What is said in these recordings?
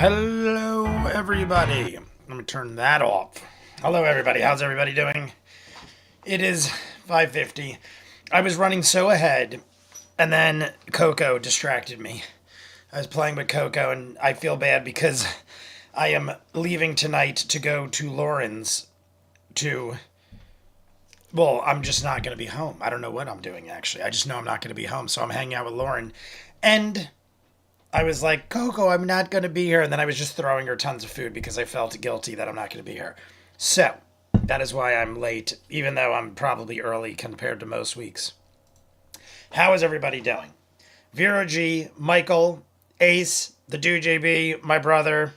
Hello, everybody. Let me turn that off. Hello, everybody. How's everybody doing? It is 5:50. I was running so ahead, and then Coco distracted me. I was playing with Coco, and I feel bad because I am leaving tonight to go to Lauren's to. Well, I'm just not going to be home. I don't know what I'm doing, actually. I just know I'm not going to be home, so I'm hanging out with Lauren. And I was like, Coco, I'm not going to be here. And then I was just throwing her tons of food because I felt guilty that I'm not going to be here. So, that is why I'm late, even though I'm probably early compared to most weeks. How is everybody doing? Vero G, Michael, Ace, the Dude JB, my brother,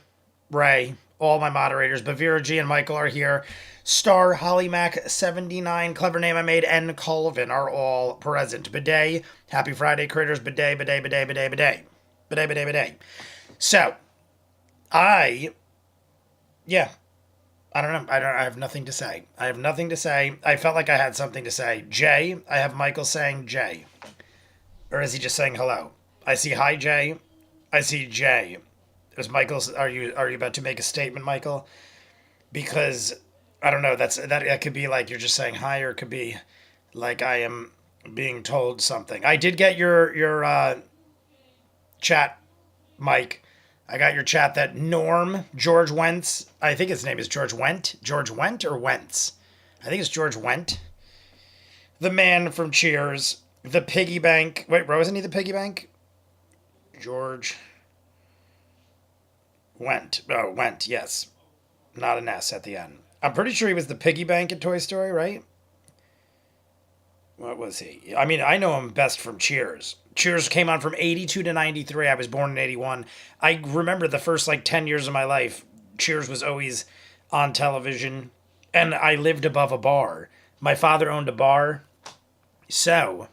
Ray, all my moderators, but Vero G and Michael are here. Star, Hollymac79, clever name I made, and Colvin are all present. Bidet, happy Friday, critters, bidet, bidet, bidet, bidet, bidet. Bidet, bidet, bidet. So, I don't know. I have nothing to say. I have nothing to say. I felt like I had something to say. Jay, I have Michael saying Jay. Or is he just saying hello? I see hi, Jay. I see Jay. Is Michael's? Are you about to make a statement, Michael? Because I don't know. That could be like you're just saying hi, or it could be like I am being told something. I did get your chat, Mike. I got your chat that Norm, George Wentz, I think his name is George Went. George Went or Wentz? I think it's George Went. The man from Cheers. The piggy bank. Wait, wasn't he the piggy bank? George Went. Oh, Went, yes. Not an S at the end. I'm pretty sure he was the piggy bank in Toy Story, right? What was he? I mean, I know him best from Cheers. Cheers came on from 82 to 93. I was born in 81. I remember the first 10 years of my life, Cheers was always on television, and I lived above a bar. My father owned a bar, so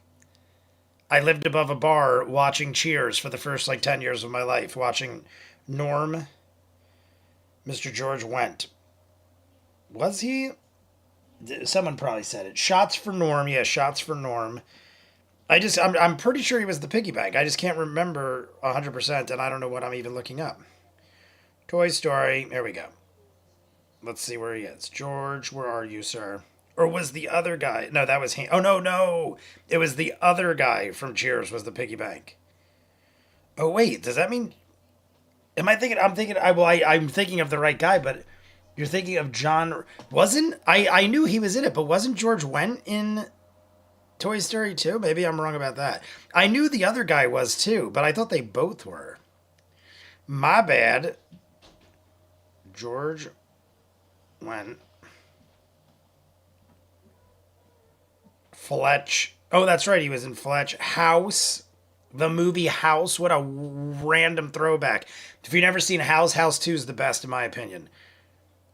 I lived above a bar watching Cheers for the first 10 years of my life, watching Norm, Mr. George Went. Was he? Someone probably said it. Shots for Norm. Yeah, shots for Norm. I'm pretty sure he was the piggy bank. I just can't remember 100%, and I don't know what I'm even looking up. Toy Story. There we go. Let's see where he is. George, where are you, sir? Or was the other guy? No, that was him. Oh, no. It was the other guy from Cheers was the piggy bank. Oh, wait. Does that mean... I'm thinking of the right guy, but... You're thinking of John... I knew he was in it, but wasn't George Wendt in Toy Story 2? Maybe I'm wrong about that. I knew the other guy was too, but I thought they both were. My bad. George Wendt. Fletch. Oh, that's right. He was in Fletch. House. The movie House. What a random throwback. If you've never seen House, House 2 is the best in my opinion.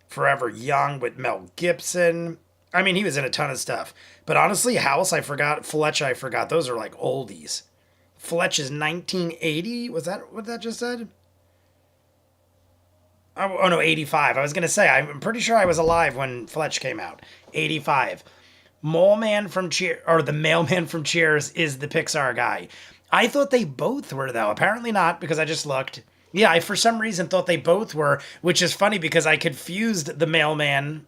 Forever Young with Mel Gibson. I mean, he was in a ton of stuff. But honestly, House, I forgot. Fletch, I forgot. Those are oldies. Fletch is 1980. Was that what that just said? Oh no, 85. I was going to say, I'm pretty sure I was alive when Fletch came out. 85. Mailman from Cheers, or the mailman from Cheers is the Pixar guy. I thought they both were, though. Apparently not, because I just looked. Yeah, I for some reason thought they both were, which is funny because I confused the mailman,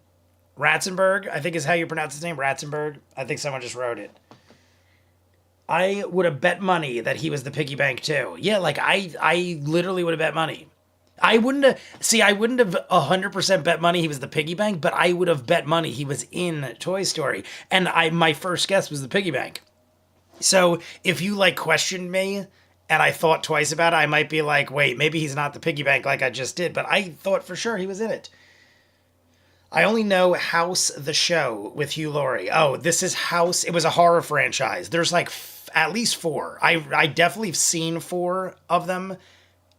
Ratzenberg, I think is how you pronounce his name, Ratzenberg. I think someone just wrote it. I would have bet money that he was the piggy bank too. Yeah, I literally would have bet money. I wouldn't have 100% bet money he was the piggy bank, but I would have bet money he was in Toy Story. And my first guess was the piggy bank. So if you questioned me, and I thought twice about it, I might be like, wait, maybe he's not the piggy bank like I just did. But I thought for sure he was in it. I only know House the Show with Hugh Laurie. Oh, this is House. It was a horror franchise. There's at least 4. I definitely have seen 4 of them.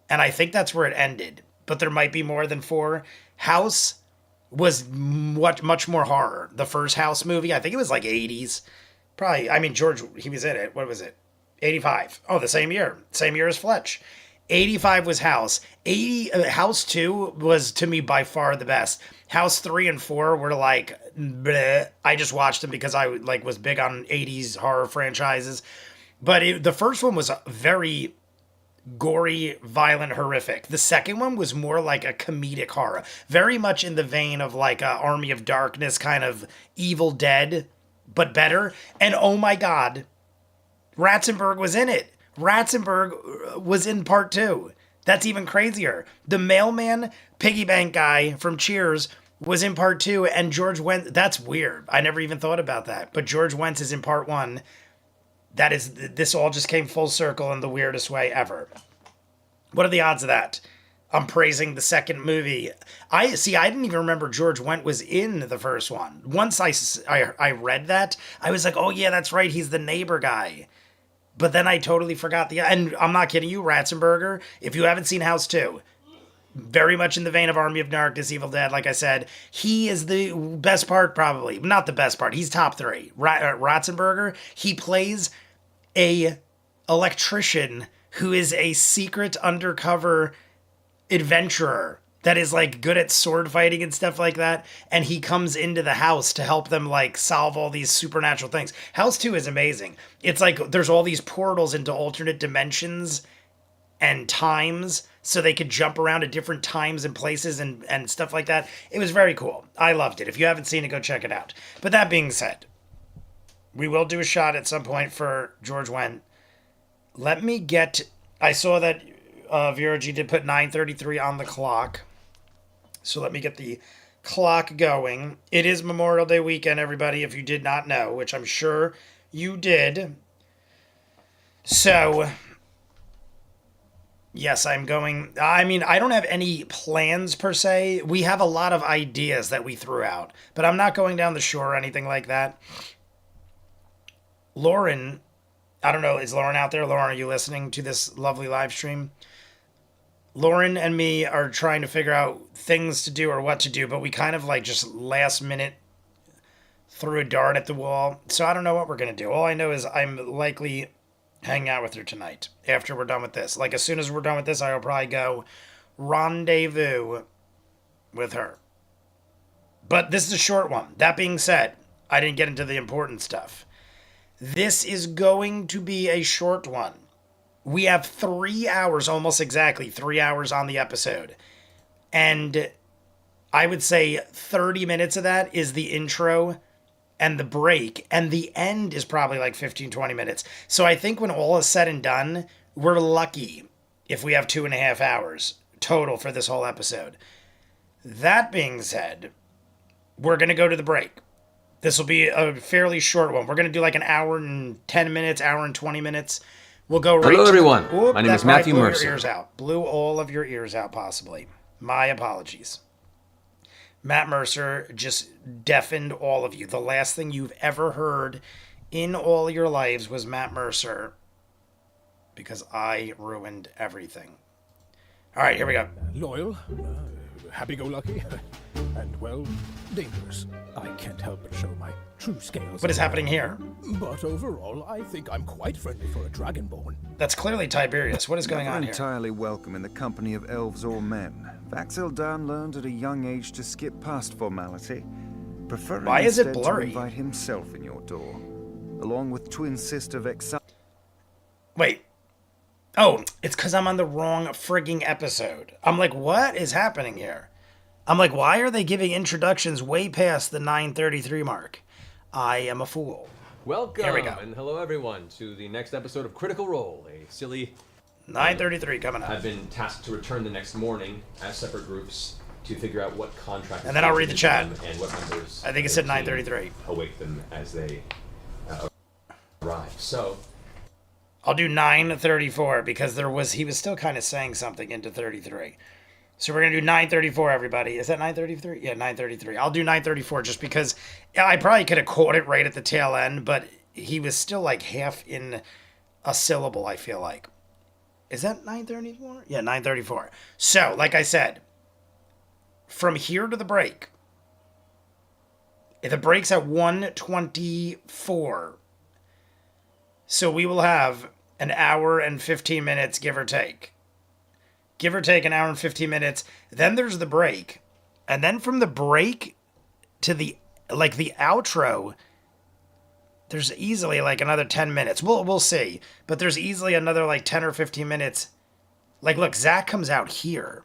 And I think that's where it ended. But there might be more than 4. House was much more horror. The first House movie, I think it was 80s. Probably, I mean, George, he was in it. What was it? 85. Oh, the same year. Same year as Fletch. 85 was House. House 2 was, to me, by far the best. House 3 and 4 were bleh. I just watched them because I was big on 80s horror franchises. But the first one was very gory, violent, horrific. The second one was more like a comedic horror, very much in the vein of like a Army of Darkness kind of Evil Dead, but better. And oh my God, Ratzenberg was in it. Ratzenberg was in part 2. That's even crazier. The mailman piggy bank guy from Cheers was in part 2, and George Wentz. That's weird. I never even thought about that. But George Wentz is in part 1. This all just came full circle in the weirdest way ever. What are the odds of that? I'm praising the second movie. I didn't even remember George Wendt was in the first one. Once I read that, I was like, oh yeah, that's right. He's the neighbor guy. But then I totally forgot and I'm not kidding you, Ratzenberger, if you haven't seen House 2, very much in the vein of Army of Darkness, Evil Dead, like I said, he is the best part probably. Not the best part. He's top 3. Ratzenberger, he plays a electrician who is a secret undercover adventurer that is like good at sword fighting and stuff like that, and he comes into the house to help them like solve all these supernatural things. House 2 is amazing. It's like there's all these portals into alternate dimensions and times, so they could jump around at different times and places and stuff like that. It was very cool. I loved it. If you haven't seen it, go check it out. But that being said, we will do a shot at some point for George Wendt. Let me get... I saw that VRG did put 9:33 on the clock. So let me get the clock going. It is Memorial Day weekend, everybody, if you did not know, which I'm sure you did. So, yes, I'm going... I mean, I don't have any plans per se. We have a lot of ideas that we threw out, but I'm not going down the shore or anything like that. Lauren, I don't know, is Lauren out there? Lauren, are you listening to this lovely live stream? Lauren and me are trying to figure out things to do or what to do, but we kind of like just last minute threw a dart at the wall. So I don't know what we're going to do. All I know is I'm likely hanging out with her tonight after we're done with this. Like as soon as we're done with this, I will probably go rendezvous with her. But this is a short one. That being said, I didn't get into the important stuff. This is going to be a short one. We have 3 hours, almost exactly 3 hours on the episode. And I would say 30 minutes of that is the intro and the break. And the end is probably like 15, 20 minutes. So I think when all is said and done, we're lucky if we have 2.5 hours total for this whole episode. That being said, we're going to go to the break. This will be a fairly short one. We're going to do like an hour and 10 minutes, hour and 20 minutes. We'll go right Hello, everyone. My name is Matthew Mercer. Blew your ears out. Blew all of your ears out, possibly. My apologies. Matt Mercer just deafened all of you. The last thing you've ever heard in all your lives was Matt Mercer because I ruined everything. All right, here we go. Loyal, happy-go-lucky, and, well, dangerous. I can't help but show my true scales. What is happening here? But overall, I think I'm quite friendly for a dragonborn. That's clearly Tiberius. What is going on here? Entirely welcome in the company of elves or men. Vax'ildan learned at a young age to skip past formality, preferring Why is it instead blurry? to invite himself in your door, along with twin sister Vex'ahlia. Wait. Oh, it's because I'm on the wrong frigging episode. I'm like, what is happening here? I'm like, why are they giving introductions way past the 9:33 mark? I am a fool. Welcome, Here we go. and hello everyone to the next episode of Critical Role, a silly... 9:33 coming up. I've been tasked to return the next morning as separate groups to figure out what contract... And then I'll read the chat. And what members... I think it said 9:33. ...await them as they arrive. So... I'll do 9:34 because he was still kind of saying something into 33. So we're going to do 9:34, everybody. Is that 9:33? Yeah, 9:33. I'll do 9:34 just because I probably could have caught it right at the tail end, but he was still like half in a syllable, I feel like. Is that 9:34? Yeah, 9:34. So, like I said, from here to the break, the break's at 1:24. So we will have an hour and 15 minutes, give or take. Give or take an hour and 15 minutes. Then there's the break. And then from the break to the outro, there's easily like another 10 minutes. We'll see. But there's easily another like 10 or 15 minutes Like, look, Zach comes out here.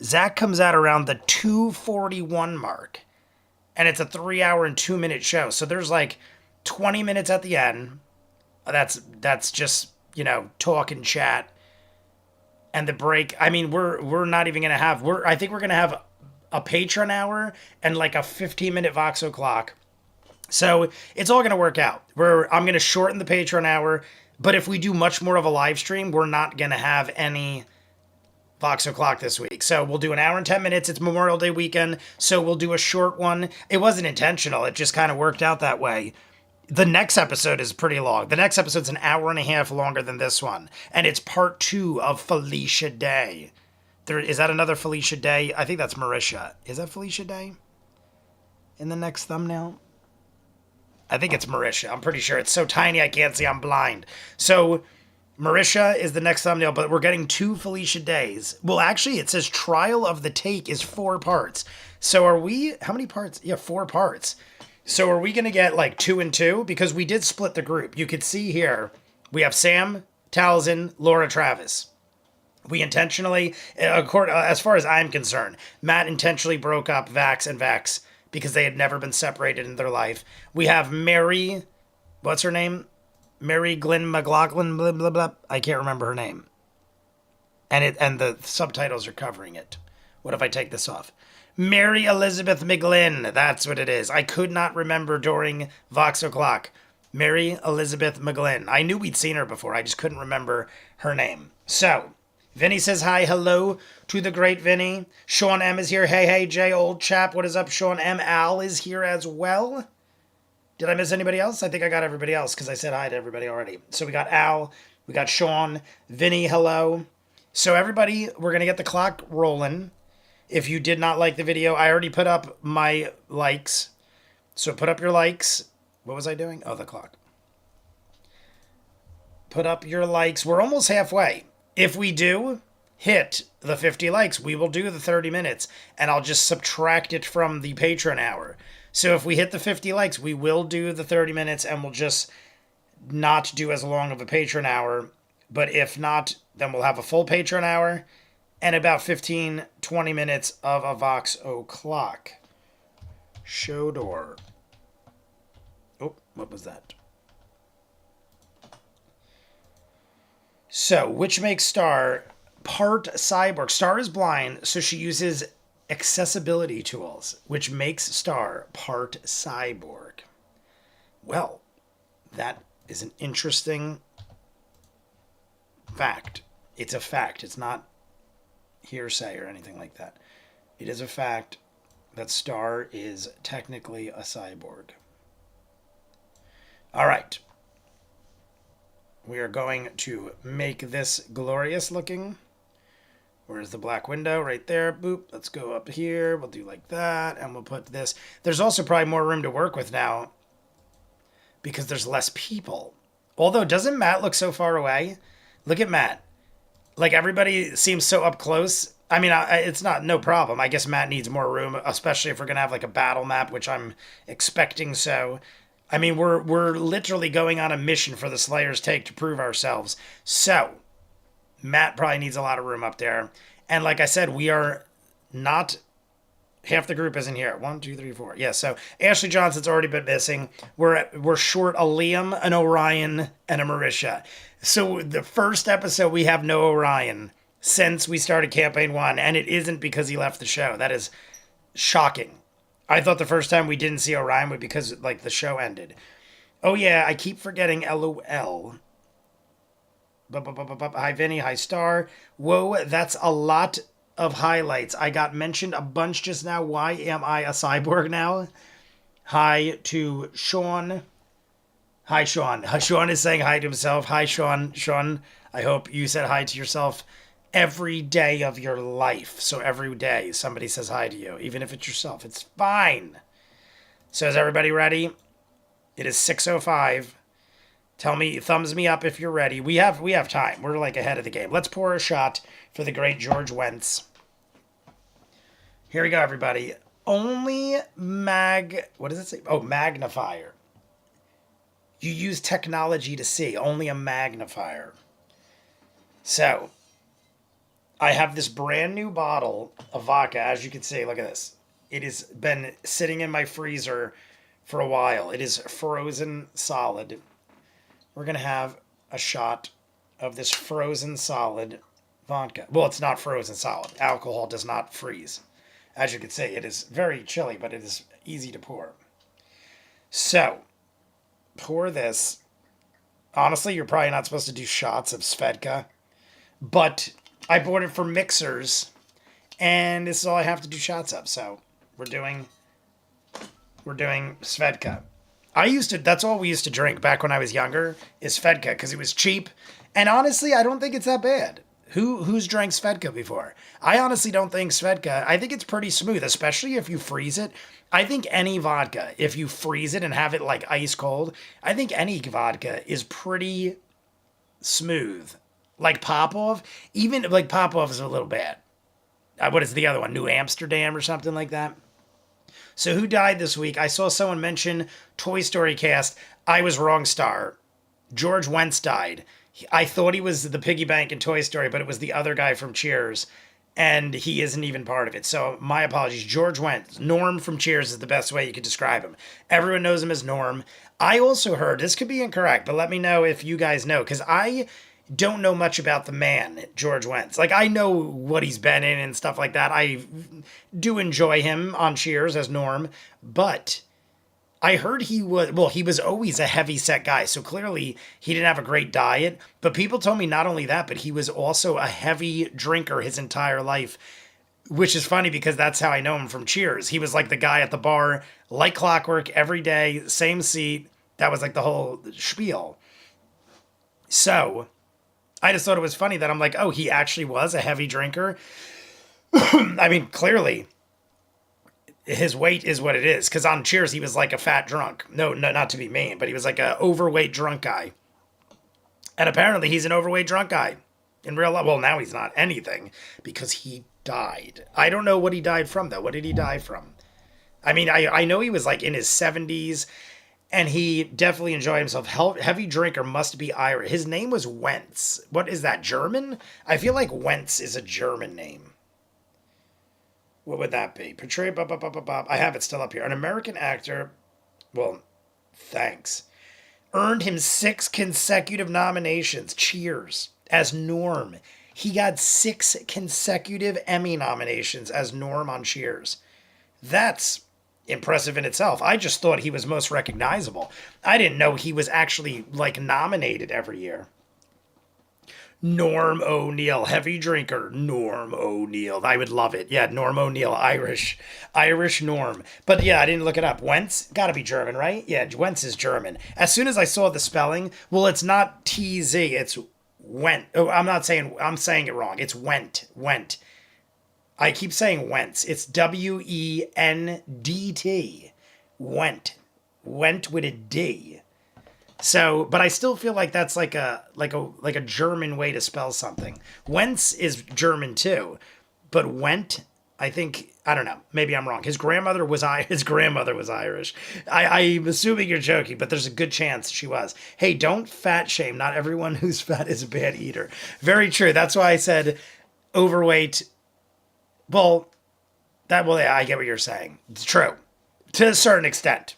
Zach comes out around the 2:41 mark. And it's a 3 hour and 2 minute show. So there's like 20 minutes at the end. That's just, talk and chat. And the break, I mean, we're not even gonna have I think we're gonna have a Patreon hour and like a 15-minute Vox O'Clock. So it's all gonna work out. I'm gonna shorten the Patreon hour, but if we do much more of a live stream, we're not gonna have any Vox O'Clock this week. So we'll do an hour and 10 minutes. It's Memorial Day weekend, so we'll do a short one. It wasn't intentional. It just kind of worked out that way. The next episode is pretty long. The next episode's an hour and a half longer than this one. And it's part 2 of Felicia Day. Is that another Felicia Day? I think that's Marisha. Is that Felicia Day? In the next thumbnail? I think it's Marisha. I'm pretty sure. It's so tiny I can't see. I'm blind. So Marisha is the next thumbnail, but we're getting 2 Felicia Days. Well, actually, it says Trial of the Take is 4 parts. So are we... How many parts? Yeah, 4 parts. So are we going to get like 2 and 2? Because we did split the group. You could see here, we have Sam, Talzin, Laura, Travis. We intentionally, as far as I'm concerned, Matt intentionally broke up Vax and Vex because they had never been separated in their life. We have Mary, what's her name? Mary Glynn McLaughlin, blah, blah, blah. I can't remember her name. And the subtitles are covering it. What if I take this off? Mary Elizabeth McGlynn. That's what it is. I could not remember during Vox O'Clock. Mary Elizabeth McGlynn. I knew we'd seen her before. I just couldn't remember her name. So, Vinny says hi. Hello to the great Vinny. Sean M is here. Hey, Jay, old chap. What is up, Sean M? Al is here as well. Did I miss anybody else? I think I got everybody else because I said hi to everybody already. So we got Al. We got Sean. Vinny, hello. So everybody, we're going to get the clock rolling. If you did not like the video, I already put up my likes. So put up your likes. What was I doing? Oh, the clock. Put up your likes. We're almost halfway. If we do hit the 50 likes, we will do the 30 minutes. And I'll just subtract it from the Patreon hour. So if we hit the 50 likes, we will do the 30 minutes and we'll just not do as long of a Patreon hour. But if not, then we'll have a full Patreon hour and about 15, 20 minutes of a Vox O'Clock. Show door. Oh, what was that? So, which makes Star part cyborg. Star is blind, so she uses accessibility tools, which makes Star part cyborg. Well, that is an interesting fact. It's a fact. It's not hearsay or anything like that. It is a fact that Star is technically a cyborg. All right. We are going to make this glorious looking. Where's the black window? Right there. Boop. Let's go up here. We'll do like that. And we'll put this. There's also probably more room to work with now because there's less people. Although, doesn't Matt look so far away? Look at Matt. Like, everybody seems so up close. I mean, it's no problem. I guess Matt needs more room, especially if we're going to have like a battle map, which I'm expecting so. I mean, we're literally going on a mission for the Slayer's Take to prove ourselves. So, Matt probably needs a lot of room up there. And like I said, we are not... Half the group isn't here. 1, 2, 3, 4. Yeah, so Ashley Johnson's already been missing. We're short a Liam, an Orion, and a Marisha. So the first episode, we have no Orion since we started Campaign 1, and it isn't because he left the show. That is shocking. I thought the first time we didn't see Orion was because, like, the show ended. Oh, yeah, I keep forgetting LOL. Hi, Vinny. Hi, Star. Whoa, that's a lot of highlights. I got mentioned a bunch just now. Why am I a cyborg now? Hi to Sean. Hi, Sean. Sean is saying hi to himself. Hi, Sean. Sean, I hope you said hi to yourself every day of your life. So every day somebody says hi to you, even if it's yourself. It's fine. So is everybody ready? It is 6:05. Tell me, thumbs me up if you're ready. We have time. We're like ahead of the game. Let's pour a shot for the great George Wentz. Here we go, everybody. Only what does it say? Oh, magnifier. You use technology to see. Only a magnifier. So, I have this brand new bottle of vodka. As you can see, look at this. It has been sitting in my freezer for a while. It is frozen solid. We're going to have a shot of this frozen solid vodka. Well, it's not frozen solid. Alcohol does not freeze. As you can see, it is very chilly, but it is easy to pour. So, pour this. Honestly, you're probably not supposed to do shots of Svedka, but I bought it for mixers, and this is all I have to do shots of. So, we're doing Svedka. That's all we used to drink back when I was younger, is Svedka, because it was cheap. And honestly, I don't think it's that bad. Who's drank Svedka before? I honestly don't think Svedka, I think it's pretty smooth, especially if you freeze it. I think any vodka, if you freeze it and have it like ice cold, I think any vodka is pretty smooth. Like Popov, even like Popov is a little bad. What is the other one? New Amsterdam or something like that? So who died this week? I saw someone mention Toy Story cast. I was wrong, Star. George Wentz died. I thought he was the piggy bank in Toy Story, but it was the other guy from Cheers, and he isn't even part of it. So my apologies. George Wentz. Norm from Cheers is the best way you could describe him. Everyone knows him as Norm. I also heard, this could be incorrect, but let me know if you guys know, because I don't know much about the man, George Wentz. Like, I know what he's been in and stuff like that. I do enjoy him on Cheers as Norm, but I heard he was always a heavy set guy, so clearly he didn't have a great diet. But people told me not only that, but he was also a heavy drinker his entire life, which is funny because that's how I know him from Cheers. He was like the guy at the bar, like clockwork, every day, same seat. That was like the whole spiel. So I just thought it was funny that I'm like, oh, he actually was a heavy drinker. I mean, clearly his weight is what it is. Because on Cheers, he was like a fat drunk. No, not to be mean, but he was like an overweight drunk guy. And apparently he's an overweight drunk guy in real life. Well, now he's not anything because he died. I don't know what he died from, though. What did he die from? I mean, I know he was like in his 70s. And he definitely enjoyed himself. Heavy drinker must be Irish. His name was Wentz. What is that, German? I feel like Wentz is a German name. What would that be? Portrayed, I have it still up here. An American actor, well, thanks, earned him 6 consecutive nominations. Cheers. As Norm. He got 6 consecutive Emmy nominations as Norm on Cheers. That's impressive in itself. I just thought he was most recognizable. I didn't know he was actually like nominated every year. Norm O'Neill, heavy drinker. Norm O'Neill. I would love it. Yeah, Norm O'Neill, Irish Norm. But yeah, I didn't look it up. Wentz, gotta be German, right? Yeah, Wentz is German. As soon as I saw the spelling, well, it's not TZ, it's Went. Oh, I'm saying it wrong. It's Went. I keep saying Wentz. It's Wendt. Went with a D. So, but I still feel like that's like a German way to spell something. Wentz is German too, but Went, I think, I don't know. Maybe I'm wrong. His grandmother was Irish. I'm assuming you're joking, but there's a good chance she was. Hey, don't fat shame. Not everyone who's fat is a bad eater. Very true. That's why I said overweight. Well, yeah, I get what you're saying. It's true. To a certain extent.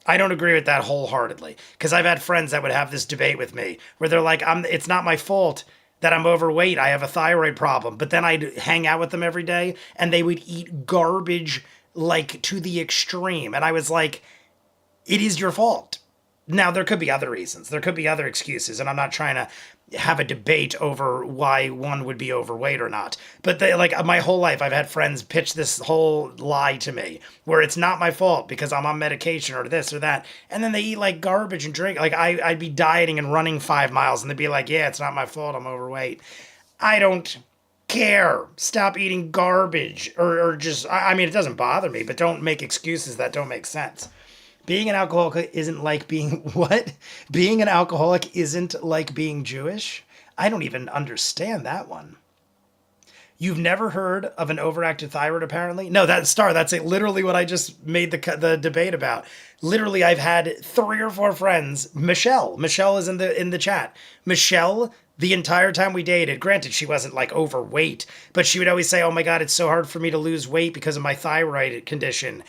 I don't agree with that wholeheartedly. Because I've had friends that would have this debate with me where they're like, it's not my fault that I'm overweight. I have a thyroid problem. But then I'd hang out with them every day and they would eat garbage like to the extreme. And I was like, it is your fault. Now, there could be other reasons. There could be other excuses. And I'm not trying to have a debate over why one would be overweight or not. But my whole life, I've had friends pitch this whole lie to me where it's not my fault because I'm on medication or this or that. And then they eat like garbage and drink. Like I'd be dieting and running 5 miles and they'd be like, yeah, it's not my fault. I'm overweight. I don't care. Stop eating garbage or just, I mean, it doesn't bother me, but don't make excuses that don't make sense. Being an alcoholic isn't like being what? Being an alcoholic isn't like being Jewish? I don't even understand that one. You've never heard of an overactive thyroid, apparently? No, that's literally what I just made the debate about. Literally, I've had 3 or 4 friends. Michelle is in the chat. Michelle, the entire time we dated, granted, she wasn't like overweight, but she would always say, oh my God, it's so hard for me to lose weight because of my thyroid condition.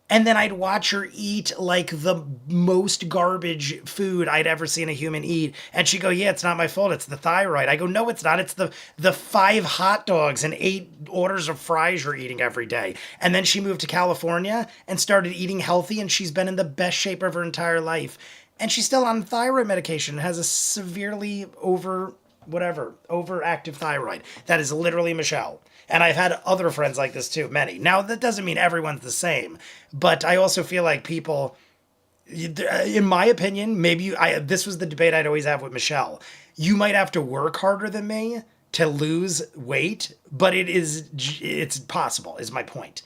And then I'd watch her eat like the most garbage food I'd ever seen a human eat. And she'd go, yeah, it's not my fault. It's the thyroid. I go, no, it's not. It's the 5 hot dogs and 8 orders of fries you're eating every day. And then she moved to California and started eating healthy. And she's been in the best shape of her entire life. And she's still on thyroid medication, has a severely overactive thyroid. That is literally Michelle. And I've had other friends like this too, many. Now, that doesn't mean everyone's the same, but I also feel like people, in my opinion, this was the debate I'd always have with Michelle. You might have to work harder than me to lose weight, but it's possible, is my point.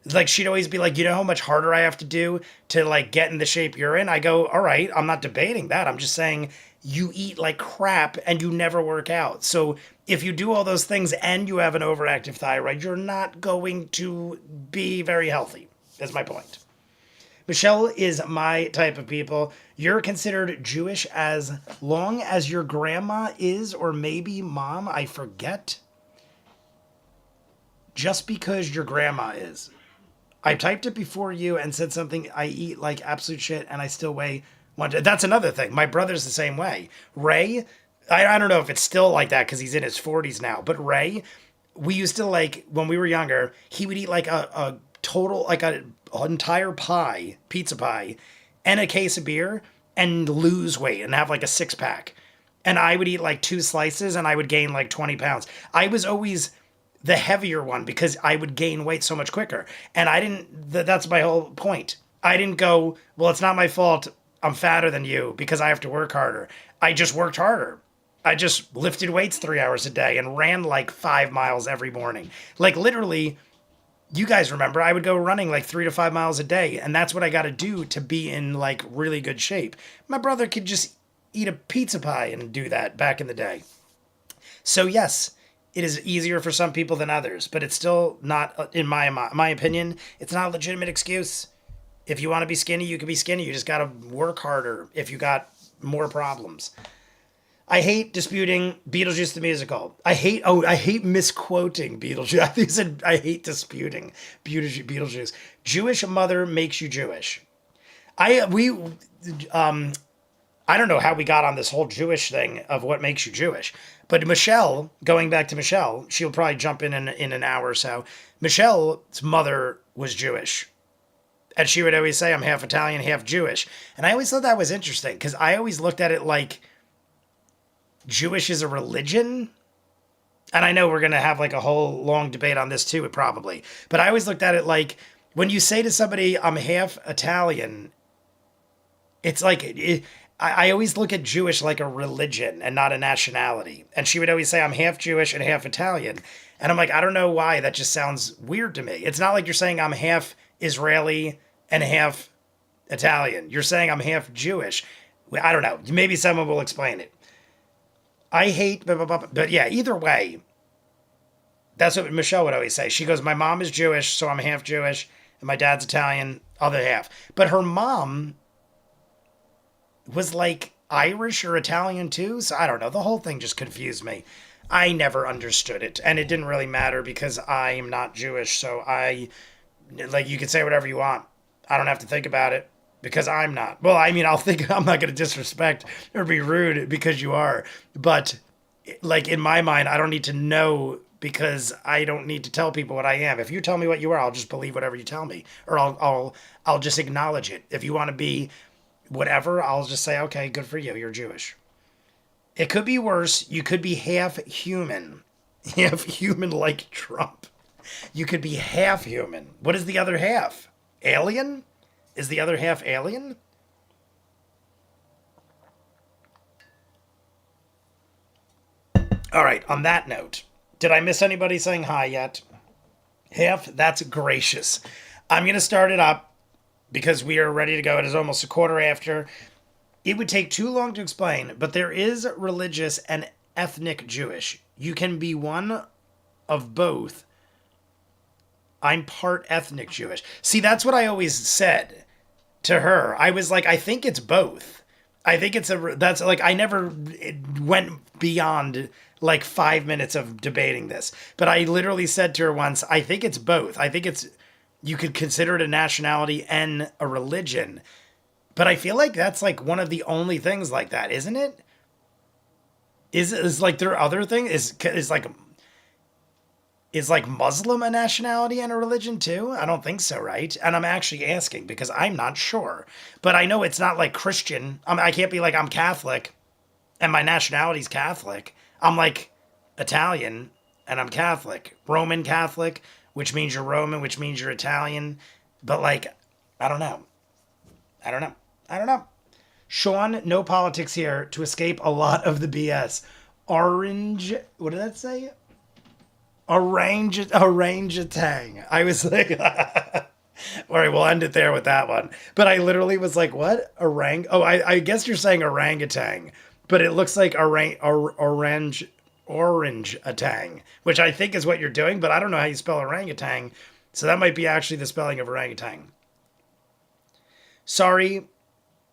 Like, she'd always be like, you know how much harder I have to do to like get in the shape you're in? I go, all right, I'm not debating that. I'm just saying you eat like crap and you never work out. So if you do all those things and you have an overactive thyroid, you're not going to be very healthy, is my point. Michelle is my type of people. You're considered Jewish as long as your grandma is, or maybe mom, I forget. Just because your grandma is. I typed it before you and said something, I eat like absolute shit and I still weigh that's another thing. My brother's the same way. Ray, I don't know if it's still like that because he's in his 40s now, but Ray, we used to like, when we were younger, he would eat like a total, like an entire pie, pizza pie, and a case of beer and lose weight and have like a 6-pack. And I would eat like 2 slices and I would gain like 20 pounds. I was always the heavier one because I would gain weight so much quicker. And that's my whole point. I didn't go, well, it's not my fault. I'm fatter than you because I have to work harder. I just worked harder. I just lifted weights 3 hours a day and ran like 5 miles every morning. Like literally, you guys remember, I would go running like 3 to 5 miles a day. And that's what I got to do to be in like really good shape. My brother could just eat a pizza pie and do that back in the day. So yes, it is easier for some people than others, but it's still not, in my opinion, it's not a legitimate excuse. If you want to be skinny, you can be skinny. You just got to work harder if you got more problems. I hate disputing Beetlejuice the musical. I hate misquoting Beetlejuice. I think I said I hate disputing Beetlejuice. Jewish mother makes you Jewish. I don't know how we got on this whole Jewish thing of what makes you Jewish. But Michelle, going back to Michelle, she'll probably jump in an hour or so. Michelle's mother was Jewish. And she would always say, I'm half Italian, half Jewish. And I always thought that was interesting because I always looked at it like Jewish is a religion. And I know we're going to have like a whole long debate on this too, probably. But I always looked at it like when you say to somebody, I'm half Italian, it's like, I always look at Jewish like a religion and not a nationality. And she would always say, I'm half Jewish and half Italian. And I'm like, I don't know why. That just sounds weird to me. It's not like you're saying I'm half Israeli and half Italian. You're saying I'm half Jewish. I don't know. Maybe someone will explain it. I hate, but yeah, either way, that's what Michelle would always say. She goes, my mom is Jewish, so I'm half Jewish, and my dad's Italian, other half. But her mom was like Irish or Italian too, so I don't know. The whole thing just confused me. I never understood it, and it didn't really matter because I'm not Jewish, so you can say whatever you want. I don't have to think about it because I'm not. Well, I mean, I'll think, I'm not going to disrespect or be rude because you are. But like in my mind, I don't need to know because I don't need to tell people what I am. If you tell me what you are, I'll just believe whatever you tell me, or I'll just acknowledge it. If you want to be whatever, I'll just say, okay, good for you. You're Jewish. It could be worse. You could be half human like Trump. You could be half human. What is the other half? Alien? Is the other half alien? All right, on that note, did I miss anybody saying hi yet? Half? That's gracious. I'm going to start it up because we are ready to go. It is almost a quarter after. It would take too long to explain, but there is religious and ethnic Jewish. You can be one of both. I'm part ethnic Jewish. See, that's what I always said to her. I was like, I think it's both. I think that's like, I never went beyond like 5 minutes of debating this. But I literally said to her once, I think it's both. I think you could consider it a nationality and a religion. But I feel like that's like one of the only things like that, isn't it? Is like there are other things? Is like Muslim a nationality and a religion too? I don't think so, right? And I'm actually asking because I'm not sure. But I know it's not like Christian. I can't be like I'm Catholic and my nationality's Catholic. I'm like Italian and I'm Catholic. Roman Catholic, which means you're Roman, which means you're Italian. But like, I don't know. Sean, no politics here to escape a lot of the BS. Orange, what did that say? Orangutan. I was like, all right, we'll end it there with that one. But I literally was like, what? I guess you're saying orangutan, but it looks like orange-a-tang, which I think is what you're doing, but I don't know how you spell orangutan. So that might be actually the spelling of orangutan. Sorry,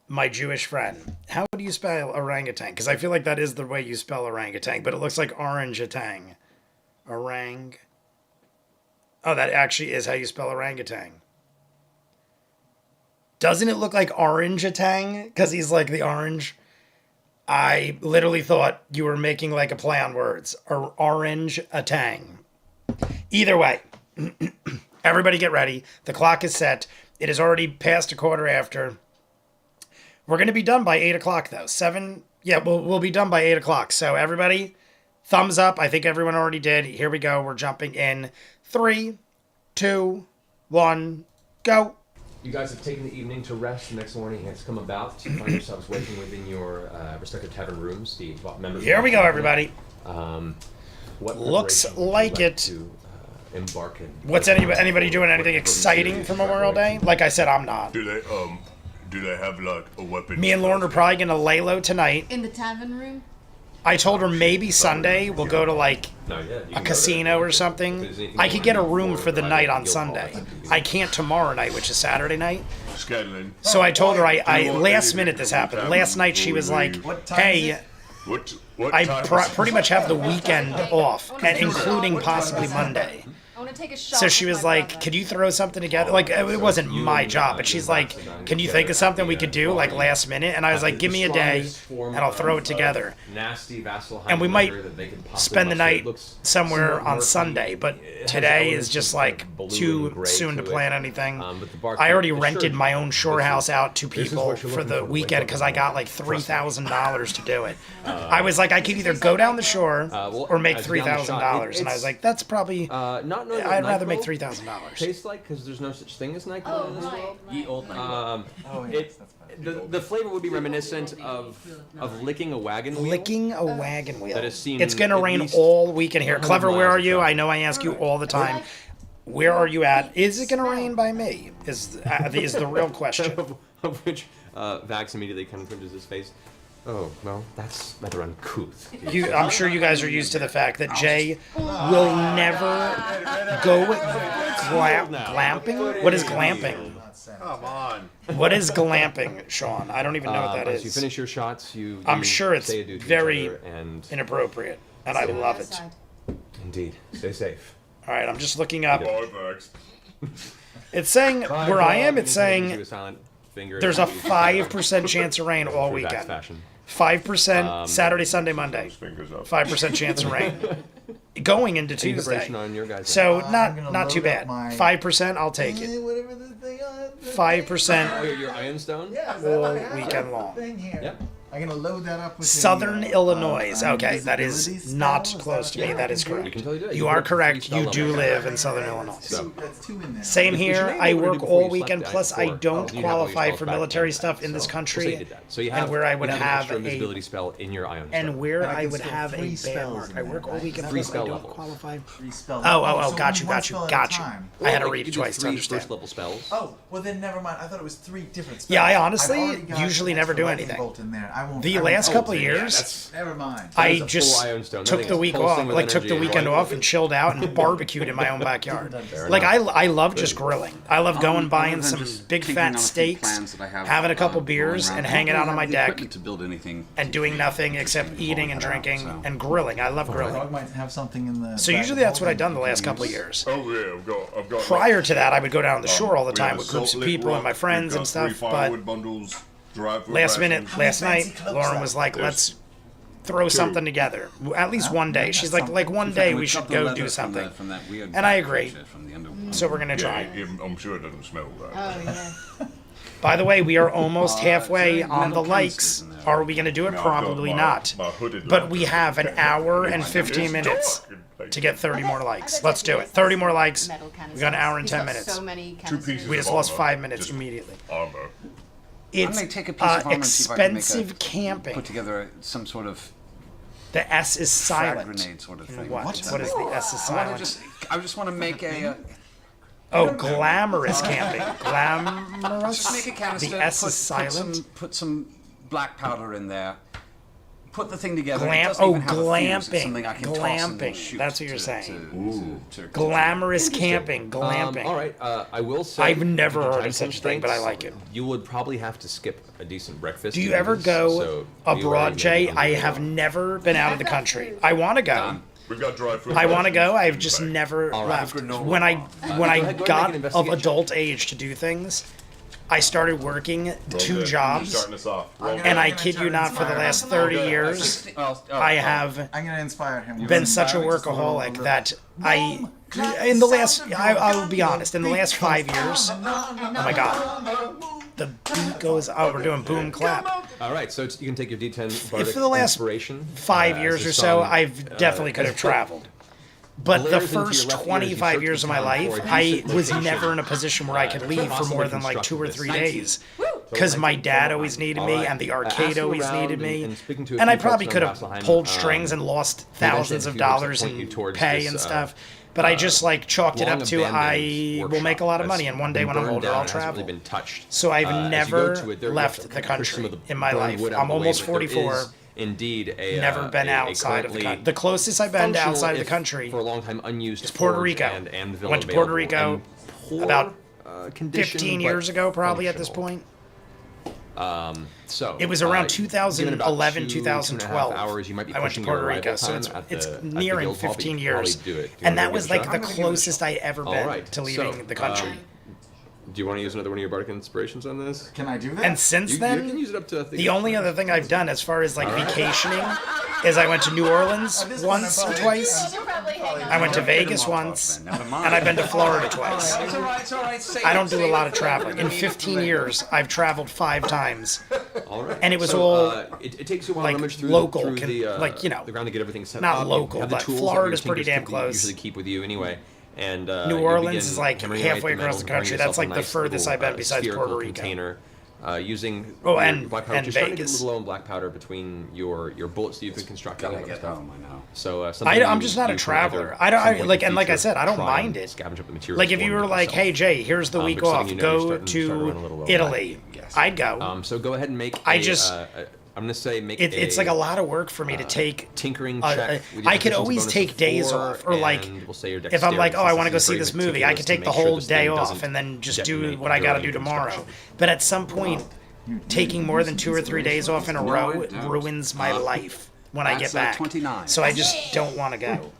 my Jewish friend. How do you spell orangutan? Because I feel like that is the way you spell orangutan, but it looks like orange-a-tang. Orang. Oh, that actually is how you spell orangutan. Doesn't it look like orange-a-tang? Because he's like the orange. I literally thought you were making like a play on words. Orange-a-tang. Either way, everybody get ready. The clock is set. It is already past a quarter after. We're going to be done by 8 o'clock, though. 7. Yeah, we'll be done by 8 o'clock. So everybody, thumbs up. I think everyone already did. Here we go. We're jumping in. 3, 2, 1, go. You guys have taken the evening to rest. The next morning has come about. You find yourselves waking within your respective tavern rooms. The members. Here we go, everybody. What looks preparation would you like it. To embark in? What's anybody doing anything exciting for Memorial Day? Like I said, I'm not. Do they have like a weapon? Me and Lauren are probably gonna lay low tonight. In the tavern room? I told her maybe Sunday we'll go to like No, yeah, you a can casino or something. I could get a room for the night on Sunday. I can't tomorrow night, which is Saturday night. Scanlan. So I told her, I last minute this happened. Last night she was like, hey, What I time pretty much have the weekend off, and including possibly Monday. I want to take a shot. So she was like, could you throw something together? Like, it wasn't my job, but she's like, can you think of something we could do, like, last minute? And I was like, give me a day, and I'll throw it together. And we might spend the night somewhere on Sunday, but today is just, like, too soon to plan anything. I already rented my own shore house out to people for the weekend because I got, like, $3,000 to do it. I was like, I could either go down the shore or make $3,000. And I was like, that's probably... I'd rather make $3,000. Tastes like, because there's no such thing as NyQuil in this world. Ye old night. The flavor would be reminiscent of licking a wagon wheel. Licking a wagon wheel. That is seen It's gonna at rain least all weekend here. 100 Clever, where miles are you? of I know I ask you all the time. Where are you at? Is it gonna rain by me? Is the real question. of which Vax immediately confirms his face. Oh, well, that's rather uncouth. I'm sure you guys are used to the fact that Jay will never go glamping. What is glamping? Come on. What is glamping, Sean? I don't even know what that As you is. finish your shots, I'm sure it's say adieu to each very other and inappropriate, and I love it. indeed, stay safe. All right, I'm just looking up. Bye, Vax. It's saying where I am. It's saying There's there's a 5% chance of rain all weekend. 5% Saturday, Sunday, Monday. Fingers up. 5% chance of rain going into Tuesday. So not too bad. 5%, I'll take it. 5% Your iron stone? all weekend long. Yep. I'm gonna load that up with Southern Illinois. Okay, that is not close to me. That is correct. You are correct. You do live in Southern Illinois. That's 2 in there. Same here. I work all weekend. Plus, I don't qualify for military stuff in this country, and where I would have invisibility spell in your iron stone. and where I would still have a three bad spells mark. in I there. work all weekend. Three Plus, I spell don't levels. qualify. 3 spells. Oh, So got you. one spell at a time. I had to Well, read you it do twice to 3 understand. first level spells. Oh, well then never mind. I thought it was 3 different spells. Yeah, I honestly I've already got usually an never extra do lightning anything. bolt in there. I won't. The I won't- last couple of yeah, years, that's- Never mind. I is a full just iron stone. took Nothing the is week pulsing off, with like took the energy. weekend off and chilled out and barbecued in my own backyard. Fair Like enough. I love just grilling. I love going Other buying than some just big tinkering on fat a few steaks, plans that I have, having a couple going beers, around. and I hanging don't out on have my the deck equipment to build anything. and doing nothing except Interesting eating and for that, drinking so. and grilling. I love grilling. Dog might have something in the. So bag usually of that's what I've holding done the you last can couple of use. years. Oh yeah, I've got. Prior to that, I would go down to the shore all the we time have with a groups salt of lick people and my rack, friends we've and got 3 stuff. But firewood bundles, dry food last minute, rations. last fancy night, clothes Lauren out. was like, There's "Let's throw something together. At least one day." She's like, one day And we we've should got the go leather do from something. From that weird And I bat agree. creature from the underworld. So we're gonna try. Yeah, I'm sure it doesn't smell right. Oh yeah. By the way, we are almost halfway there on the metal likes. canisters in there? Are we going to do it? No, I've got Probably my- not. my hooded But lamp. we have an hour and 15 minutes to get 30 more likes. Let's do it. 30 more likes. We got an hour and 10 minutes. So many 2 canisters. pieces. We just of lost armor. 5 minutes Just immediately. Armor. It's may take a piece of armor and see if I can make a- expensive camping. Put together some sort of The S is frag silent. grenade sort of thing. What? What is the S is silent? I just want to make a. Oh, glamorous camping. Glamorous? Just make a canister. The S is silent. Put some black powder in there. Put the thing together. Glam- It doesn't oh, even have a fuse. It's glamping. something I can toss and Glamping. shoot That's what you're to- saying. to- Glamorous camping. Glamping. All right. I will say. I've never due to heard time of such a thing, but I like it. You would probably have to skip a decent breakfast. Do you to do ever this, go so abroad, you Jay? already I know have the never been out of the country. I want to go. We've got dry food. I want to go. rations I've in just the bag. never All right. left. When I ahead, go got make an of investigation. adult age to do things, I started working Roll 2 good. You're jobs, starting us off. Roll and I I'm gonna kid try you to not, for the inspire last him. 30 years, I have I'm gonna inspire him. been such a workaholic that in the last, I will be honest, in the last 5 years, oh my god, the beat goes, oh, we're doing boom clap. All right, so you can take your D10 bardic for the last inspiration. 5 as years the or so, song, I've definitely could have traveled. But the Layers into your first left ear as you 25 search years the of my town life, for a I decent was location. never in a position where I could leave for more than like 2 or 3 days. So Because my 19 dad total. always needed All me, right. and the arcade Asking always around needed me. and speaking to a And I few probably folks could on have Vax'ildan, pulled strings and lost thousands eventually of he was dollars point you in towards pay this, and stuff. But I just like chalked it long up to I abandoned will make a lot of workshop money, and one day that's when I'm been older, burned I'll down and hasn't travel. really been touched. So I've As you go never to it, there- left you have the to push some country of the in my burned life. wood out I'm of the way, almost but there 44. is Indeed, Never been outside of the country. The closest I've been to functional, outside of the if country for a long time unused is Puerto forge Rico. and Went to Puerto Rico about condition, 15 but years ago, probably at this functional. point. So It was around given about 2011, 2.5 2012. hours, you might be I went to pushing Puerto your Rico, arrival so time it's at it's the nearing guild hall, but 15 you could probably years, do it. You and wanna that give was it a like shot? the closest I ever All been right, to leaving so, the country. Do you want to use another one of your bardic inspirations on this? Can I do that? And since You can then, use it up to I think the only other thing I've done as far as like vacationing is I went to New Orleans once or twice. I went to Vegas once, and I've been to Florida twice. It's all right. It's all right. Say I it, don't do say a it. lot of traveling. In Need it 15 later. years, I've traveled 5 times. All right. And it was So, all, it takes you a while like, to rummage through local, through the like, you know, the ground to get everything set not up. You local, have the but tools Florida's that your pretty fingers damn typically close. Usually keep with you anyway. And New you Orleans begin is like hammering away at halfway the across metal, the country. pouring That's yourself like a the nice furthest little, I've been besides spherical Puerto Rico. Container, using Oh, your and- black powder. and You're starting to get a Vegas. little low in black powder between your bullets that you've been constructing. Gotta get home. I know. So something I'm you- just not a you can traveler. either I don't at some point like, in and like I future said, I don't try mind and it. Scavenge up the materials. Like if for you were yourself. like, hey Jay, here's the week because off, something you know, you're go starting to run a to little low. Italy. I'd go. So go ahead and make. I just- I'm gonna say make. It's like a lot of work for me to take. tinkering Uh, check. with your I could proficiency always bonus take of days 4, off, or like and we'll say your if I'm like, dexterity oh, I want to go since see this this is very movie, I could meticulous take to the make sure whole this day thing off doesn't and then just do detonate what I got to do during tomorrow. construction. But at some point, taking more than 2 or 3 days off in a No, row I don't. ruins my life when I get That's, back. 29. So I just don't want to go.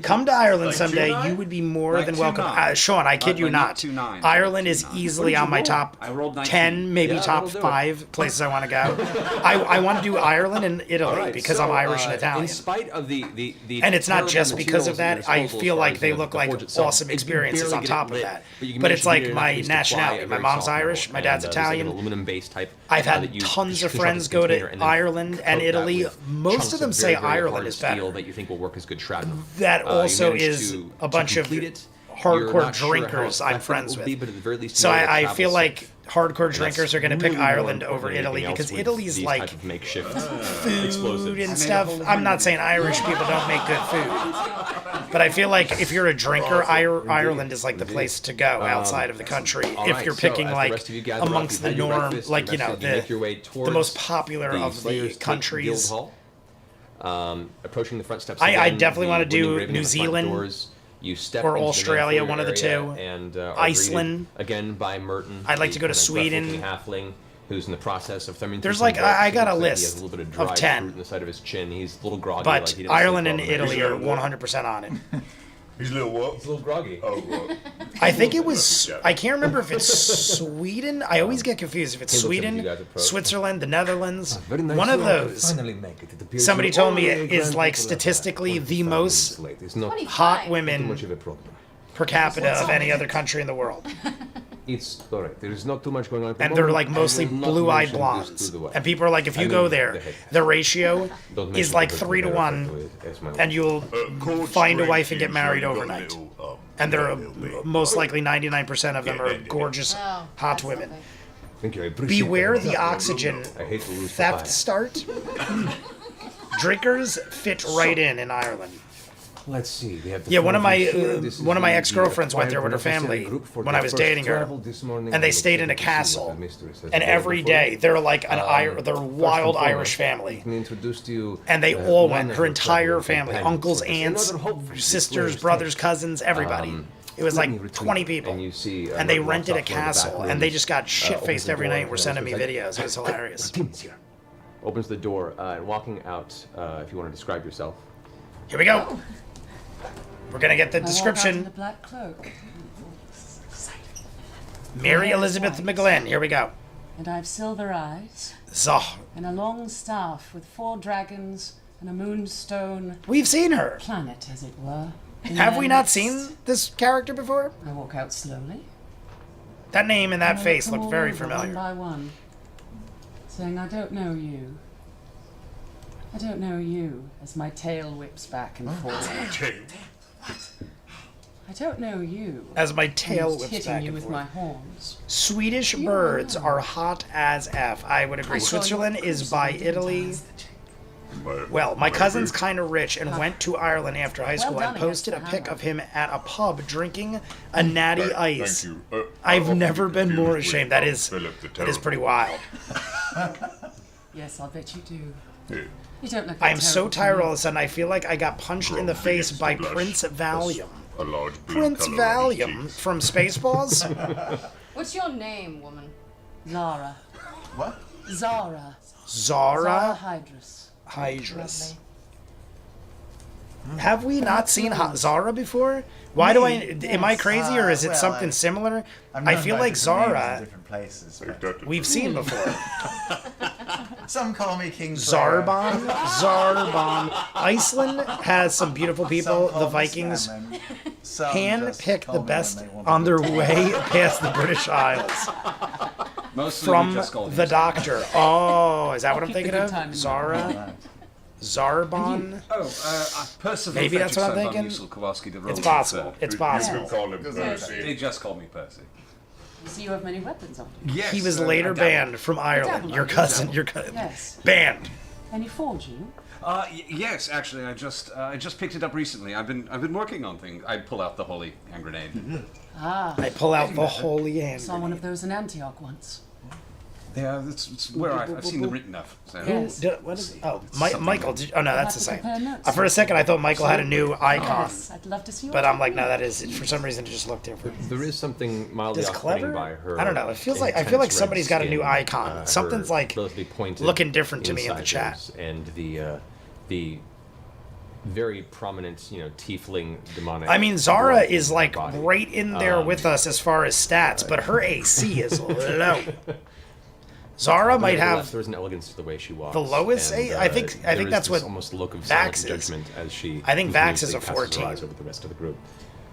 Come to Ireland someday. You would be more Like than welcome. 2-9. Sean, I kid you Like not not. 2-9. Ireland is 2-9. easily on my top I rolled 19. 10, maybe Yeah, top that'll do it. 5 places I want to go. I want to do Ireland and Italy Alright, because so, I'm Irish and Italian. In spite of the And it's not terrible just because of materials that. at I your disposal feel as far like as, they you know, look the like forge itself, awesome you can experiences barely on get top it of lit, that. you can But manage it's to like get it my at least to apply nationality. a My very mom's soft Irish, metal, my dad's and, there's like Italian. an aluminum base type. I've that had you tons of construct friends this go container to and then Ireland coat and that Italy. with Most chunks of them very, say very hard Ireland is steel better. that you think will work as good shrapnel. That You also manage is to a bunch of complete it. hardcore You're not sure how drinkers I'm effective it friends will with. be, but at the very least, So you know that I travel's feel like safe. hardcore drinkers are going to pick Really more Ireland important over than Italy anything because else with Italy's these like type of makeshift food explosives. and stuff. I'm not saying Irish people don't make good food, but I feel like if you're a drinker, Ireland is like the place to go outside of the country All if right, you're so picking as the like rest of you gather up, amongst you've the had your norm, breakfast, like the rest of you make your way the towards most popular the of the Slayers Guild countries. Hall. Approaching the front steps. I again, definitely the wanna do window engraving New on the front Zealand doors. You step or into the main Australia, foyer one of the area two. and, are Iceland. greeted again by Merton. I'd like the to go to kind of gruff-looking Sweden. halfling who's in the process of thumbing There's through like- some books. I It got a looks like he list has a little bit of dried 10. fruit in the side of his chin. He's a little groggy. But like he didn't Ireland sleep and all night. Italy are He's 100% on it. He's a little what? He's a little groggy. Oh, right. I think it was. I can't remember if it's Sweden. I always get confused if it's He looks at Sweden, you guys approach. Switzerland, the Netherlands. Very nice One of to those. finally make it. It appears Somebody you're told me only it is grand like people statistically at the 25 most minutes late. It's not hot too women much of a problem. per capita of any other country in the world. It's all right. There is not too much going on. At the And they're moment. like I mostly will not blue-eyed mention this blondes. to the wife. And people are like, if I you mean, go there, the head. the ratio Don't is mention like the 3 to person 1, I refer to as my and wife. you'll Cold find a Spring wife and get seems married like got a overnight. little, And they're little bit. most likely 99% of them are gorgeous, Oh, hot that's women. something. Thank you. I appreciate Beware that. the oxygen I hate to lose the theft fire. start. Drinkers fit right in Ireland. Let's see. We have the Yeah, one of my This is one of my the ex-girlfriends went there with her acquired family group for when their I was first dating her, travel this morning. and they I stayed in a was able to see what castle. the mistress has And done every before. day they're like they're First wild and Irish foremost, family. let me introduce to you, And they all one went, of her your entire traveling family, companions. uncles, So there's aunts, another hope for this sisters, player's brothers, tale. cousins, everybody. It was let me like retrieve 20 it. people. And you see, And they Merton rented a walks off one of the back castle, and they rooms, just got opens shit-faced the every door, night and were and sending me says, videos. It was hilarious. "Our team is here." Opens the door and walking out. If you want to describe yourself. Here we go. We're gonna get the I walk out in description. the black cloak, Mary Elizabeth McGlynn. Here we go. and I have silver eyes, So, and a long staff with 4 dragons and a moonstone we've seen her. planet, as it were. in Have their we not midst. seen this character before? I walk out slowly. That name and that and I face look them look all very over familiar. One by one, saying, "I don't know you. I don't know you." As my tail whips back and forth. I don't know you. As my And tail just whips hitting back you and with forth. my horns. Swedish You birds know. are hot as F. I would agree. I saw your Switzerland is cruise by didn't Italy. Well, my cousin's kind of rich and went to Ireland after high school and done against posted a the pic hammer. of him at a pub drinking a natty ice. Thank you. I've I never often been get more confused ashamed. with, That is Philip the that is pretty Terrible. wild. Yes, I'll bet you do. Yeah. You don't look. I'm so terrible to tired me. all of a sudden. I feel like I got punched in the Probably face it's by the blush. Prince Valium. A large blue Prince colour on his Valium cheeks. from Spaceballs. What's your name, woman? Zara. What? Zara. Zara Zara Hydrus. Hydrus. Have we not seen Zara before? Why do I? Am I crazy or is it well, something similar? I've I known feel about like different names in Zara different places. Take But that to we've the- seen before. some call me King Zarbon, Zarbon. Iceland has some beautiful people. The Vikings hand-picked the best on their way past the British Isles. Mostly From we just call him the Doctor. Oh, is that what I'm Keep the thinking good of? time in Zara? Zarbon? Percival Maybe that's what I'm Fetchuk, thinking. Son von Kowalski, the It's Roman possible. Third. It's You possible. can call him They Percy. just call me Percy. So you have many weapons on you. Yes. He was later banned from Ireland. dabble. Your cousin. Your cousin. Yes. Banned. Any forging? Yes, actually, I just picked it up recently. I've been working on things. I pull out the holy hand grenade. Ah, I pull out the holy hand. saw one of those in Antioch once. Yeah, it's where I've seen them written of. So. Yes. What is it? Oh, Something Michael. like- Oh no, that's the Have to same. compare notes. For a second, I thought Michael had a new icon, Yes, I'd love to see your but I'm like, technique. no, that is for some reason it just looked different. There is something mildly Is off-putting clever? by her. I don't know. It feels like I feel like intense somebody's red got a new skin, icon. her Something's like relatively pointed looking different to me in the incisors, and the very prominent, tiefling demonic. I mean, Zara blood is in her like body. right in there with us as far as stats, but her AC is low. Zara might Nevertheless, have there's an elegance to the way she walks. the lowest and, I think there is that's this what almost look of Vax silent is. judgment as she. I think Vax is a continuously casts her 14. eyes over the rest of the group.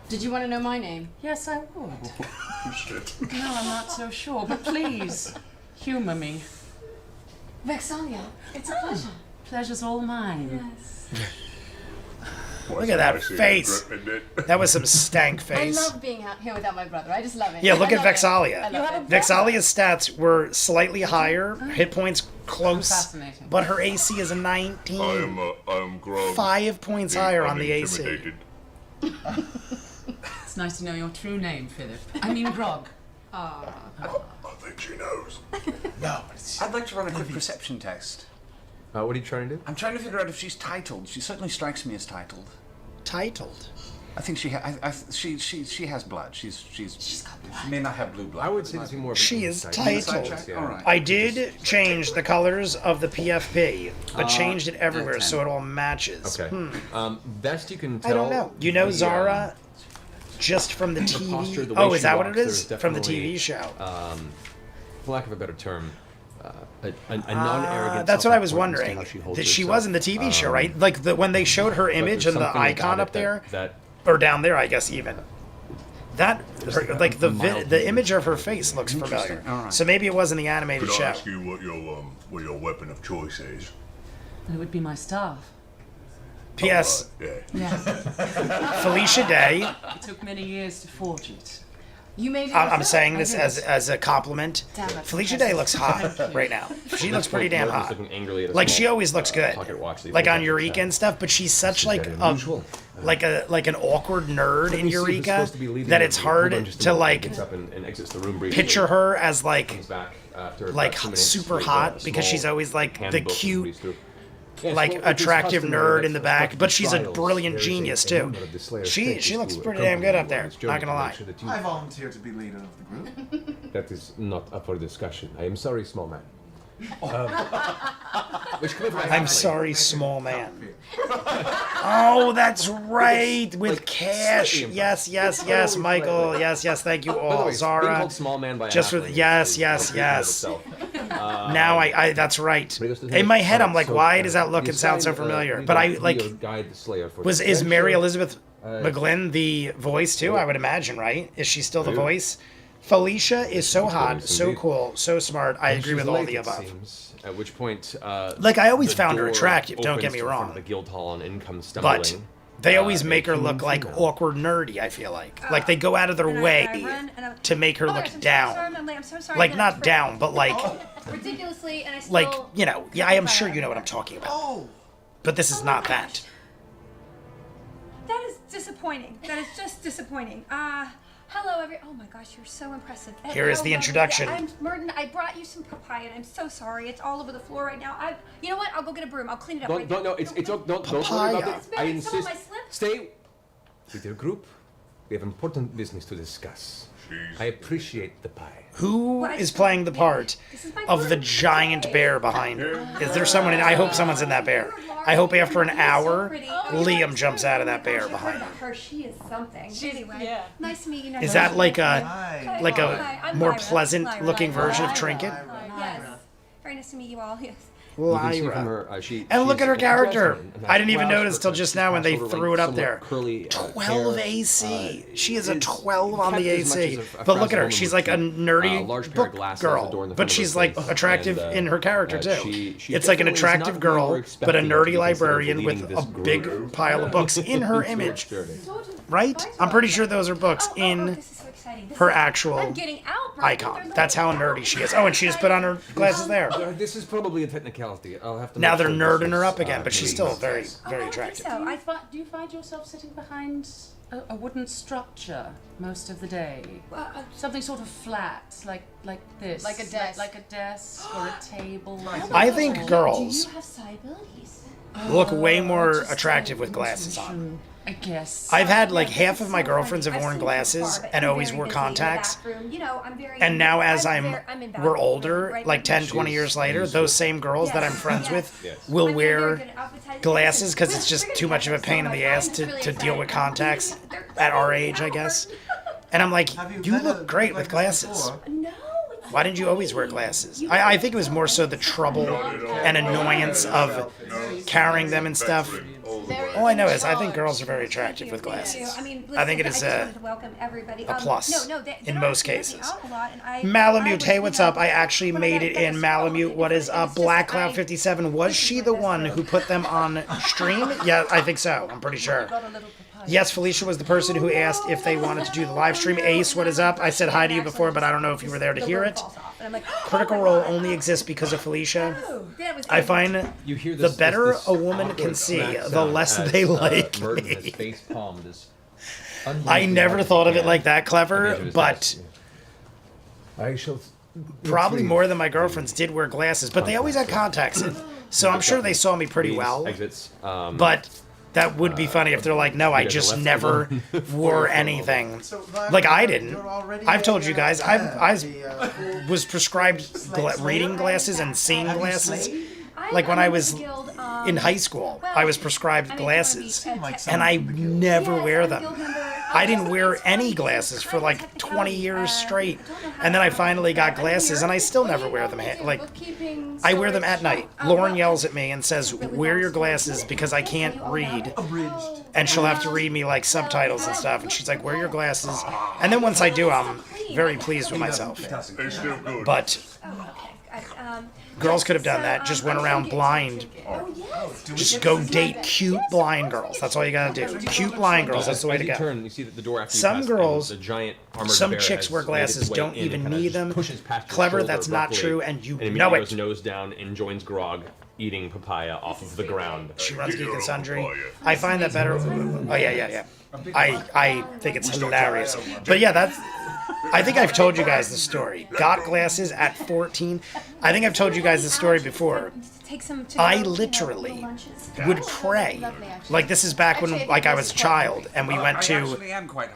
Did you want to know my name? Yes, I would. No, I'm not so sure, but please, humour me. Vex'ahlia. It's a pleasure. Pleasure's all mine. Yes. Look at that face. That was some stank face. I love being out here without my brother. I just love it. Yeah, look I at love it. Vex'ahlia. I love it. Vex'ahlia's stats were slightly higher, hit points close, Fascinating. but her AC is a 19. I am Grog. 5 points higher on I'm the AC. intimidated. It's nice to know your true name, Philip. I mean, Grog. I think she knows. No, but it's I'd like to run a quick perception test. What are you trying to do? I'm trying to figure out if she's titled. She certainly strikes me as titled. Titled. I think she she has blood. She's she may not have blue blood. I would say this is more of an She is insight. titled. All right. I did change the colors of the PFP, but changed it everywhere so it all matches. Okay. Best you can tell. I don't know. You know the, Zara just from the posture, TV? the way Oh, is she that what walks, it is? there's From the definitely, TV show. For lack of a better term, a non-arrogant. That's what I was self-importance to wondering. how she holds That she herself. was in the TV show, right? Like when they showed her But image there's and the something icon about up it there, that or down there, I guess even. That like the image of her face looks familiar. All right. So maybe it was in the animated Could I show. ask you what your weapon of choice is? It would be my staff. P.S. Yeah. Yeah. Felicia Day. It took many years to forge it. You made it. I'm yourself. saying this I did. as a compliment. Damn it. Felicia Day looks hot Thank you. right now. She looks pretty damn Morgan's hot. looking angrily at a Like small, she always looks good. pocket watch that he Like pulls on out of his Eureka hat. and stuff, but she's such like very a unusual. like an awkward nerd in Let me see who's Eureka supposed to be leading that the it's group. Hold on hard just a to moment. He like gets up and exits the room briefly. picture her as like Comes back after like about 2 minutes super with a hot because small she's always like the handbook that cute reads through. Yes, like well, it is attractive customary nerd in the that back, for but she's a trials, brilliant there is genius a too. member of the Slayer's She faith looks to pretty damn good up accompany you there. on this journey Not gonna to make lie. sure that you- I volunteer to be leader of the group. That is not up for discussion. I am sorry, small man. Which coming from I'm sorry, small man. Oh, that's right. With like, cash. slightly Yes, yes, impressed. yes, Totally Michael. slightly. Yes, yes. Thank you By the all, way, being Zara. called small man by a Just for halfling yes, is yes, a yes. itself. Now I that's right. But it goes to In my the- head, I'm like, so, why does that look you and sound so assigned, familiar? leader- But I leader like guide the Slayer for was the is Mary adventure. Elizabeth McGlynn the voice too? I would imagine, right? Is she still the Yeah. voice? Felicia is so hot, Yes, so indeed. cool, so smart. I And agree she's with all late, the it above. seems, at which point, Like, I always the found her door attractive, don't get opens me to the front wrong. of The guild hall and in comes stumbling. But they always a make her human look like female. awkward nerdy, I feel like they go out of their way to make her look down. I'm so sorry. Like not down, but like Ridiculously, and I still. like, you know, yeah, I am sure you know what I'm talking about. Oh, But this is not that. That is disappointing. That is just disappointing. Hello, Oh my gosh, you're so impressive. Here is How the lovely. introduction. I'm Merton. I brought you some papaya, and I'm so sorry. It's all over the floor right now. You know what? I'll go get a broom. I'll clean it up. Don't, no, it's don't worry about Papaya. it. It's been I in some of insist. my slips. Stay with your group. We have important business to discuss. I appreciate the pie. Who Well, I is just- playing the part This is my of the broom. giant bear behind her? Is there someone in? I hope someone's in that bear. I hope after an hour, Liam jumps out of that bear behind her. her. She is something. Anyway, yeah. nice to meet you. Is that like a hi. like Hi, a I'm more Lyra. pleasant Lyra. looking version of Lyra. Trinket? Yes. Very nice to meet you all. Yes. You can see from Lyra. her, she, And look she's at her character. dressed in I didn't even blouse, notice till her- just she's now when they got sort of, threw like, it up somewhat there. Curly, 12 hair. AC. She is a is 12 on kept the as much AC. as a But look frazzled at her. woman She's would like a keep. nerdy Large pair of book glasses adorn girl. the front But of her she's like face. attractive And, in her character too. she It's like an definitely is attractive not who you were girl, but a expecting her to nerdy be considered librarian leading with this a big group. pile of books in her Into image. journey. Right? I'm pretty sure those are books in This is so exciting. This her is- actual I'm getting out, Brian. They're icon. That's how letting me nerdy out. she is. Oh, and she just put on her glasses there. This is probably a technicality. I'll have to. Now make they're sure this nerding her is, up again, but she's maybe- still very, I very don't think attractive. so. Do you find yourself sitting behind a wooden structure most of the day? Something sort of flat, like this. Like a desk. Like a desk or a table. I think Do girls you have side abilities? look way more attractive with glasses on. I guess. I've had like half of my girlfriends have worn glasses and always wore contacts. And now as we're older, like 10, 20 years later, those same girls that I'm friends with will wear glasses because it's just too much of a pain in the ass to deal with contacts at our age, I guess. And I'm like, you look great with glasses. No. Why didn't you always wear glasses? I think it was more so the trouble and annoyance of carrying them and stuff. All I know is I think girls are very attractive with Thank you. glasses. I mean, I think it listen, is I just wanted to welcome everybody. a plus No, they in don't most actually let me cases. out a lot, and I Malamute, was, hey, what's you know, up? I actually when made I it got in. a Malamute, what is up? Black Cloud 57, was she the one who put them on stream? Yeah, I think so. I'm pretty sure. Yes, Felicia was the person who asked if they wanted to do the live stream. Ace, what is up? I said hi to you before, but I don't know if you were there to hear it. And I'm like, Critical Role only exists because of Felicia. that was I good. find You hear the this, better this a woman can awkward see, smack the sound less as, they like Merton me. has face palmed this I never thought of it like that clever, Engage with his but desk. I shall. probably more than my girlfriends did wear glasses, but they always had contacts in. So I'm sure they saw me pretty These well. Exits. But that would be funny if they're like, no, I guys are just left never wore anything. Like I didn't. I've told you guys, I was prescribed reading glasses and seeing glasses. Like when I was in high school, I was prescribed glasses, and I never wear them. I didn't wear any glasses for like 20 years straight, and then I finally got glasses, and I still never wear them. Like I wear them at night. Lauren yells at me and says, "Wear your glasses because I can't read," and she'll have to read me like subtitles and stuff. And she's like, "Wear your glasses," and then once I do, I'm very pleased with myself. It's still good. But girls could have done that. Just went around blind. Just go date cute blind girls. That's all you gotta do. Cute blind girls. That's the way As to you go. turn, you see that the door after you Some pass girls, the giant armored some bear chicks has wear made glasses, its way don't in and even kinda need just them. pushes past your Clever, shoulder that's not abruptly, true, and you immediately know it. goes nose down and joins Grog eating papaya off of the ground. She runs Geek and Sundry. I find that better. Oh yeah. I think it's hilarious. But yeah, that's. I think I've told you guys the story. Got glasses at 14. I think I've told you guys the story before. I literally would pray. Like this is back when like I was a child and we went to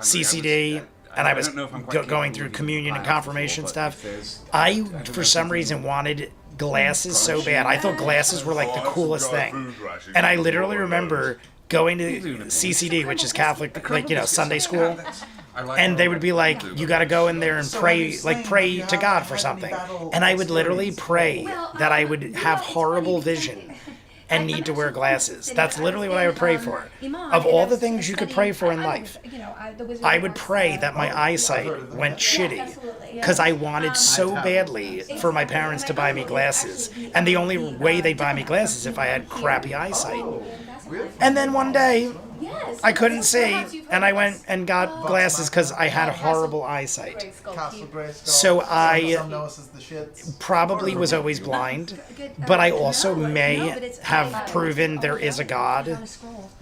CCD and I was going through communion and confirmation stuff. I, for some reason, wanted glasses so bad. I thought glasses were like the coolest thing. And I literally remember going to CCD, which is Catholic, like, you know, Sunday school. And they would be like, you got to go in there and pray to God for something. And I would literally pray that I would have horrible vision and need to wear glasses. That's literally what I would pray for. Of all the things you could pray for in life, I would pray that my eyesight went shitty because I wanted so badly for my parents to buy me glasses. And the only way they'd buy me glasses is if I had crappy eyesight. And then one day, I couldn't see, and I went and got glasses because I had horrible eyesight. So I probably was always blind, but I also may have proven there is a God,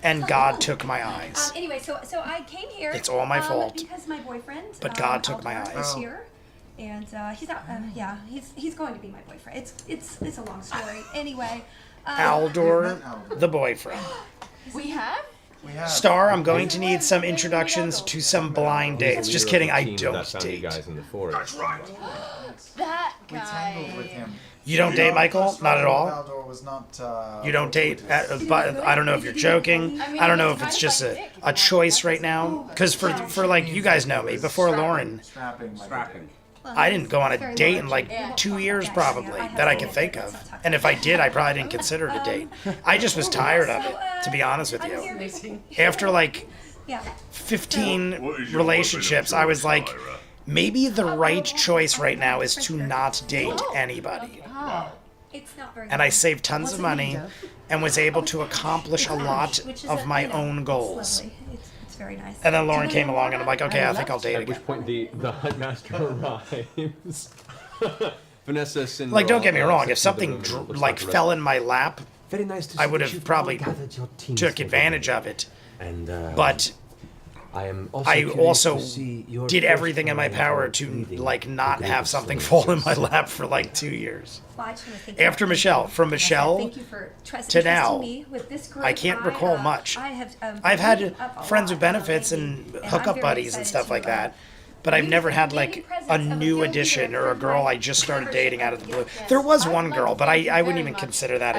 and God took my eyes. Anyway, so I came here. It's all my fault. Because my boyfriend. But God took my Tal'dorei eyes. is here, and he's out. Yeah, he's going to be my boyfriend. It's a long story. Anyway. Aldor, the boyfriend. We have? Star, I'm going to need some introductions to some blind dates. Just kidding, I don't date. Guys in the forest. That guy. You don't date, Michael? Not at all? Aldor was not, You don't date? But I don't know if you're joking. I don't know if it's just a choice right now. Because for like, you guys know me, before Lauren, strapping. I didn't go on a date in like 2 years probably that I can think of. And if I did, I probably didn't consider it a date. I just was tired of it, to be honest with you. After like 15 relationships, I was like, maybe the right choice right now is to not date anybody. And I saved tons of money and was able to accomplish a lot of my own goals. Very nice. And then Lauren came along and I'm like, okay, I think I'll date At again. which point the Huntmaster arrives. Vanessa Sinro, Like, don't get me wrong, if something like fell in my lap, Very nice to I see would that have you've probably gathered your teams took together. advantage of it. And, But I am also I curious also to see your did first everything in my foray power into to leading like not the have greatest something soldiers. fall in my lap for like 2 years. Well, I just want to thank After you. Michelle, from Michelle Thank you for to now, me with this group. I can't recall much. I've had friends with benefits and hookup buddies and stuff like that, but I've never had like a new addition or a girl I just started dating out of the blue. There was one girl, but I wouldn't even consider that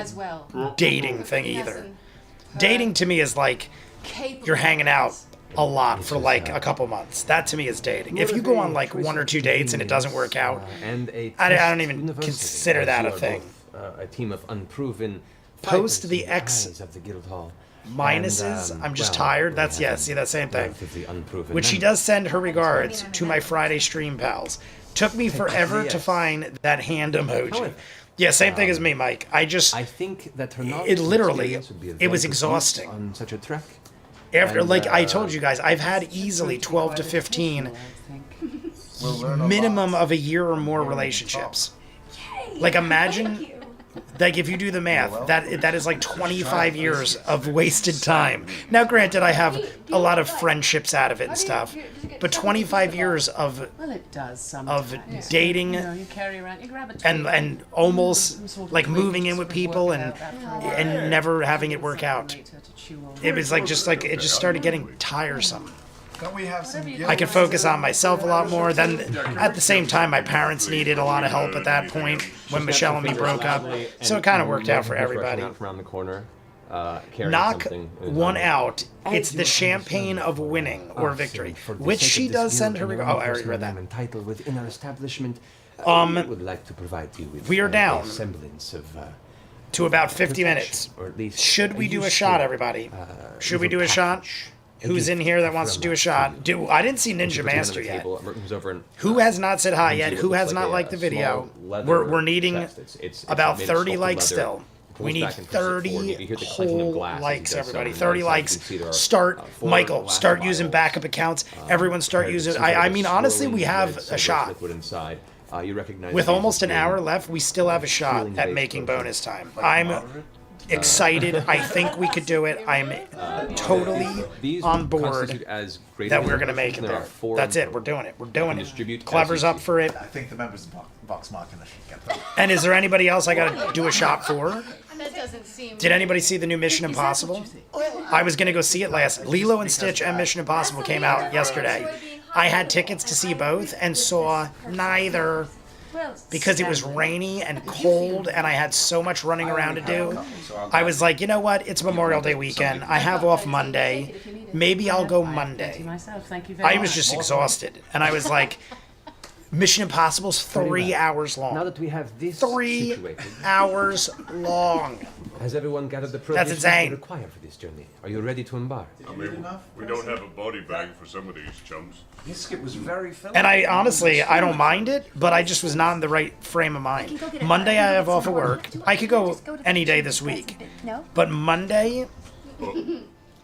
a dating thing either. Dating to me is like you're hanging out a lot for like a couple months. That to me is dating. If you go on like 1 or 2 dates and it doesn't work out, I don't even consider that a thing. A team of unproven Post fighters the in X eyes of the Guildhall. Minuses, And, I'm just well, tired. we That's, have yeah, a see, that same thing. relatively unproven Which she member. does send her regards to my Friday stream pals. Took me forever to Yes. find that hand emoji. However, Yeah, same thing as me, Mike. I think that her knowledge it and literally, experience would be of it was very good use exhausting. on such a trek. After, And, like I told you guys, I've had easily 12 to 15 minimum of a year or more relationships. Like imagine, like if you do the math, that is like 25 years of wasted time. Now, granted, I have a lot of friendships out of it and stuff, but 25 years of Well, it does sometimes. dating You know, you carry around, you grab a tool, and almost like moving in with people and never having it work out. It was like it just started getting tiresome. Don't we have some I could focus on myself a lot more. Then, at the same time, my parents needed a lot of help at that point when Michelle and me broke up. So it kind of worked out for everybody. Around the corner, carrying Knock something in his one arm. out. It's the champagne of winning or victory, which she does send her. Oh, I already read that. Title within our establishment. We would like to provide you with we are down a semblance of to about 50 minutes. or at least Should we do a shot, everybody? Should we do a shot? Who's in here that wants to do a shot? I didn't see Ninja Master yet. Who has not said hi yet? Who has not liked the video? We're needing about 30 likes still. We need 30 whole likes, everybody. 30 likes. Start, Michael, start using backup accounts. Everyone start using. I mean, honestly, we have a shot. With almost an hour left, we still have a shot at making bonus time. I'm excited. I think we could do it. I'm totally on board that we're going to make it there. That's it. We're doing it. We're doing it. Clever's up for it. I think the members of Vox Machina should get that. And is there anybody else I got to do a shot for? That doesn't seem. Did anybody see the new Mission Impossible? I was going to go see it last. Lilo and Stitch and Mission Impossible came out yesterday. I had tickets to see both and saw neither because it was rainy and cold and I had so much running around to do. I was like, you know what? It's Memorial Day weekend. I have off Monday. Maybe I'll go Monday. I was just exhausted. And I was like, Mission Impossible's 3 hours long. Now that we have this 3 hours long. Has everyone gathered the That's provisions insane. we require for this journey? Are you ready to embark? I mean, we don't have a body bag for some of these chums. Biscuit was very filling. And I honestly, I don't mind it, but I just was not in the right frame of mind. Monday I have off of work. I could go any day this week. But Monday,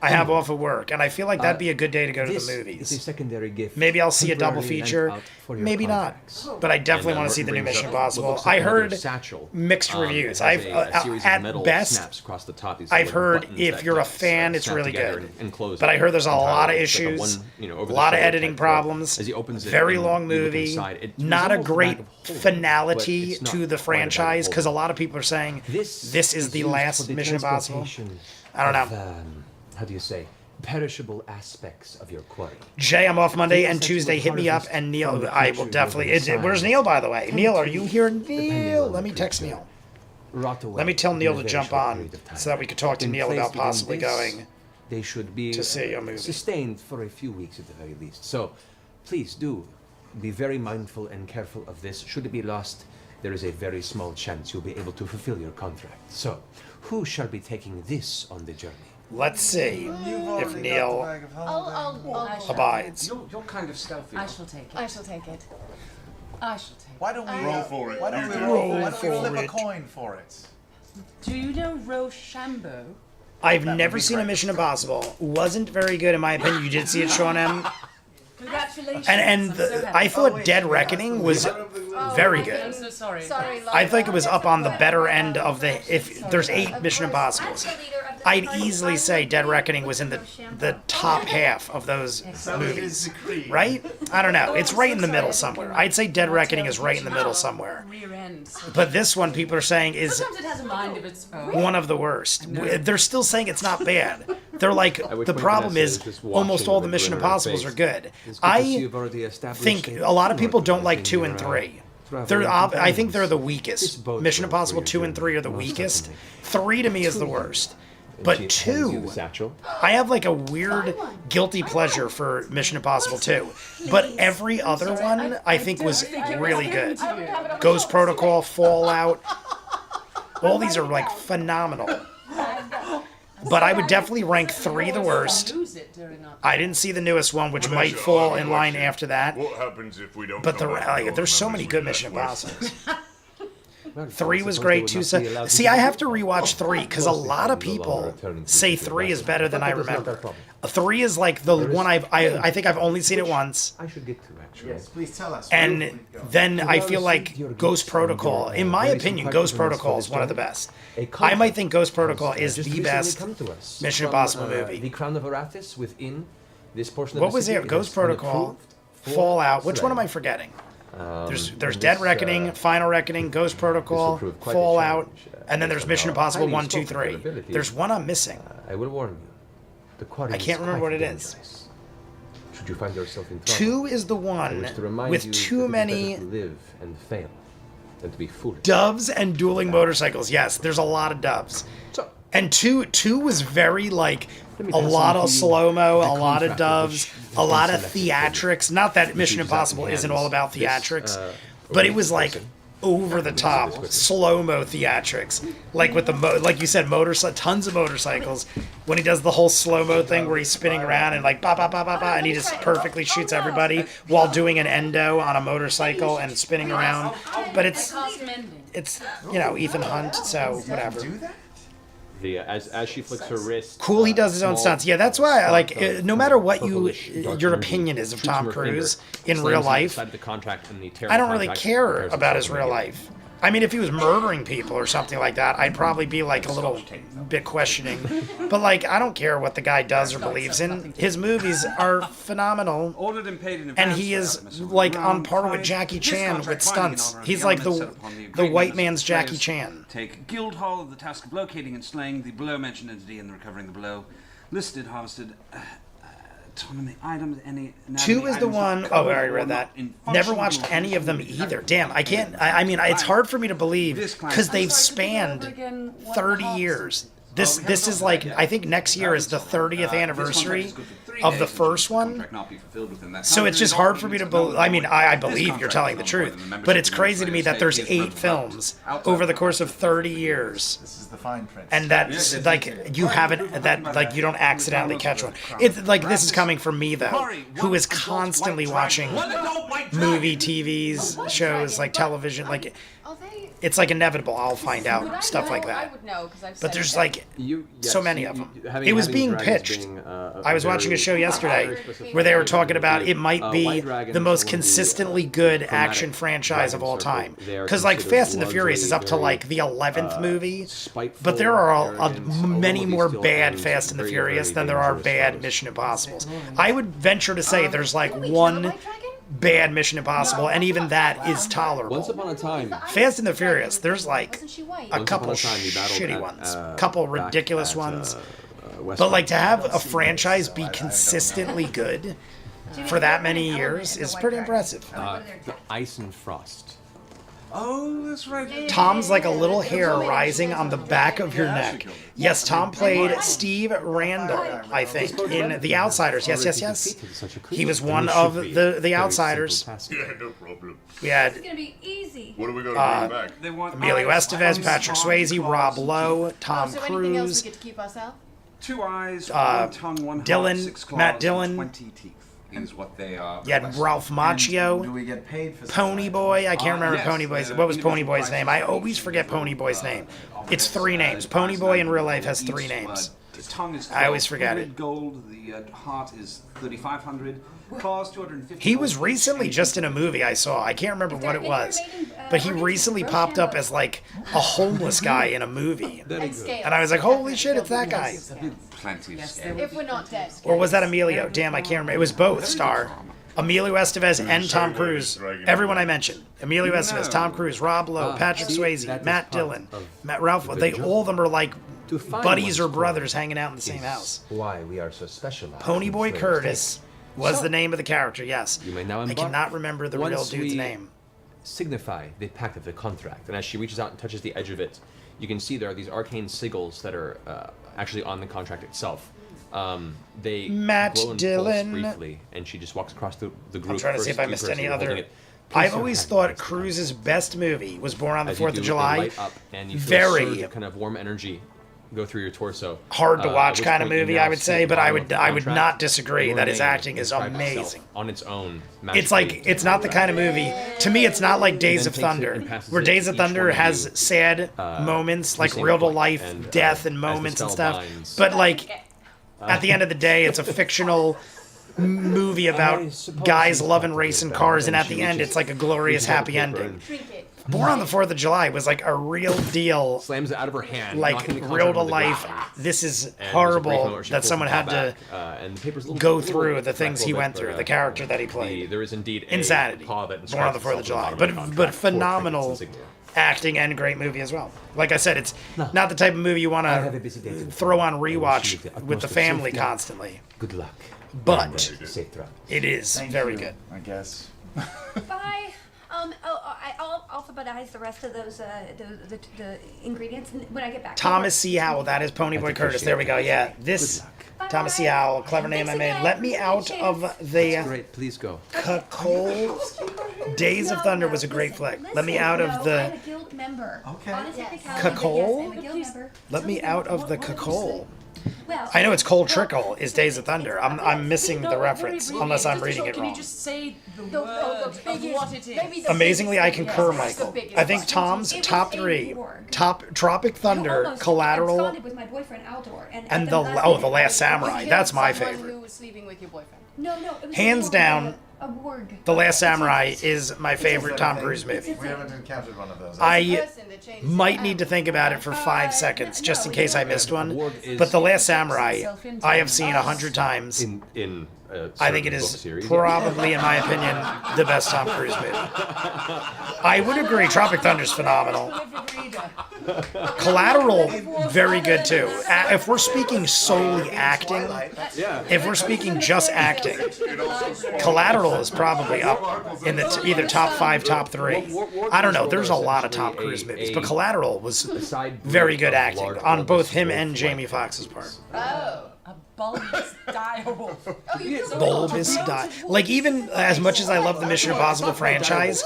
I have off of work, and I feel like that'd be a good day to go to This the is movies. a secondary gift. Maybe I'll see a double temporarily lent feature, out for your maybe not. contracts. But I definitely want to see the new Mission Impossible. I heard mixed reviews. I've at best, I've heard if you're a fan, it's really good. But I heard there's a lot of issues, a lot of editing problems, very long movie, not a great finality to the franchise because a lot of people are saying this is the last Mission Impossible. I don't know. How do you say? Perishable aspects of your quarry. Jay, I'm off Monday and Tuesday. Hit me up, and Neil, I will definitely. Where's Neil, by the way? Neil, are you here? Neil, let me text Neil. Let me tell Neil to jump on so that we could talk to Neil about possibly going They should be to see a movie. sustained for a few weeks at the very least. So, please do be very mindful and careful of this. Should it be lost, there is a very small chance you'll be able to fulfill your contract. So, who shall be taking this on the journey? Let's see if Neil I'll abides. You're kind of stealthy. I shall take it. I shall take it. I shall take it. Why don't we Roll for it. Why don't You we do. roll? Why Roll don't we for flip a it. coin for it? Do you know Rochambeau? I've never seen a Mission Impossible. Wasn't very good in my opinion. You did see it, Sean M. Congratulations. And I'm so happy. I thought Dead Reckoning was very I'm good. so sorry. Sorry, I think it was up on the better end of the. If there's 8 Mission Impossibles, I'd easily say Dead Reckoning was in the top half of those movies, right? I don't know. It's right in the middle somewhere. I'd say Dead Reckoning is right in the middle somewhere. Rear end. But this one, people are saying is Sometimes it has a mind of its own. one of the worst. They're still saying it's not bad. They're like, the problem is almost all the Mission Impossibles are good. I think a lot of people don't like 2 and 3. I think they're the weakest. Mission Impossible 2 and 3 are the weakest. 3 to me is the worst. But 2, I have like a weird guilty pleasure for Mission Impossible 2. But every other one I think was really good. Ghost Protocol, Fallout, all these are like phenomenal. but I would definitely rank 3 the worst. Lose it during our I didn't see the newest one, which Well, might sure, fall I'll in watch line it. after that. What happens if we don't? But come back and all there's so the many members good we Mission left with? Impossibles. Well, 3 was suppose great. they would 2 not said. be allowed to See, I do have that. to rewatch 3 because a Mostly lot of I'm no longer people returning to say the 3 is West. better than But I that is not remember. our problem. 3 is like the There is one I think I've only seen it which once. I should get to, actually. Yes, please tell us. And then I feel like your Ghost gifts Protocol, and in your my very opinion, surprising Ghost Protocol story is one of the story. best. A I contract might think Ghost Protocol has, is just the recently best come to us Mission from, Impossible movie. The Crown of Arathis within this portion of What the was city. it? Ghost has been Protocol, approved for Fallout. Which one am I surrender. forgetting? There's and Dead this, Reckoning, Final Reckoning, Ghost Protocol, proved quite a Fallout, challenge, and then there's based on Mission our Impossible highly 1, 2, spoken 3. capabilities. There's one I'm missing. I will warn you. The quarry I can't is remember quite what it is. dangerous. Should you find yourself in trouble, 2 is the I one wish to remind with you too that it is many better to live and fail than to be foolish. doves and dueling motorcycles. Yes, there's a lot of doves. So, And two was very like Let me a pass lot on of to you slow mo, the a lot of contract doves, which a has lot been of selected for you. theatrics. Not that Mission Which is out Impossible in isn't hands all about this, theatrics, but it was like person. over the top slow mo theatrics, like with the like you said, tons of motorcycles. When he does the whole slow mo thing where he's spinning around and like ba ba ba ba ba, and he just perfectly shoots everybody while doing an endo on a motorcycle and spinning around. But it's Ethan Hunt, so whatever. The as she flicks her wrist. Cool, he does his own small stunts. Yeah, that's why I like. spark of No matter what purplish dark your energy opinion is of shoots Tom from her finger, Cruise in slams real on the life, side of the contract and the I don't really contract care prepares about his himself real immediately. life. I mean, if he was murdering people or something like that, I'd probably be like a little bit questioning. But like, I don't care what the guy does or believes in. His movies are phenomenal, Ordered and paid in and advance he for is that, Mr. like Brown. on par with Client, Jackie this Chan contract with finding in stunts. honor of He's the like elements set the upon the the agreement white as man's Jackie players Chan. Take Guildhall, the task of locating and slaying the below-mentioned entity and recovering the below. Listed, harvested, autonomy items, any... 2 is the one oh I already read that. Never watched any of them either. Damn, I can't. I mean, it's hard for me to believe because they've spanned 30 years. This is like, I think next year is the 30th anniversary of the first one. So it's just hard for me to believe. I mean, I believe you're telling the truth, but it's crazy to me that there's 8 films over the course of 30 years. This is the fine print. And that's like you haven't you don't accidentally catch one. It's like this is coming from me though, who is constantly watching movie, TVs, shows, like television. Like it's like inevitable. I'll find out stuff like I that. would know because I've But there's like Yes, so many you- of them. you- having- It was having being dragons pitched. being, I was watching a very- show yesterday very specific where they were to talking about it might be white dragons the most or consistently the, good chromatic action franchise of all dragon time. circle. They are Because like considered Fast and the Furious is up to very, like the 11th movie, spiteful, but there are arrogant, many although more still bad ends Fast and the very, Furious very than there are dangerous bad foes. Mission Impossibles. I would venture to say there's like one bad Mission Impossible, and even that is tolerable. Once upon a time, Fast and the Furious, there's like Wasn't she white? a Once couple upon a time, we battled shitty at, ones, couple back ridiculous at, ones. West But like Point. to have a franchise be consistently good for that many years is pretty impressive. The Ice and Frost. Oh, that's right. Tom's like a little hair rising on the back of your neck. Yes, Tom played Steve Randall, I think, in The Outsiders. Yes, yes, yes. He was one of the Outsiders. Yeah, no problem. We had It's gonna be easy. What are we gonna bring back? They want Emilio eyes, Estevez, arms, Patrick arms, Swayze, claws, Rob and Lowe, teeth. Tom So anything else Cruise, we get to keep us out? 2 eyes, 1 tongue, 1 heart, Dylan, 6 claws, Matt and Dillon. 20 teeth is what they are. you had Ralph Macchio. Do we get paid for Pony Boy, I can't remember yes, Pony Boy's. the What was Pony individual Boy's name? I always forget Pony Boy's name. It's 3 names. Pony Boy in real life has 3 names. The tongue is I always forget it. gold. The heart is 3,500. Claws 250. He was recently just in a movie I saw. I can't remember what it was, but he recently popped up as like a homeless guy in a movie, And scale. and I was like, "Holy shit, it's that guy!" Plenty of Yes, scale. there If we're not dead. Or was that Emilio? Damn, I can't remember. It was both star. Emilio Estevez and Tom Cruise. Everyone I mentioned. Emilio Estevez, Tom Cruise, Rob Lowe, Patrick see, Swayze, that is Matt part Dillon, of Matt Ralph. the They job. all of them are like To find buddies or one's brothers calling hanging out in the same is house. Why we are so specialized. Pony in Boy Slayer's Curtis was So, the name of the character. Yes. You may now I embark. cannot remember the real Once dude's we name. Signify the pact of the contract, and as she reaches out and touches the edge of it, you can see there are these arcane sigils that are actually on the contract itself. They Matt glow and Dillon. pulse briefly, and she just walks across the group. I'm trying to see if I first missed you any personally, holding other. it. Place I've your always hand thought against the Cruise's best movie was Born on the As you 4th do, of they July. light up, and you feel a Very surge of kind of warm energy go through your torso. hard to watch at which kind of point you movie, now I would see say, at the but I bottom would of the I would contract, not disagree your that his name acting is inscribed itself amazing. on its own. It's like it's not the kind of movie. To me, it's not like Days of Then takes it Thunder, and passes where it Days to of each Thunder one of has you, sad moments, the like same real to point. life And, death and as the moments and spell stuff. binds- But like at the end of the day, it's a fictional movie about guys loving racing cars, and at the end, it's like a glorious happy ending. Born on the 4th of July was like a real deal, Slams it out of her hand. like knocking the real contract to on the life. ground. This is And there's a brief horrible moment where she that pulls someone the had claw to back, and the paper's a little- go little through the cracked things a he little went bit, through, but, the character that he played. there is indeed Insanity. a claw that Born on the inscribes 4th of itself July, on the bottom of the but contract for phenomenal trinkets insignia. acting and great movie as well. Like I said, it's not the type of movie you want I have a busy day to tomorrow. throw on I wish you rewatch the with the utmost of family safety. constantly. Good luck. But And, safe travels. it is Thank very you, good. I guess. Bye. I'll alphabetize the rest of those the ingredients when I get back. Thomas C. Howell, that is Ponyboy Curtis. There we go. Yeah, this Thomas C. Howell, clever name I made. Let me out of the Great, please go. cuckold. Days of Thunder was a great flick. Let me out of I'm the a guild member. Okay. Honest Yes. technicality, but Cuckold? Yes, I'm a guild member. let me out of the cuckold. Well, I know it's Cold Trickle is Days of Thunder. I'm missing the reference unless I'm reading it Can wrong. you just say the The word of biggest- what it is? maybe the Amazingly, I concur, Yes, the Michael. biggest I think one. Tom's It was top a 3, warg. top Tropic Thunder, Collateral, absconded with my boyfriend Aldor, and and at the Last Samurai. Killed That's my someone favorite. Who was sleeping with your boyfriend? No, it was Hands a warg, down, a warg. The Last Samurai is my favorite Tom Cruise movie. We haven't encountered one of those. I Person that changed might his need to think about it for 5 seconds, just in case I missed one. Warg is- But The Last Samurai, I have seen 100 times. in I think it certain is book series. probably, in my opinion, the best Tom Cruise movie. I would agree. Tropic Thunder's phenomenal. Collateral, very good too. If we're speaking solely acting, if we're speaking just acting, Collateral is probably up in the either top 5, top 3. I don't know. There's a lot of Tom Cruise movies, but Collateral was very good acting on both him and Jamie Foxx's part. Oh. A bulbous direwolf. Oh, you killed Bulbous die. Like, even as much as I love the Mission Impossible franchise,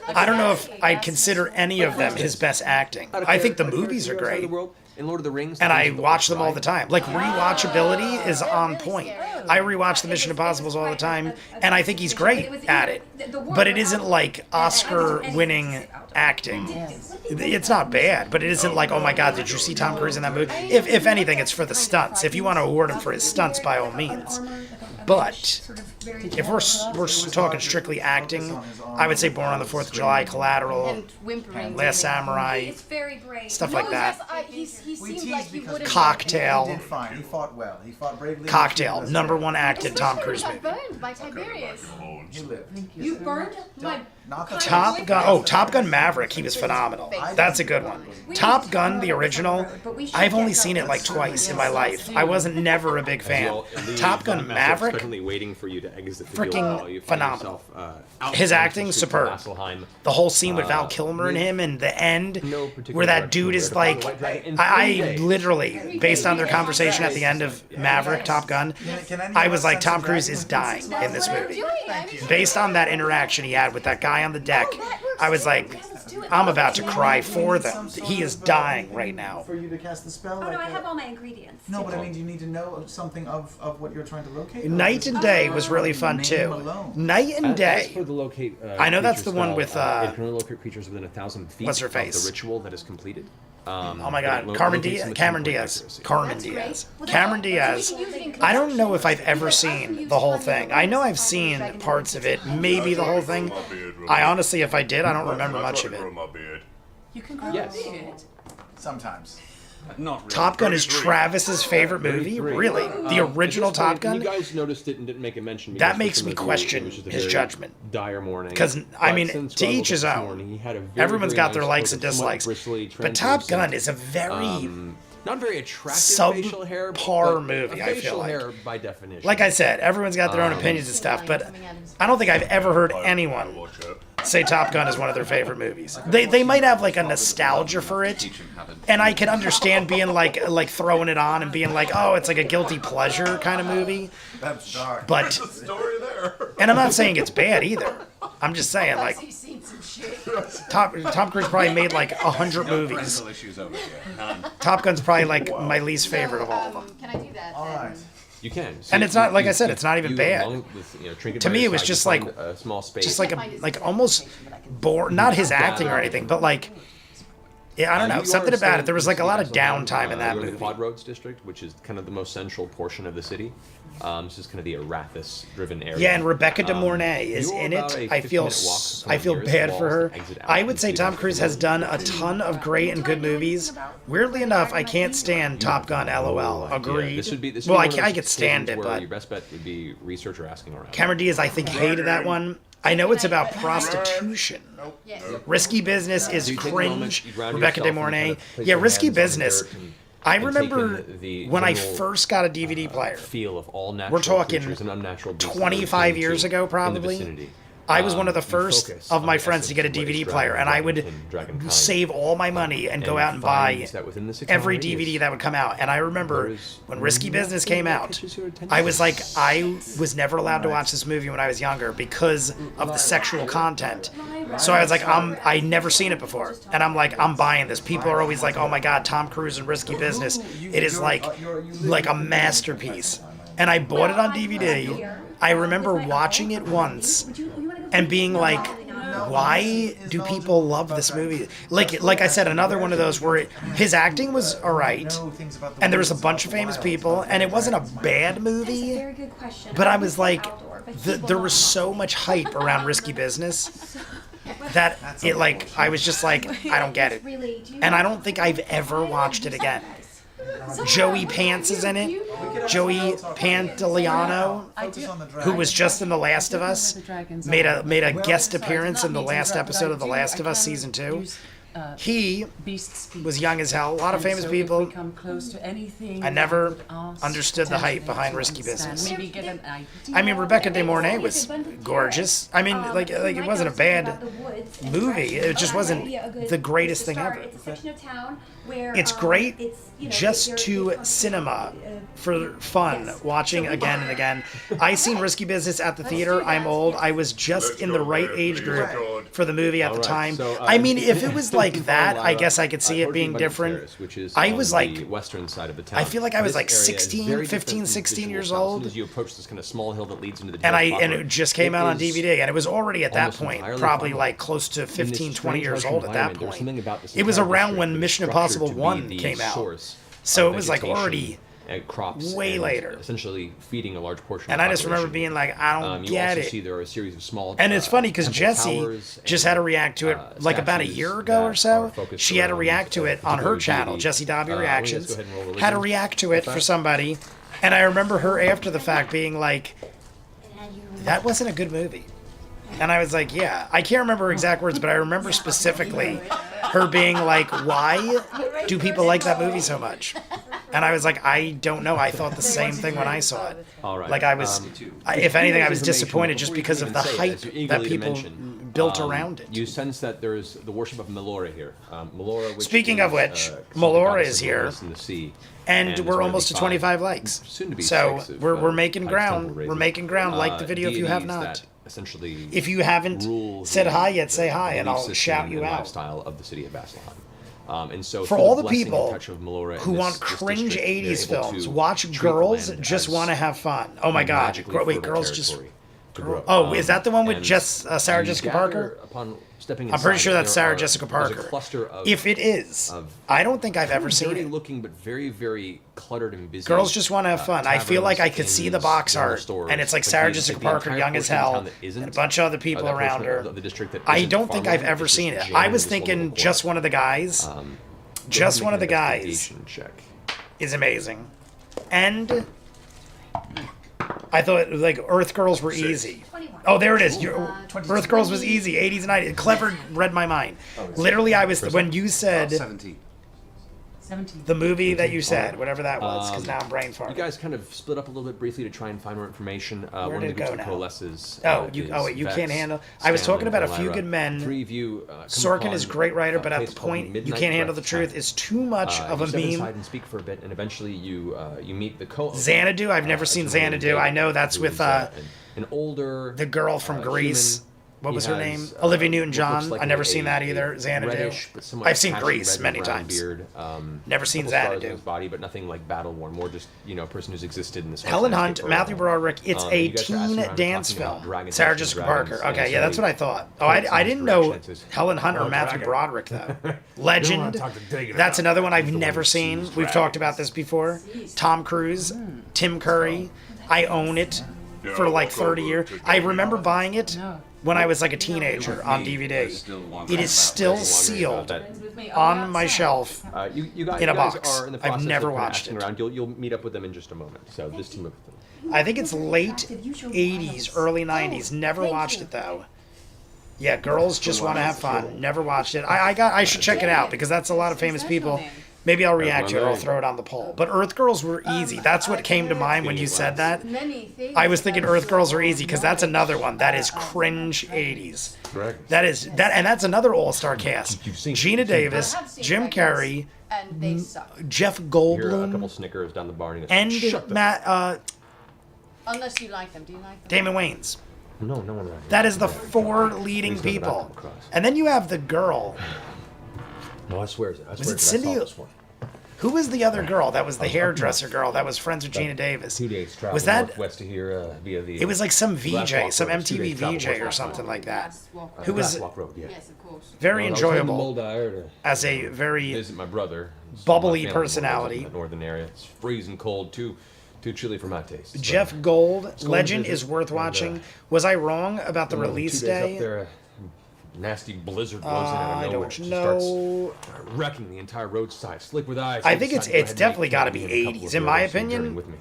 I don't know if I'd consider any of them his best acting. I think the movies are great, In Lord of the Rings, and I watch them all the time. Like, rewatchability is on point. I rewatch the Mission Impossibles all the time, and I think he's great at it. But it isn't like Oscar-winning acting. It's not bad, but it isn't like, oh my God, did you see Tom Cruise in that movie? If anything, it's for the stunts. If you want to award him for his stunts, by all means. But if we're talking strictly acting, I would say Born on the 4th of July, Collateral, and whimpering. Last Samurai, It's very great. stuff No, like that. yes, he We seemed teased like he because would have. Cocktail. He did fine. He fought well. He fought bravely. Cocktail, number 1 acted Tom Cruise got movie. burned by Tiberius. He lived. You burned my. Not the Top Gun. Oh, Top Gun Maverick. He was phenomenal. That's a good one. Top Gun, the original. I've only seen it like twice in my life. I wasn't never a big fan. Top Gun Maverick. Certainly waiting for you to exit the Freaking guild hall. You find phenomenal. yourself, out His in acting, the streets of superb. Vasselheim. The whole scene with Val Kilmer and him, and the end No particular where that direction dude where is to follow like, the White Dragon. In 3 I days. literally, based on their conversation at the end of Maverick, Top Gun, I was like, Tom Cruise is dying in this movie. Based on that interaction he had with that guy on the deck, I was like, I'm about to cry for them. He is dying right now. For you to cast the spell. Oh like no, I a- have all my ingredients. No, but I mean, do you need to know something of what you're trying to locate? Night and Day was really fun Name too. alone. Night and As Day. for the locate, I know that's creature the one spell, with, it can only locate creatures within 1,000 feet what's her of face? the ritual that is completed. Oh my but God, it Cameron locates them Diaz. with Cameron 10-point Diaz. accuracy. Carmen Diaz. Cameron Diaz. I don't know if I've ever seen the whole thing. I know I've seen parts of it, maybe the whole thing. I honestly, if I did, I don't remember much of it. Grow my beard. You can grow Yes. a beard. Sometimes. Not really. Top Gun is Travis's favorite movie? Really? The original At this Top point, Gun? You guys noticed it and didn't make a mention. That because makes for me some of you, question it was just a his very judgment. Dire morning. 'Cause, I But mean, since to Rob each woke his up this own. morning, he had a very, Everyone's very got their nice likes coat and of somewhat dislikes. bristly, But Top Gun translucent, is a very not very attractive facial hair, subpar but movie, a I feel facial like. hair by definition. Like I said, everyone's got their own opinions and stuff, but I don't think I've ever heard anyone Watch out. say Top Gun is one of their favorite movies. They might have like a nostalgia for it, and I can understand being like throwing it on and being like, oh, it's like a guilty pleasure kind of movie. That's dark. But Story there. and I'm not saying it's bad either. I'm just saying like He's seen some Tom Cruise probably made like 100 movies. Parental issues over here. None. Top Gun's probably like my least favorite of all of them. Can I do that? All right. You can. And it's not like I said, it's not even bad. With, To me, it was just like a small space. just like almost bored. Not his acting or anything, but like. Yeah, I don't know. Something about it. There was like a lot of downtime in that you're in movie. the Quad Roads district, which is kind of the most central portion of the city. This is kind of the Arathis-driven area. Yeah, and Rebecca De Mornay is in it. I feel bad for her. I would say Tom Cruise has done a ton of great and good movies. Weirdly enough, I can't stand Top Gun. LOL. Agreed. This would be Well, one of those I could stand occasions it, where but your best bet would be research or asking around. Cameron Diaz, I think, hated that one. I know it's about prostitution. Yes. Risky Business is So you take a moment, cringe. you ground Rebecca De yourself and Mornay. kind of place Yeah, your Risky hands on the Business. dirt and- I and remember take in the when I general, first got a DVD player. Feel of all natural We're talking creatures and unnatural beasts that 25 we've years seen ago, in the probably. vicinity. I was one of the You first focus of on my the friends to get a essence of what DVD is player, and I would Dragonkind. save all my money and go And out and buy finds that within the 6 every mile radius, DVD that would come out. And I remember there is when Risky Business nothing came that out, catches your attention. I was like, I was never allowed to watch this movie when I was younger because of the sexual content. So I was like, I never seen it before, and I'm like, I'm buying this. People are always like, oh my God, Tom Cruise and Risky Business. It is like a masterpiece. And I bought it on DVD. I remember watching it once and being like, why do people love this movie? Like I said, another one of those where his acting was all right, and there was a bunch of famous people, and it wasn't a bad movie. Very good question. But I was like, there was so much hype around Risky Business that it like I was just like, I don't get it, and I don't think I've ever watched it again. Joey Pants is in it. Joey Pantoliano, who was just in The Last of Us, made a guest appearance in the last episode of The Last of Us season 2. He was young as hell. A lot of famous people. I never understood the hype behind Risky Business. I mean, Rebecca De Mornay was gorgeous. I mean, like it wasn't a bad movie. It just wasn't the greatest thing ever. It's great just to cinema for fun, watching again and again. I seen Risky Business at the theater. I'm old. I was just in the right age group for the movie at the time. I mean, if it was like that, I guess I could see it being different. I was like, the western side of the town. I feel like I was This like area is 16, very 15, different 16 visual years style. As soon old. as you approach this kind of small hill that leads into the And desert it just came out on DVD, and it was already at that almost point entirely probably farmland. like close to 15, 20 years strange old at that environment, there's something point. about this It was entire around district when that is Mission structured Impossible to be 1 the came out. source So of it was like vegetation already and crops way and later. essentially feeding a large portion And of I the just remember population. being like, I don't You get also it. see there are a series of small And it's funny because temple Jessie towers just and, had to react to it like about a statues year ago that or so. are focused She had to around, react to it on her particular channel, deity. Jessie Dobby Let's Reactions. go ahead and roll religion. Had to react to it for somebody. And I remember her after the fact being like, that wasn't a good movie. And I was like, yeah. I can't remember her exact words, but I remember specifically her being like, why do people like that movie so much? And I was like, I don't know. I thought the same thing when I saw it. All right. Like I was, if anything, I was disappointed just because of the hype that people built around it. You sense that there is the worship of Melora here. Melora, which Speaking of which, the Melora goddess is of here. Lotus in the sea, And is we're one of almost the to 25 likes. soon to be So 6 of, we're making Pike's ground. Temple We're raising. making ground. Like the video if you have deities not. that essentially If you haven't rule said the- hi yet, say hi, the and belief I'll system shout you and out. lifestyle of the city of Vax'ildan. And so For through all the blessing and people touch of Melora in who this- want this cringe district, 80s they're able films, to watch treat the girls land just as want to have fun. Oh my God. magically Wait, fertile girls just. territory to grow. Oh, is that the one with And Sarah you Jessica gather Parker? Upon stepping I'm pretty inside, sure that's there Sarah are- Jessica there's Parker. a cluster of, If it is, I don't think I've ever seen dirty it. looking but very, very cluttered and busy. Girls just want to have fun. I feel like I could see the box art, and it's like Sarah Jessica Parker, young as hell, and a bunch of other people around her. I don't think I've ever seen it. I was thinking just one of the guys. Just one of the guys is amazing. And I thought like Earth Girls were easy. Oh, there it is. Earth Girls was easy. 80s and 90s. Clever read my mind. Literally, I was when you said 17. the movie that you said, whatever that was, because now I'm brain farting. You guys kind of split up a little bit briefly to try and find more information. Where One of did the it groups go that now? coalesces. Wait, you Vex, can't handle. I was talking Stanley, about A Few Elira. Good Men. Three of you come Sorkin is a upon great writer, but at place the called point you Midnight can't handle the Breath truth Tap. is too much of You a step meme. inside and speak for a bit, and eventually you meet the co. Xanadu, I've never seen Xanadu. I know that's with an older the girl from Greece. What He was her has, name? Olivia what Newton-John. looks like I never a- seen that a either. Xanadu. reddish, but somewhat I've seen patchy Grease red many and brown times. Beard, Never seen couple scars Xanadu. on his body, but nothing like battle worn. More just a person who's existed in this. Helen landscape Hunt, for a Matthew while. Broderick. It's a You guys are asking teen around dance talking about film. dragons, Sarah Dungeons Jessica and Dragons, Parker. and Okay, it's yeah, that's what I really thought. Oh, points I in didn't this know direction. It's- Helen Hunt or Oh, Matthew dragon. Broderick though. You don't Legend. wanna talk to Dagon That's about another one I've the way never he seen. sees We've talked about this before. Tom Cruise, Tim Curry. I own it for like 30 years. I remember buying it when I was like a teenager on DVD. It is still sealed on my shelf You guys, in a you guys box. are in the I've process never of kinda watched asking it. around. You'll meet up with them in just a moment. So just team up with them. I think it's late 80s, early 90s. Never watched it though. Yeah, girls just want to have fun. Never watched it. I should check it out because that's a lot of famous people. Maybe I'll react to it or I'll throw it on the poll. But Earth Girls were easy. That's what came to mind when you said that. I was thinking Earth Girls are easy because that's another one that is cringe 80s. And that's another all-star cast. Gina Davis, Jim Carrey, And they suck. Jeff Hear a Goldblum, couple Snickers down the bar and and shut the Matt Unless you like them. Do you like them? Damon Wayans. No one around here. That is the four leading At least not that I've people. come across. And then you have the girl. No, I swear it. I Was swear it Cindy? Who was the other girl? That was the hairdresser girl that was friends with Gina Davis. 2 days travel Was that? northwest to here via the. It was like some Last VJ, Walk some Road. It's 2 MTV days travel VJ north or Walk something Road. like that. Last Walk Road. Who was Last Walk Road, yeah. Yes, of course. very Well, I was heading to enjoyable Moldire to as a very visit my brother. bubbly My family personality. in the northern area. It's freezing cold, too chilly for my taste. So, Jeff Gold. go Legend visit is worth and, watching. Was I wrong about the you know, release 2 days day? Up there, nasty blizzard blows in out I of nowhere. don't It just know. starts wrecking the entire roadside, slick with ice. I We think decided to go it's ahead and definitely make got to me be and a couple 80s. of In my brothers journey opinion, with me.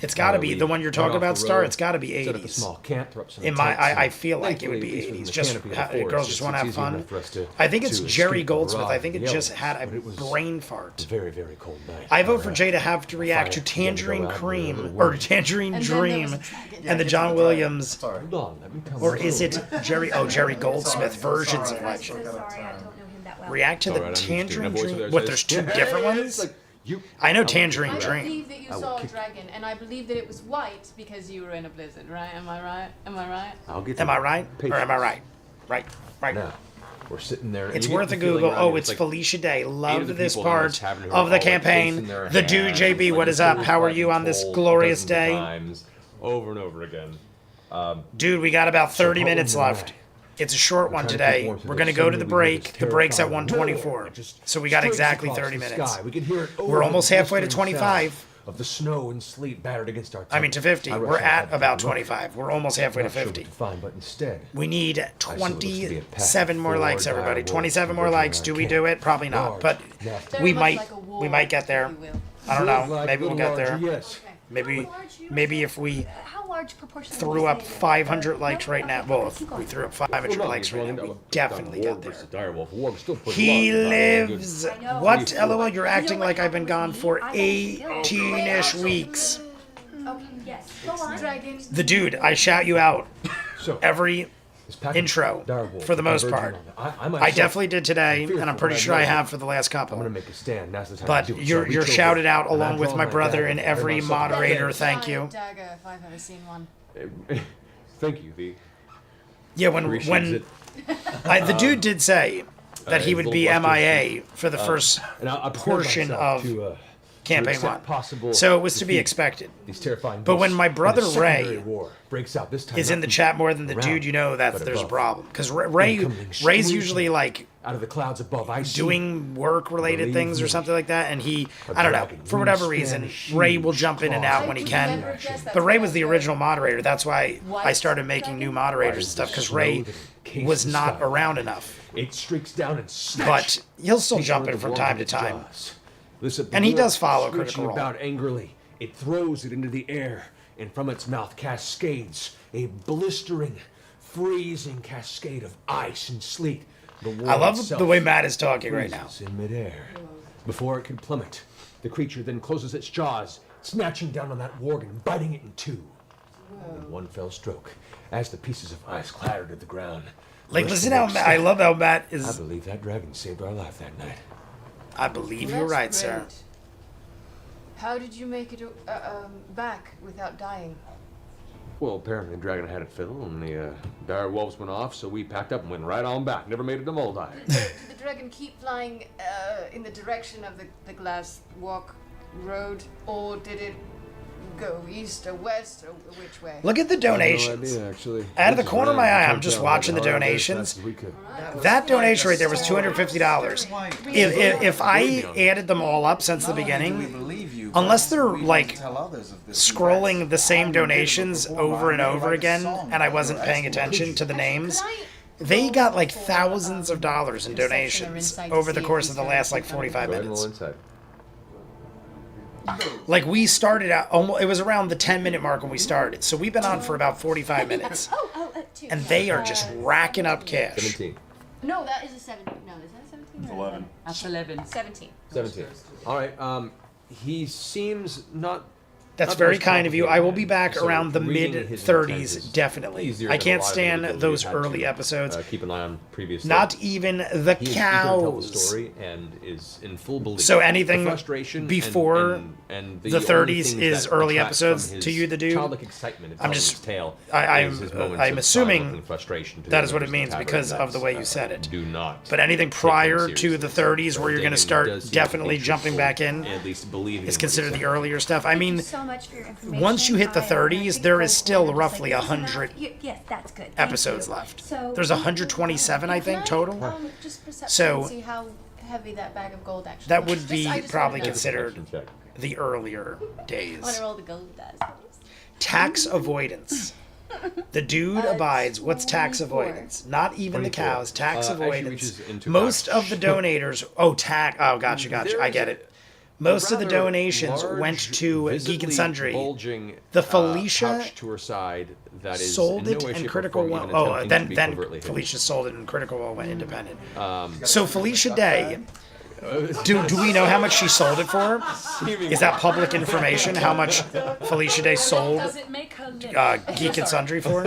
it's got to be We the one you're got talking off about, the Star. road, It's got to be set up a 80s. small camp, throw up some In my, tents, and I feel like it would be thankfully, at 80s. least Just within the canopy of the girls forest, just it's want to have easy fun. enough for us to- I think it's to Jerry escape the Goldsmith. I mirage think of it the just elements, had a but it was brain fart. a very, very cold night. I vote for Alright. Jay to have to react to Fire began to go Tangerine out, Cream and or the Tangerine And then there Dream was a dragon. and the John Williams, Hold on, let me tell or you. is it Jerry Goldsmith versions of I'm Legend? so sorry, I don't know him that well. React to the Alright, I'm used to it. Tangerine That voice over Dream. there What? says, There's two "Yeah, different it's ones. like, you- I know I Tangerine Dream. believe that you I will saw a kick- dragon, and I believe that it was white because you were in a blizzard, right? Am I right? Am I right? I'll get Am to I it. right? Or am I right? Right. Now, we're sitting there. and It's you get worth the a feeling Google. around Oh, you, it's like Felicia Day. 8 of Love the this people in part tavern who are of the all, like, campaign. chasing their The dude, hands, JB, like what this is up? is How are what you I've on this told glorious dozens of day? times, over and over again. Dude, we got about 30 So minutes hold on, left. It's a short one trying to today. keep warm through We're this. going to go to Suddenly the we hear this break. The break's at terrifying 1:24. roar. It just So we got streaks exactly across 30 the minutes. sky. We can hear it We're over almost the halfway to blistering 25. sound Of the snow and sleet battered against our I mean, to 50. I We're rushed at ahead about to look. 25. We're almost halfway to Not sure what 50. to find, but instead, We need I see what looks to be a pack 27 of more 4 likes, everybody. dire 27 more wolves likes. Do we do it? Probably not. Large, But nasty. we Very much might. like a wolf, We might get there. if you will. I don't know. Like Maybe we'll little get there. larger, yes. Maybe if we How large proportion? threw up 500 likes right now. Well, if we threw up 500 likes right now, we definitely get there. He lives. What? LOL, you're acting like I've been gone for 18-ish weeks. Okay, yes. Go on. Dragon. The dude, I shout you out So, every intro for the most part. I definitely did today, and I'm pretty sure I have for the last I'm gonna couple. make a stand. Now's the time But to do it. So you're I reach over shouted out and I along with draw my brother dagger and and every myself moderator. together. Thank you. Dagger, if I've ever seen one. Thank you. The Yeah, when appreciates the dude did say that he would be little bluster MIA for the first and I prepared portion myself of to campaign accept one. possible So it was to be defeat. expected. These terrifying But when beasts. my brother And a secondary Ray war breaks out this time Is not in the from chat more than the around, dude, you know that but there's a above. problem. Because Incoming Ray's screeching usually like out of the clouds above. I see doing work-related Believe things or me. something like that, and A I don't know, dragon for whatever wingspan reason, is Ray will huge, jump in and claws out when he I can. never guessed that's But Ray what was I the heard. original moderator. That's why I White started making new moderators and stuff, because Snow Ray that encased was the not sky. around enough. It streaks down and But snatches. he'll still Takes jump one in of the from warm time to its time. jaws. Listen, And he the does follow screeching Critical Role. about angrily. It throws it into the air, and from its mouth cascades a blistering, freezing cascade of ice and sleet. The war I love itself the way Matt is talking right now. freezes in midair. Before it can plummet, the creature then closes its jaws, snatching down on that warg and biting it in two. In one fell stroke, as the pieces of ice clattered to the ground. Like, the rest listen of how the Matt, I love how Matt I is. believe that dragon saved our life that night. I believe Well, you're that's right, sir. great. How did you make it back without dying? Well, apparently the dragon had it filled, and the dire wolves went off, so we packed up and went right on back. Never made it to Moldai. Did the dragon keep flying in the direction of the glass walk road, or did it go east or west, or which way? Look at the donations. I have no idea, actually. Out of the corner of my eye, I'm just watching the donations. That donation right there was $250. If I added them all up since the beginning, unless they're like scrolling the same donations over and over again, and I wasn't paying attention to the names, they got like thousands of dollars in donations over the course of the last like 45 minutes. Like we started out, almost, it was around the 10-minute mark when we started, so we've been on for about 45 minutes, and they are just racking up cash. 17. No, that is a 17. No, is that a 17? It's 11. That's 11. 17. 17. All right. He seems not. That's not very most kind of you. I will be back So around the reading mid his 30s, intent is definitely. easier I than can't a lot of stand videos those we've had early to, episodes. Keep an eye on previous. Not even the He is eager to tell the cows. story and is in full belief. So anything The frustration before and the only 30s things is that early detract episodes from to his you, the dude? childlike excitement in I'm telling just- his tale I'm is his moments of assuming silent frustration to that the is what it members means of the because tavern. of the way you said it. Do not. But anything take them prior to seriously. the 30s where you're going to Dagan start does seem to definitely be jumping truthful, back in at least believing is in what he considered the said. earlier stuff. I mean, so much for your information. once you hit the 30s, there is still roughly Yes, 100 that's good. Thank episodes you. left. So There's 127, I think, total. Just perception So- and see how heavy that bag of gold actually That is. would Just- be I just probably wanna know. considered the earlier days. I want to roll the gold dice, please. Tax avoidance. The dude abides. What's tax avoidance? Not even the 24. cows. Tax Actually avoidance. reaches into Most tax. of the donators. Oh, tax. Oh, gotcha. There I is get a- it. Most of the rather donations large, went to Geek visibly and Sundry. bulging, The Felicia pouch to her side that is sold in it no way, and shape, or Critical form One. even Oh, attempting to be then covertly hidden. Felicia sold it and Critical One went independent. So Felicia Day. Do we know how much she sold it for? Is that public information? How much Felicia Day sold Does it make her live? Geek and Sundry for?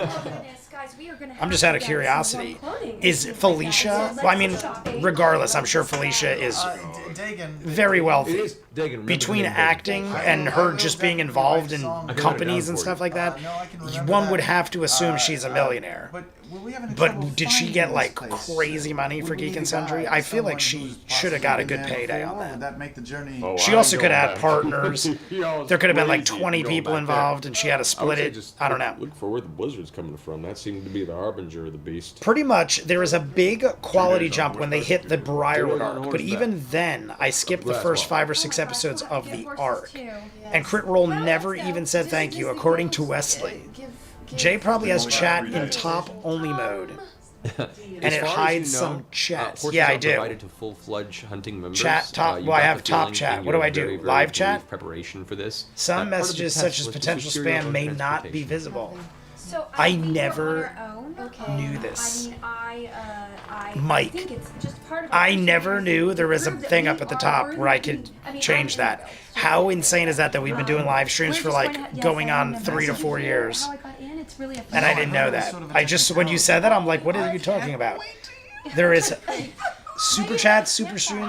Guys, we are gonna I'm just out of curiosity. Is Felicia? Well, I mean, regardless, I'm sure Felicia is Dagan. very wealthy. It is Dagan. Remember Between the name Dagan. acting and her just being involved in companies and stuff like that, one would have to assume she's a millionaire. But will we have any But trouble did she finding get this like place? crazy money for Would we Geek need and a Sundry? guide, I feel like someone she who's should have got a possibly good been there payday on before? that. Would that make the journey? She also could have had partners. There could have been like 20 Going people back involved and she had to I would split say it. just I don't know. Look for where the blizzard's coming from. That seemed to be the harbinger of the beast. Pretty much, there is a big quality days on jump when they hit the Briarwood on arc, but horseback. even then, I skipped the first 5 or 6 episodes of the arc. Too. And Crit Roll never even said thank you, according to Wesley. Jay probably has chat in top only mode. And As it far as hides you know, some chat. horses Yeah, I are do. provided to full-fledged hunting members. Chat top. You Well, I got have the top feeling chat. in What your do I do? very, very Live brief chat? preparation for this. Some that part of the messages test such as was to potential secure your spam own may not be transportation. visible. So I think we're never on our own. knew this. I mean, I Mike, think it's just part of I our never knew there was a prove that thing we up at the are top worthy. where I could I mean, change I'm gonna that. go. How insane is that we've been doing live streams We're for just like going to- yes, going I on know. 3 to 4 How years? I got in, it's really a And I didn't know that. I just, when you said that, I'm like, what are you talking about? There is super chat, super stream.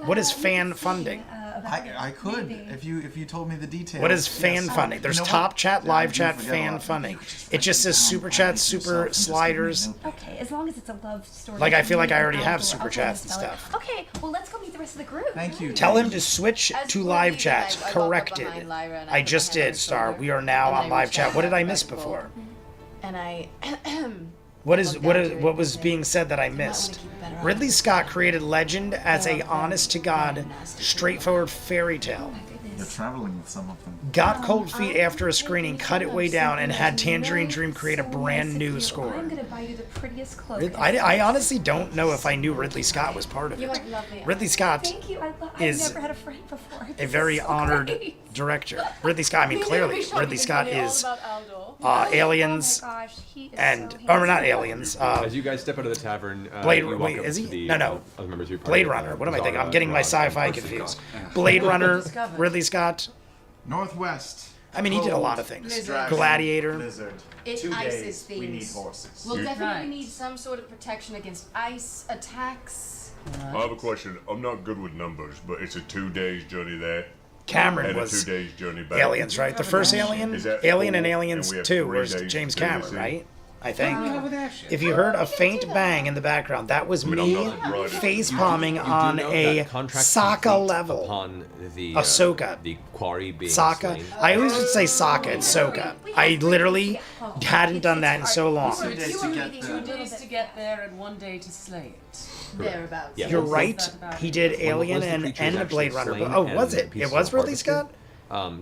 What is fan funding? I could if you told me the details. What is fan Yes. funding? There's You know top what? chat, Yeah, live I do chat, forget a fan lot. funding. It just says super chat, super sliders. Okay, as long as it's a love story. Like, I feel like I already have Outdoor, super I'll chats and spell it. stuff. Okay, well let's go meet the rest of the group. Thank you. Tell him to switch As to for live me, chat. I walked up Corrected. behind Lyra and I put just my hand on did, her Star. shoulder, We are now and on I live reached chat. out What did I and miss I pulled- before? And I What was being said that I missed? Ridley Scott created Legend as a honest to God, straightforward fairy tale. You're traveling with some of them. Got cold feet after a screening, cut it way down, and had Tangerine Dream create a brand new score. I'm gonna buy you the prettiest clothes. I honestly don't know if I knew Ridley Scott was part of You it. are lovely. Ridley Scott Thank you. I've is never had a friend before. a This very is so honored great. director. Ridley Scott, I mean, clearly, Ridley Scott is Aliens Oh my gosh, he is and, so or not handsome. Aliens, As you guys step out of the tavern, Blade you walk wait, up is to he? the, No. other members of your party, Blade Runner. What am I thinking? I'm Zara, getting my Rod, sci-fi and confused. Blade Runner, Ridley Scott. Northwest. I mean, he did a lot of things. Blizzard. Gladiator. Blizzard. It 2 ices days. things. We need horses. We'll definitely Right. need some sort of protection against ice attacks. I have a question. I'm not good with numbers, but it's a 2 days journey there. Cameron And a was 2 days journey back. Aliens, right? The first Alien, Is that Alien and full? Aliens And we have 2 3 was days James to do Cameron, this right? I think. With that shit. If you heard a faint bang in the background, that was I'm me not the bride. face palming on a Sokka level. Upon the Ahsoka. the quarry being Sokka. slain. I always would say Sokka. It's Sokka. I literally hadn't done that in so long. 2 days to get there and 1 day to slay it. Thereabouts. Yeah. You're What's right. that about? He did Alien Once the creature is and Blade actually Runner. slain Oh, was and it? pieces It was are Ridley harvested, Scott?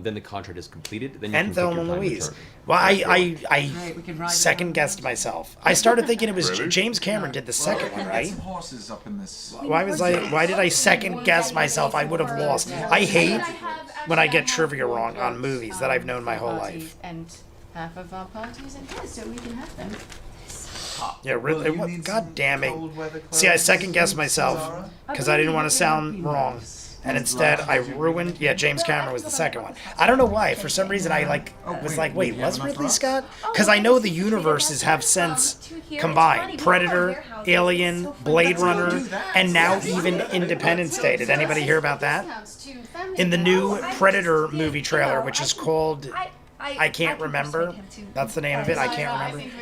Then the contract is completed. Then you And can take Thelma your time Louise. returning. Well, Right, we can ride second guessed myself. I started thinking it was Really? James Cameron did the second one, right? Some horses up in this. Why did I second guess myself? I would have lost. I hate when I get trivia wrong on movies that I've known my whole life. And half of our parties in here, so we can have them. Yeah, really. God damn it. See, I second guessed myself because I didn't want to sound wrong. And instead, I ruined. Yeah, James Cameron was the second one. I don't know why. For some reason, I was like, wait, was Ridley Scott? Because I know the universes have since combined: Predator, Alien, Blade Runner, and now even Independence Day. Did anybody hear about that? In the new Predator movie trailer, which is called I can't remember. That's the name of it. I can't remember.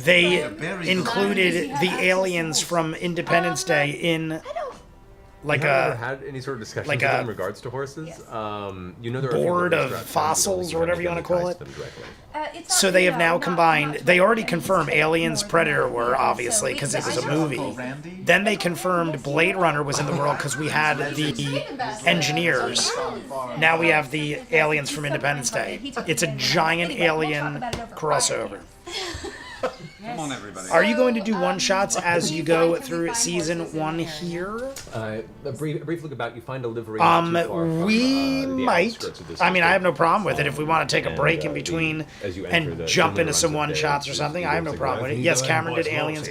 They included the aliens from Independence Day in like you ever a had any sort of discussion like with a them in regards to horses? You know, there are a few board little of restaurants fossils or whatever you want to call it. them directly. So they have now combined. They already confirmed Aliens, Predator were obviously because it was a movie. Then they confirmed Blade Runner was in the world because we had the engineers. Now we have the aliens from Independence Day. It's a giant alien crossover. Come on, everybody. Are you going to do one shots as you go through season 1 here? A brief look about. You find a livery. not too far from, We the might. outskirts of this I mean, I have no district. problem with it if we want to take a And, break in the- between as you enter and the jump inland into some runs of one the shots or hills, something. you I have go no problem with it. to Yes, the Cameron did Aliens.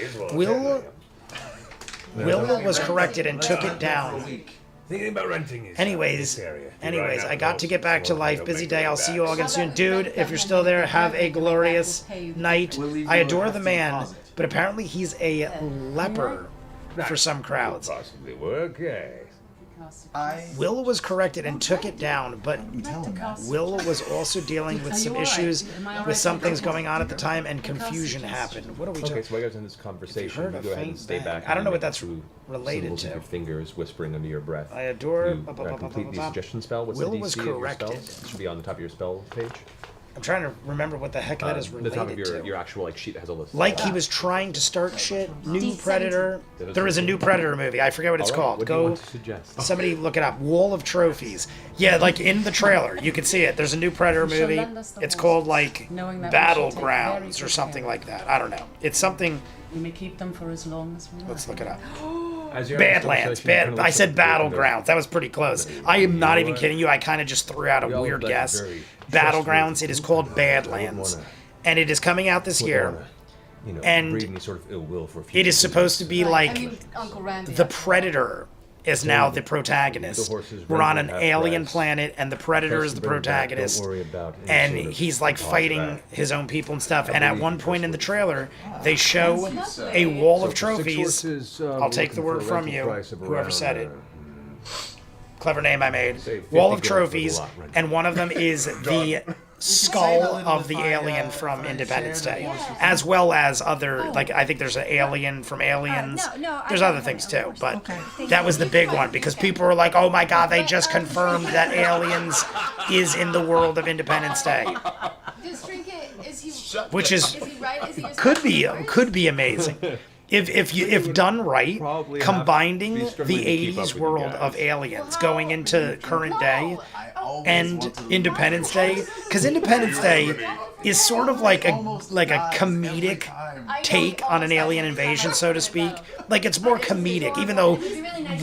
Will was corrected and took it down. Thinking about renting is Anyways, I got to get back to life. Busy day. I'll see you all again soon. Dude, if you're still there, have a glorious night. I adore the man, but apparently he's a leper for some crowds. possibly work. Yeah. Will was corrected and took it down, but Will was also dealing with some issues with some things going on at the time, and confusion happened. What are we Okay, talking? so while you guys in this conversation, heard you a go ahead and faint stay bang. back. I don't and know you what that's through related symbols to. With your fingers whispering under your breath. I adore. You complete the suggestion spell. What's Will the was DC of your corrected. spells? It should be on the top of your spell page. I'm trying to remember what the heck that is the related top of to. your actual sheet has a list. Like he was trying to start shit. New Predator. There is a new Predator movie. I forget what it's called. What do you Go. want to suggest? Somebody look it up. Wall of Trophies. Yeah, like in the trailer, you can see it. There's a new Predator You shall movie. lend us the It's horses, called like knowing that we shall take very Battlegrounds or good something care like that. I don't know. It's something. We may keep them for as long as we like. Let's look it up. As you're having this Badlands. conversation, you kind of I look said at the- Battlegrounds. That was pretty close. I am not even kidding you. I kind of just threw out We a all weird let guess. very Battlegrounds. It is called Badlands, and it is coming out this year. You know, And breed any sort of ill will for It is supposed to be like Uncle Randy. the Predator is now the protagonist. The horses We're on an rendered alien half-grass. planet, and the Predator is the Person bring it back, don't protagonist. worry about any And sort of he's like cause fighting back. his own people and stuff. And at one point in the trailer, they show a wall of So for 6 trophies. horses, I'll take the looking for word a from rental you, price of whoever around, said it. Clever name I made. Say 50 Wall of grand for the trophies, lot rental. and one of them is the skull of the alien from Independence Day, as well as other, like, I think there's an alien from Aliens. There's other things too, but that was the big one because people were like, oh my god, they just confirmed that Aliens is in the world of Independence Day, Does Trinket, is he, which is is he right? Is he just could be amazing. If done right, Probably combining have to be struggling the to keep up 80s with you world guys. of Aliens going into current day and Independence Day, because Independence Day is sort of like a comedic take on an alien invasion, so to speak. Like, it's more comedic, even though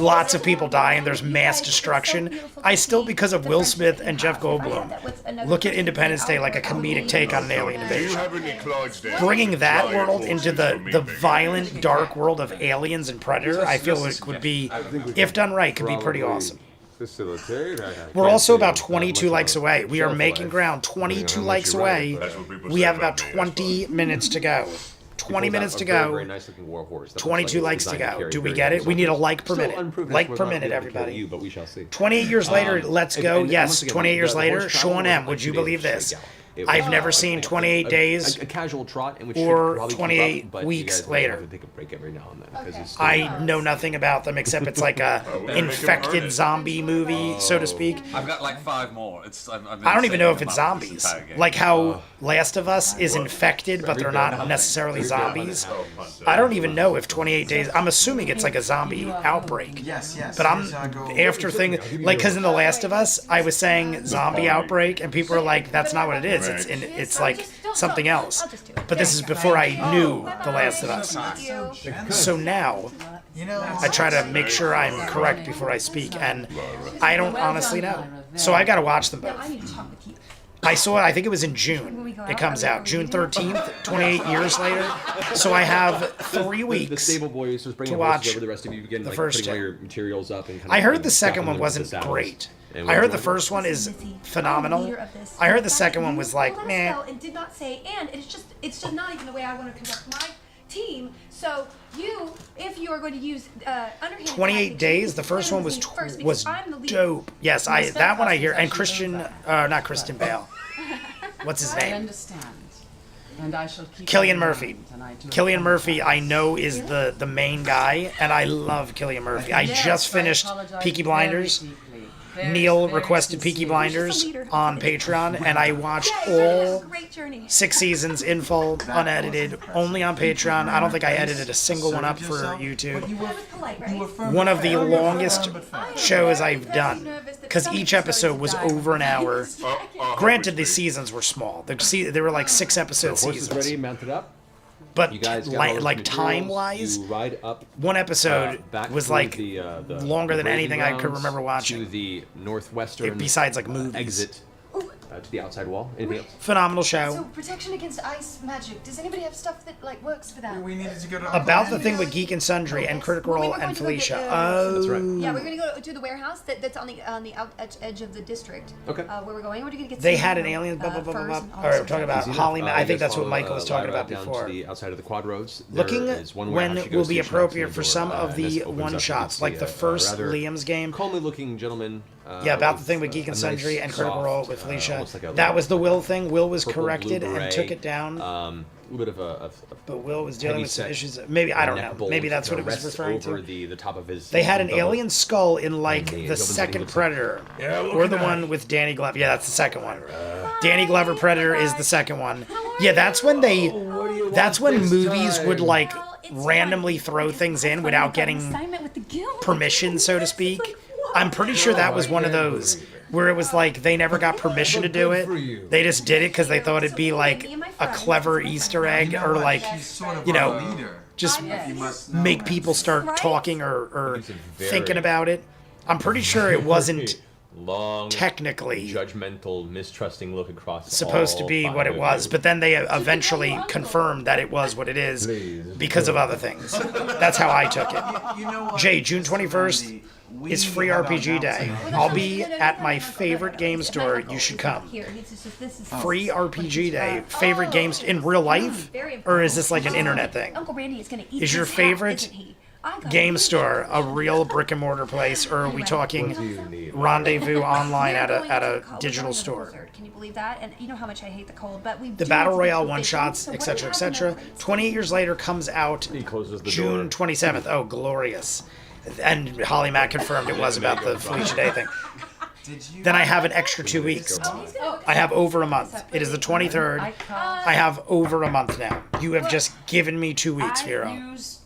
lots of people die and there's mass destruction. I still, because of Will Smith and Jeff Goldblum, look at Independence Day like a comedic take on an alien Do you invasion. have any Clydesdale? Bringing that giant world horses into for me, the maybe? violent, dark world of Aliens and Predator, I feel it would be, if done right, could be pretty awesome. Facilitate. We're also about 22 likes away. We are making ground. 22 likes away. That's what people We say have about about me, that's 20 minutes to go. 20 minutes to Very, go. very nice looking war horse. That looks 22 like likes it's to designed go. carry Do we very get it? We easily. need a like per Still minute. unproven Like we're per not minute, gonna be able to carry everybody. You, but we shall see. 28 years later, let's go. And Yes, once again, 28 years the later, horse travel Sean was M. like Would you 2 days believe this? shakeout. It I've was never like seen 28 days a casual trot in which or should probably keep 28 up, but weeks you guys may have later. to take a break every now and then because it's I know nothing about them except it's like a infected zombie movie, so to speak. I've got like 5 more. I don't even know if it's zombies. Like how Last of Us is infected, but they're not necessarily zombies. I don't even know if 28 days. I'm assuming it's like a zombie outbreak. Yes. But I'm after thing like because in The Last of Us, I was saying zombie outbreak, and people are like, "That's not what it is. It's like something else." But this is before I knew The Last of Us. So now, I try to make sure I'm correct before I speak, and I don't honestly know. So I got to watch them both. I saw it, I think it was in June. It comes out June 13th, 28 years later. So I have 3 weeks The stable boy is just bringing to watch over the rest of you begin the like first putting all two. your materials up and kind I of heard the second strapping one them wasn't to the saddles. great. And I heard what the was first one is phenomenal. I heard the second one was like, meh. And did not say, and it's just not even the way I want to conduct my team. So you, if you are going to use underhand 28 days. The first one was dope. Yes, that one I hear. And not Christian Bale. What's his I name? understand. And I shall keep Cillian in Murphy. mind, and I do Cillian Murphy, apologize. I know, is the main guy, and I love Cillian Murphy. I Yes, just finished apologize Peaky very Blinders. deeply. Very, Neil very requested Peaky sincerely. Blinders on Patreon, and I watched Yeah, it was all a great journey. 6 seasons in full, unedited, only on Patreon. I don't think I edited a single one up for YouTube. One of the longest shows I've done, because each episode was over an hour. Granted, the seasons were small. There were like 6 episode So horse is seasons. ready, mounted up. But You guys got all those like materials, time-wise, you ride up, one episode back was through like the longer than grazing anything I could grounds remember watching. to the northwestern Besides like movies. exit to the outside wall. Anything else? Phenomenal So show. protection against ice magic. Does anybody have stuff that like works for that? We needed to go to About the thing with Geek and Sundry and Critical Well, we Role were going and to go get, Felicia. That's right. Yeah, we're gonna go to the warehouse that's on the edge of the district. Okay. Where we're going. We're gonna get. They some, had an alien. Blah blah blah blah. furs blah. and all All right, sorts we're talking of about stuff. Holly. You I think guys that's what follow, Michael was talking ladder about down before. To the outside of the quad roads. There Looking is one when warehouse you go will to, be station appropriate outside for the some door, of and this the opens up, one you shots, can like see the a first rather Liam's game. calmly looking gentleman. Yeah, about the thing with Geek and a Sundry nice, and Critical Role soft, with Felicia. almost like a That was the Will thing. Will was purple, corrected blue and beret, took it down. A little bit of a But Will was dealing with some heavy-set issues. Maybe I don't neck know. bolt Maybe that's what it was rests referring over to. the top of his. They had an double. alien skull in like And he the opens it, he second looks Predator, Yeah, look or at the that. one with Danny Glover. Yeah, that's the second one. Danny Glover Predator is the second one. Yeah, that's when they. That's when movies would like randomly throw things in without getting permission, so to speak. I'm pretty sure that was one of those where it was like they never got permission to do it. They just did it because they thought it'd be like a clever Easter egg or like, you know, just make people start talking or thinking about it. I'm pretty sure it wasn't long, technically judgmental, mistrusting look across. supposed to be all what it five was, of but then they eventually confirmed that it was what it is because of other things. That's how I took it. Jay, June 21st is free RPG day. I'll be at my favorite game store. You should come. Free RPG day. Favorite games in real life? Or is this like an internet thing? Uncle Randy is gonna eat Is your his hat, favorite isn't he? I got game it. store a real brick and mortar place, or are we talking rendezvous online at a digital store? Can you believe that? And you know how much I hate the cold, but we The do Battle need to Royale keep one it shots, going. So etc., what do you have in etc. 28 years later comes out June 27th. Oh, glorious. And Holly Mack confirmed it was about the Felicia Day thing. Then I have an extra 2 weeks. I have over a month. It is the 23rd. I have over a month now. You have just given me 2 weeks, I Vero. use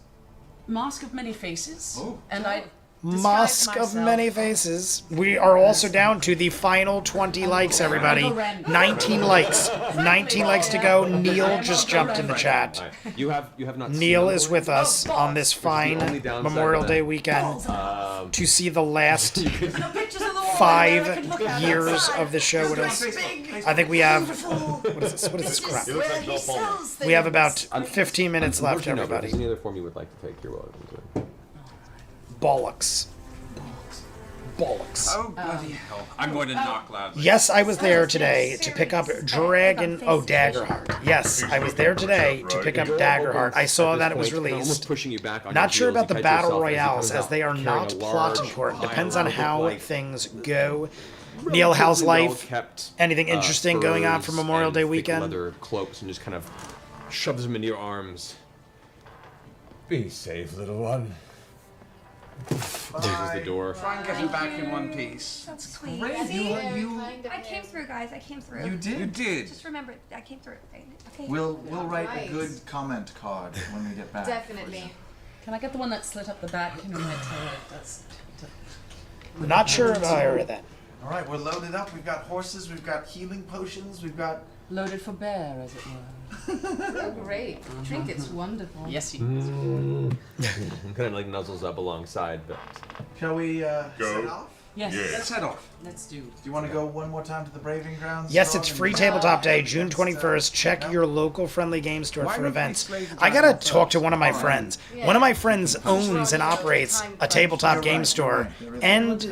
Mask of Many Faces, and I Mask of Many Faces. We are also down to the final 20 likes, everybody. 19 likes. 19 likes to go. Neil just jumped in the chat. You have not. Neil seen is with us on this fine Memorial Day weekend to see the last 5 years of the show with us. I think we have. What is this? What is this crap? We have about 15 minutes left, everybody. Is there any other form you would like to take? You're welcome to. Bollocks. Bollocks. Oh, bloody hell. I'm going to knock loudly. Yes, I was there today to pick up Dragon... Oh, Daggerheart. Yes, I was there today to pick up Daggerheart. I saw that it was released. Not sure about the Battle Royales, as they are not plot important. Depends on how things go. Neil, how's life? Anything interesting going on for Memorial Day weekend? Leather cloaks and just kind of shoves them into your arms. Be safe, little one. Closes the door. Try and get him back in one piece. That's sweet. Great. See? You I came through, guys. I came through. You did? You did. Just remember, I came through. Okay. We'll write a good comment card when we get back. Definitely. Can I get the one that slit up the back? You know, that's... Not sure if I heard that. All right, we're loaded up. We've got horses. We've got healing potions. We've got... Loaded for bear, as it were. Oh, great. Trinkets. Wonderful. Yes, he is. Kind of like nuzzles up alongside, but... Shall we set off? Yes. Let's head off. Let's do. Do you want to go one more time to the Braving Grounds? Yes, it's free tabletop day, June 21st. Check your local friendly game store for events. I gotta talk to one of my friends. One of my friends owns and operates a tabletop game store and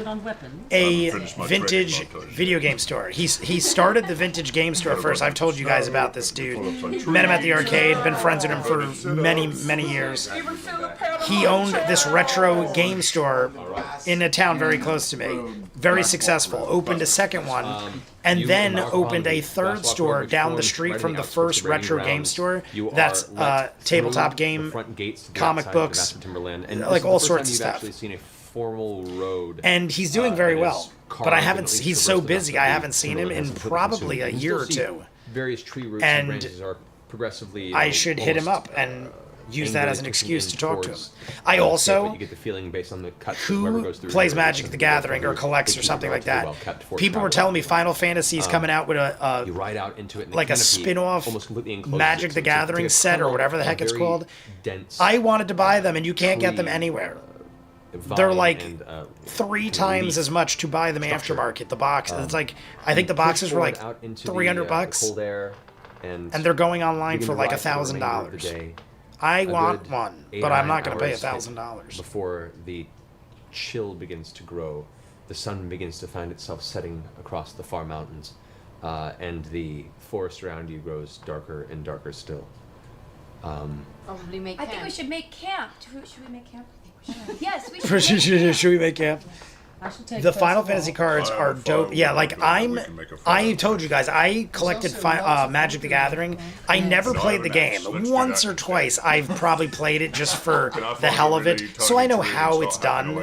a vintage video game store. He started the vintage game store first. I've told you guys about this dude. Met him at the arcade, been friends with him for many, many years. He owned this retro game store in a town very close to me. Very successful. Opened a second one, and then opened a third store down the street from the first retro game store. That's tabletop game, comic books, like all sorts of stuff. And he's doing very well. But I haven't. He's so busy. I haven't seen him in probably a year or two. Various tree roots and branches are progressively. I should hit him up and use that as an excuse to talk to him. I also, you get the feeling based on the cuts who plays Magic the Gathering or collects or something like that. People were telling me Final Fantasy is coming out with you ride out into it like a spin-off Magic the Gathering set or whatever the heck it's called. I wanted to buy them and you can't get them anywhere. They're like 3 times as much to buy them aftermarket. The box, it's like, I think the boxes were like $300, and they're going online for like $1,000. I want one, but I'm not going to pay $1,000. Before the chill begins to grow, the sun begins to find itself setting across the far mountains, and the forest around you grows darker and darker still. Probably make camp. I think we should make camp. Should we make camp? Yes, we should. Should we make camp? The Final Fantasy cards are dope. Yeah, like I told you guys, I collected Magic the Gathering. I never played the game. Once or twice I've probably played it just for the hell of it, so I know how it's done.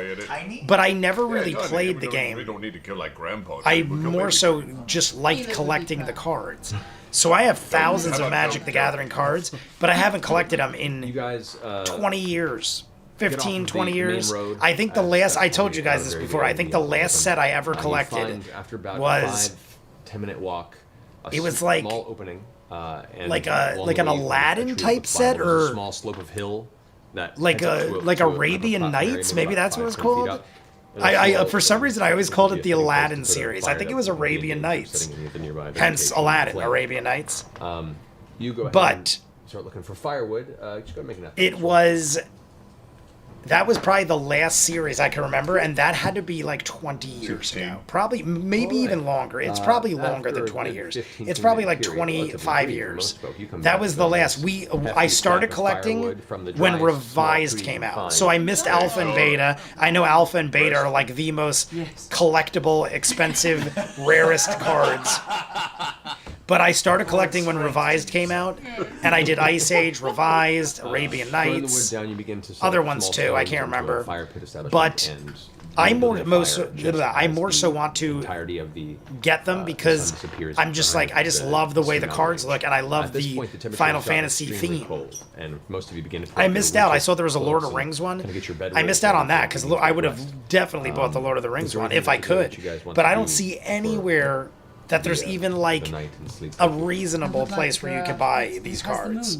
But I never really played the game. We don't need to kill like Grandpa. I more so just liked collecting the cards. So I have thousands of Magic the Gathering cards, but I haven't collected them in 20 years. 15, 20 years. I think the last, I told you guys this before, I think the last set I ever collected was 5-10-minute walk. It was like small opening, and like an Aladdin type set, or small slope of hill that like Arabian Nights, maybe that's what it was called. I for some reason I always called it the Aladdin series. I think it was Arabian Nights, hence Aladdin, Arabian Nights. You go ahead but and start looking for firewood. Just go make an effort. It was. That was probably the last series I can remember, and that had to be like 20 years ago. Probably, maybe even longer. It's probably longer than 20 years. It's probably like 25 years. That was the last. I started collecting when Revised came out. So I missed Alpha and Beta. I know Alpha and Beta are like the most collectible, expensive, rarest cards. But I started collecting when Revised came out, and I did Ice Age, Revised, Arabian Nights, other ones too. I can't remember. But I more so want to get them because I'm just like, I just love the way the cards look, and I love the Final Fantasy theme. I missed out. I saw there was a Lord of the Rings one. I missed out on that because I would have definitely bought the Lord of the Rings one if I could. But I don't see anywhere that there's even like a reasonable place where you could buy these cards.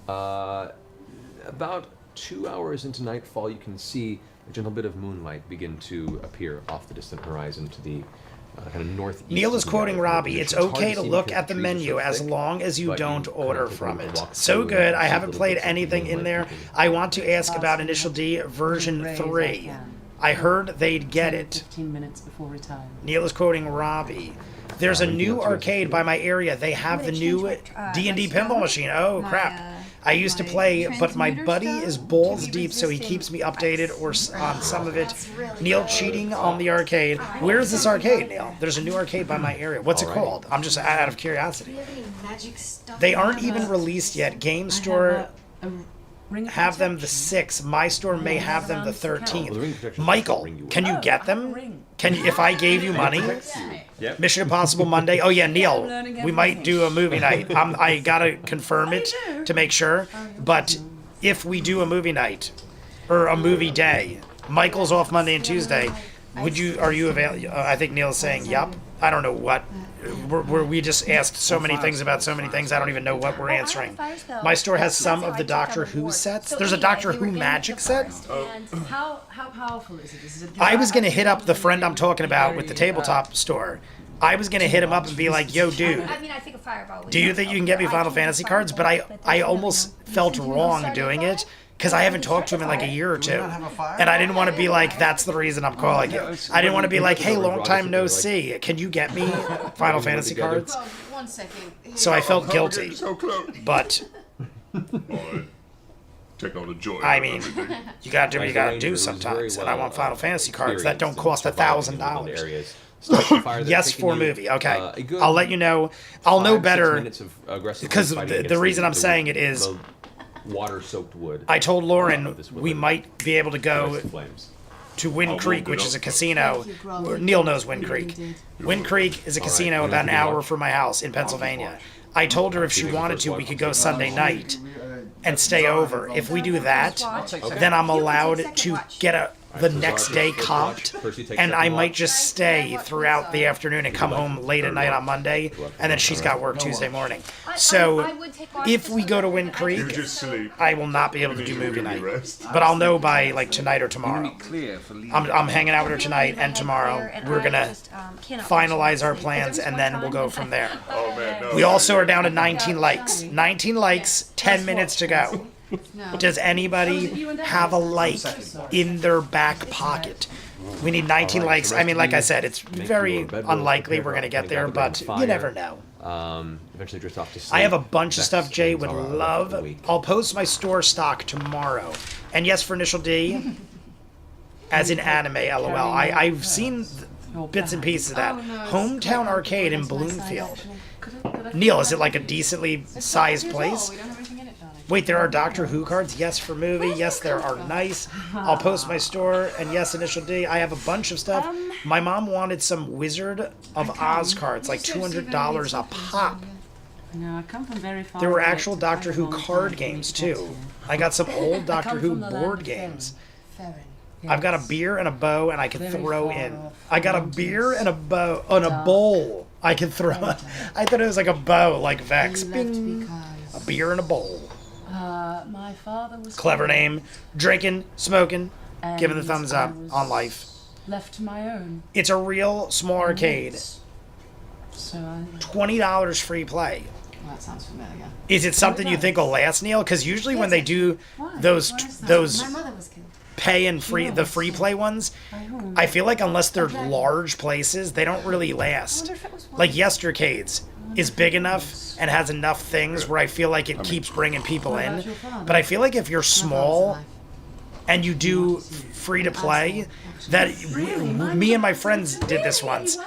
About 2 hours into nightfall, you can see a gentle bit of moonlight begin to appear off the distant horizon to the kind of northeast. Neil is quoting Robbie, "It's okay to look at the menu as long as you don't order from it." So good. I haven't played anything in there. I want to ask about Initial D version 3. I heard they'd get it. 15 minutes before retirement. Neil is quoting Robbie. There's a new arcade by my area. They have the new D&D pinball machine. Oh, crap. I used to play, but my buddy is balls deep, so he keeps me updated or on some of it. Neil cheating on the arcade. Where is this arcade, Neil? There's a new arcade by my area. What's it called? I'm just out of curiosity. They aren't even released yet. Game Store have them the 6th. My store may have them the 13th. Michael, can you get them? Can you, if I gave you money? Yep. Mission Impossible Monday. Oh yeah, Neil, we might do a movie night. I gotta confirm it to make sure. But if we do a movie night or a movie day, Michael's off Monday and Tuesday. Are you available? I think Neil's saying yup. I don't know what. We just asked so many things about so many things. I don't even know what we're answering. My store has some of the Doctor Who sets. There's a Doctor Who magic set. And how powerful is it? Is it I was gonna hit up the friend I'm talking about with the tabletop store. I was gonna hit him up and be like, "Yo, dude, I mean, I think a fireball. do you think you can get me Final Fantasy cards?" But I almost felt wrong doing it. Because I haven't talked to him in like a year or two. And I didn't want to be like, that's the reason I'm calling you. I didn't want to be like, hey, long time no see. Can you get me Final Fantasy cards? Well, 1 second. So I felt guilty. So close. But, Take all the joy. I mean, you gotta do what you gotta do sometimes. And I want Final Fantasy cards that don't cost $1,000. Yes, for movie. Okay. I'll let you know. I'll know better. Because the reason I'm saying it is... water-soaked wood. I told Lauren we might be able to go to Wind Creek, which is a casino. Neil knows Wind Creek. Wind Creek is a casino about an hour from my house in Pennsylvania. I told her if she wanted to, we could go Sunday night and stay over. If we do that, then I'm allowed to get the next day comped, and I might just stay throughout the afternoon and come home late at night on Monday, and then she's got work Tuesday morning. So if we go to Wind Creek, I will not be able to do movie night, but I'll know by like tonight or tomorrow. I'm hanging out with her tonight and tomorrow. We're gonna finalize our plans, and then we'll go from there. We also are down to 19 likes. 19 likes, 10 minutes to go. Does anybody have a like in their back pocket? We need 19 likes. I mean, like I said, it's very unlikely we're going to get there, but you never know. Eventually drift off to sleep. I have a bunch of stuff Jay would love. I'll post my store stock tomorrow. And yes, for Initial D, as in anime, LOL. I've seen bits and pieces of that. Hometown Arcade in Bloomfield. Neil, is it like a decently sized place? Wait, there are Doctor Who cards? Yes, for movie. Yes, there are nice. I'll post my store. And yes, Initial D. I have a bunch of stuff. My mom wanted some Wizard of Oz cards, like $200 a pop. No, I come from very far. There were actual Doctor Who card games, too. I got some old Doctor Who board games. I've got a beer and a bow, and I can throw in. I got a beer and a bow, and a bowl. I can throw. I thought it was like a bow, like Vex. Bing. A beer and a bowl. My father was clever name. Drinking, smoking, giving the thumbs up on life. Left to my own. It's a real small arcade. So $20 free play. Well, that sounds familiar. Is it something you think will last, Neil? Because usually when they do those My mother was killed. pay and the free play ones, I feel like unless they're large places, they don't really last. Like Yestercades is big enough and has enough things where I feel like it keeps bringing people in. But I feel like if you're small and you do free to play, that me and my friends did this once,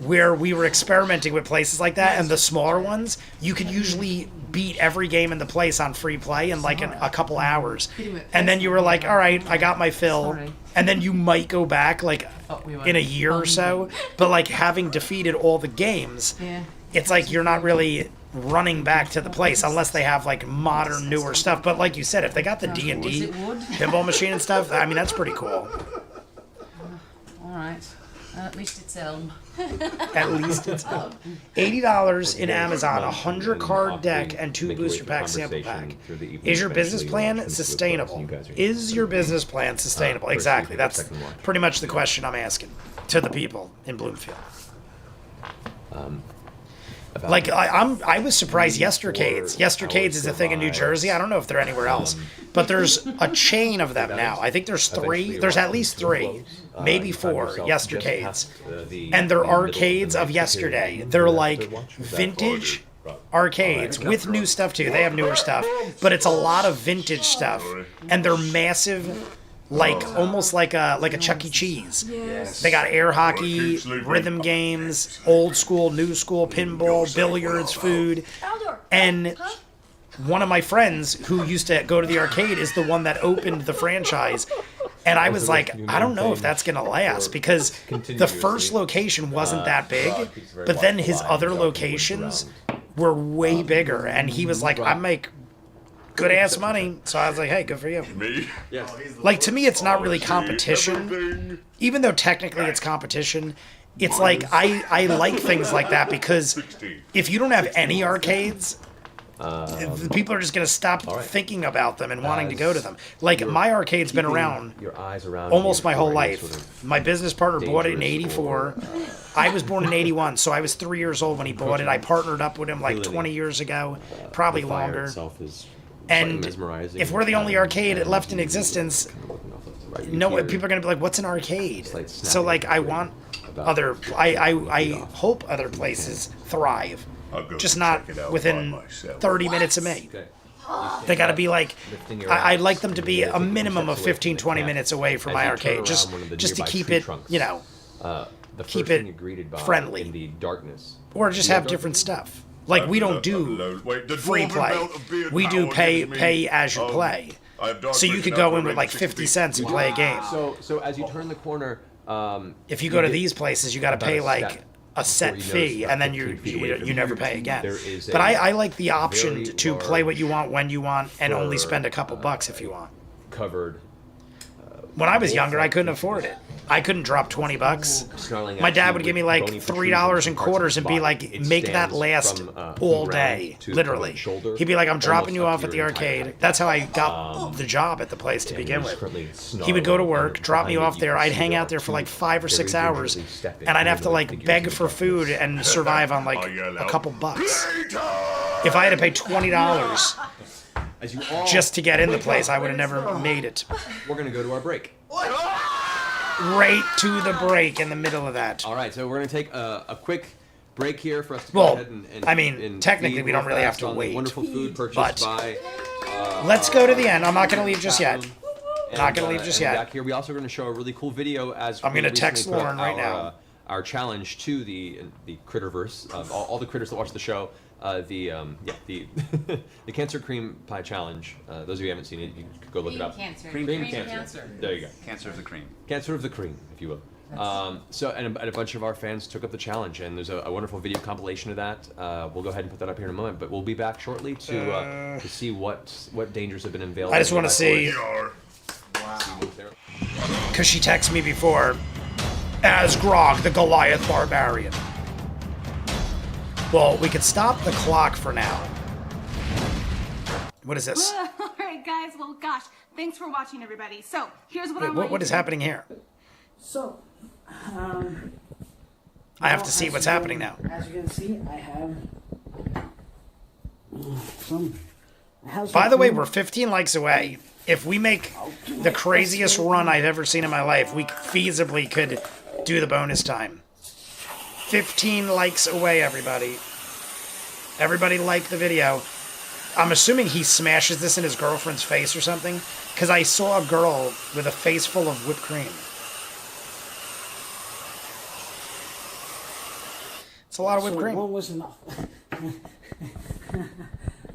where we were experimenting with places like that, and the smaller ones, you could usually beat every game in the place on free play in like a couple hours. And then you were like, all right, I got my fill. And then you might go back like in a year or so. But like having defeated all the games, it's like you're not really running back to the place unless they have like modern, newer stuff. But like you said, if they got the D&D pinball machine and stuff, I mean, that's pretty cool. All right. At least it's Elm. At least it's Elm. $80 in Amazon, 100 card deck, and 2 booster pack sample pack. Is your business plan sustainable? Is your business plan sustainable? Exactly. That's pretty much the question I'm asking to the people in Bloomfield. Like I was surprised Yestercades. Yestercades is a thing in New Jersey. I don't know if they're anywhere else. But there's a chain of them now. I think there's 3. There's at least 3, maybe 4 yestercades. And they're arcades of yesterday. They're like vintage arcades with new stuff too. They have newer stuff, but it's a lot of vintage stuff. And they're massive, like almost like a Chuck E. Cheese. They got air hockey, rhythm games, old school, new school, pinball, billiards, food. And one of my friends who used to go to the arcade is the one that opened the franchise. And I was like, I don't know if that's going to last, because the first location wasn't that big, but then his other locations were way bigger. And he was like, I make good ass money. So I was like, hey, good for you. Me? Like, to me, it's not really competition. Even though technically it's competition, it's like I like things like that, because if you don't have any arcades, the people are just going to stop thinking about them and wanting to go to them. Like, my arcade's been around almost my whole life. My business partner bought it in '84. I was born in '81, so I was 3 years old when he bought it. I partnered up with him like 20 years ago, probably longer. And if we're the only arcade left in existence, no, people are going to be like, what's an arcade? So, like, I want I hope other places thrive. Just not within 30 minutes of me. They got to be like, I'd like them to be a minimum of 15, 20 minutes away from my arcade, just to keep it, you know, keep it friendly. Or just have different stuff. Like, we don't do free play. We do pay as you play. So you could go in with like 50 cents and play a game. So as you turn the corner, if you go to these places, you got to pay like a set fee, and then you never pay again. But I like the option to play what you want when you want and only spend a couple bucks if you want. Covered. When I was younger, I couldn't afford it. I couldn't drop 20 bucks. My dad would give me like $3 in quarters and be like, make that last all day, literally. He'd be like, I'm dropping you off at the arcade. That's how I got the job at the place to begin with. He would go to work, drop me off there. I'd hang out there for like 5 or 6 hours, and I'd have to like beg for food and survive on like a couple bucks. If I had to pay $20 just to get in the place, I would have never made it. We're going to go to our break. Right to the break in the middle of that. All right, so we're going to take a quick break here for us to go ahead and I mean, technically we don't really have to wait. Wonderful food purchased by... let's go to the end. I'm not going to leave just yet. Not going to leave just yet. Back here, we also are going to show a really cool video as I'm going to text Lauren right now. Our challenge to the Critterverse, of all the critters that watch the show. The Cancer Cream Pie Challenge. Those of you who haven't seen it, you can go look it up. Cream cancer. There you go. Cancer of the cream. Cancer of the cream, if you will. So, and a bunch of our fans took up the challenge, and there's a wonderful video compilation of that. We'll go ahead and put that up here in a moment, but we'll be back shortly to see what dangers have been unveiled. I just want to see. Because she texted me before, as Grog, the Goliath Barbarian. Well, we could stop the clock for now. What is this? All right, guys. Well, gosh, thanks for watching, everybody. So, here's what I want. What is happening here? So, I have to see what's happening now. As you can see, I have some. By the way, we're 15 likes away. If we make the craziest run I've ever seen in my life, we feasibly could do the bonus time. 15 likes away, everybody. Everybody like the video. I'm assuming he smashes this in his girlfriend's face or something, because I saw a girl with a face full of whipped cream. It's a lot of whipped cream. One was enough.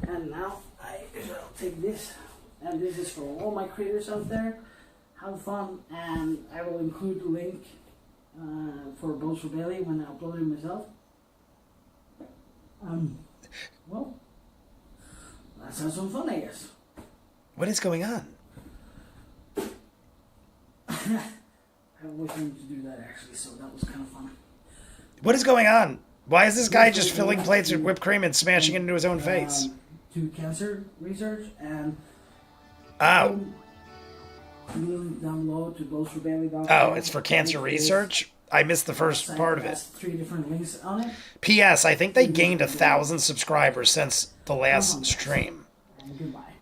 And now I shall take this, and this is for all my creators out there. Have fun, and I will include the link for Vox Machina when I upload it myself. Well, let's have some fun, I guess. What is going on? I always wanted to do that actually, so that was kind of fun. What is going on? Why is this guy just filling plates with whipped cream and smashing it into his own face? To cancer research and link down below to VoxMachina.com. Oh, it's for cancer research? I missed the first part of it. 3 different links on it. P.S. I think they gained 1,000 subscribers since the last stream. And goodbye.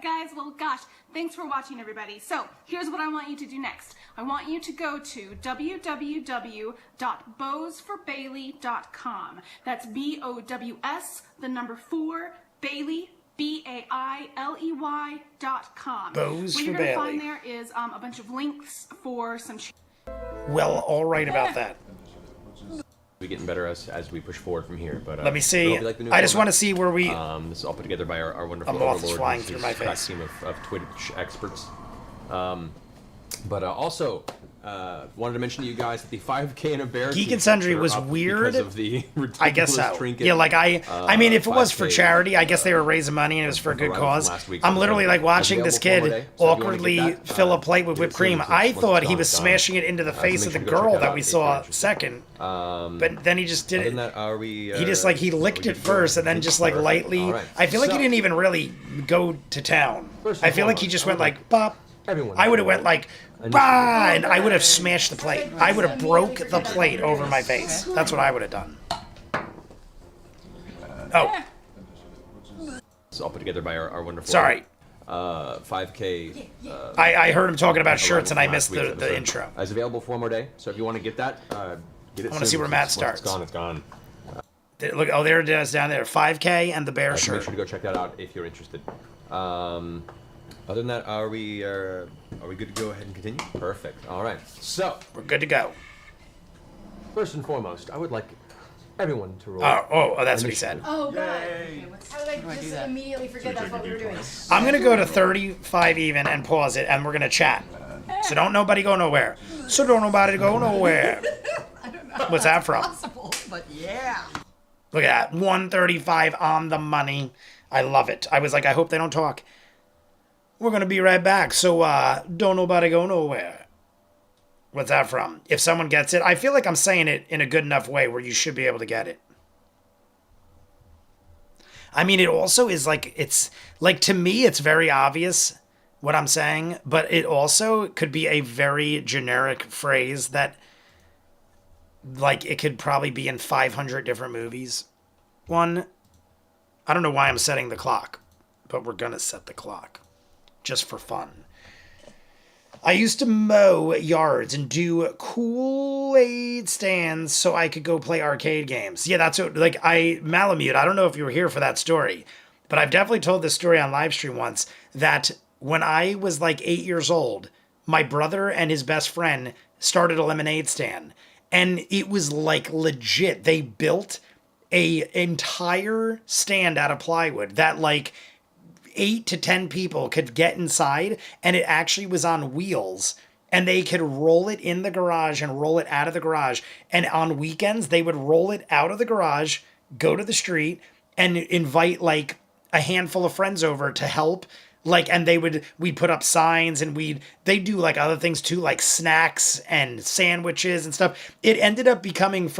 guys, well, gosh, thanks for watching, everybody. So here's what I want you to do next. I want you to go to www.bowsforbailey.com. That's BOWS, the number 4, Bailey, BAILEY.com. Bows what for you're going to Bailey. find there is a bunch of links for some... Well, all right about that. We're getting better as we push forward from here. But Let me see. hope you like the new I just format. want to see where we. This is all put together by our wonderful A moth is overlord, flying who's through his my crack face. team of Twitch experts. But also, wanted to mention to you guys that the 5K and a bear Geek and t-shirts Sundry are was up weird. because of the I guess ridiculous so. trinket, Yeah, like I mean, if it was for 5K, charity, I guess they were raising money and it was for a good around cause. from last week, I'm so literally like watching this available for kid one day. So if you wanna awkwardly get that, fill a plate with get it whipped cream. soon, I once it's thought he gone, was it's gone. smashing it into the So face make of sure the to go check girl that that out we if you're saw interested. second. But then he just did Other it. than that, are we? He just like he licked we it good to go? first and then just like lightly. All right. I feel like he So- didn't even really go to town. First I and feel like he foremost, just I went would like pop. Everyone. I would have went like bah, and I would have smashed the plate. I would have broke the plate over my face. That's what I would have done. Oh, It's all put together by our wonderful. sorry. 5K. I heard him talking about arrival shirts and from I last missed week's the episode. intro. It's available for one more day, so if you want to get that, get it. I wanna soon, see where because Matt once starts. It's gone. It's gone. Look, oh, there it is down there. 5K and the bear So make shirt. sure to go check that out if you're interested. Other than that, are we good to go ahead and continue? Perfect. All right. So We're good to go. first and foremost, I would like everyone to roll. Oh, that's what he said. Oh god. How did I just immediately forget that's what we were doing? I'm gonna go to 35 even and pause it, and we're gonna chat. So don't nobody go nowhere. So don't nobody go nowhere. What's that from? Possible, but yeah. Look at that, 135 on the money. I love it. I was like, I hope they don't talk. We're gonna be right back. So don't nobody go nowhere. What's that from? If someone gets it, I feel like I'm saying it in a good enough way where you should be able to get it. I mean, it also is like, it's like, to me, it's very obvious what I'm saying, but it also could be a very generic phrase that, like, it could probably be in 500 different movies. I don't know why I'm setting the clock, but we're gonna set the clock just for fun. I used to mow yards and do Kool-Aid stands so I could go play arcade games. Yeah, that's what, like, Malamute, I don't know if you were here for that story, but I've definitely told this story on Livestream once, that when I was like 8 years old, my brother and his best friend started a lemonade stand. And it was like legit. They built a entire stand out of plywood that like 8 to 10 people could get inside, and it actually was on wheels, and they could roll it in the garage and roll it out of the garage. And on weekends, they would roll it out of the garage, go to the street, and invite like a handful of friends over to help. Like, and we'd put up signs, and they do like other things too, like snacks and sandwiches and stuff. It ended up becoming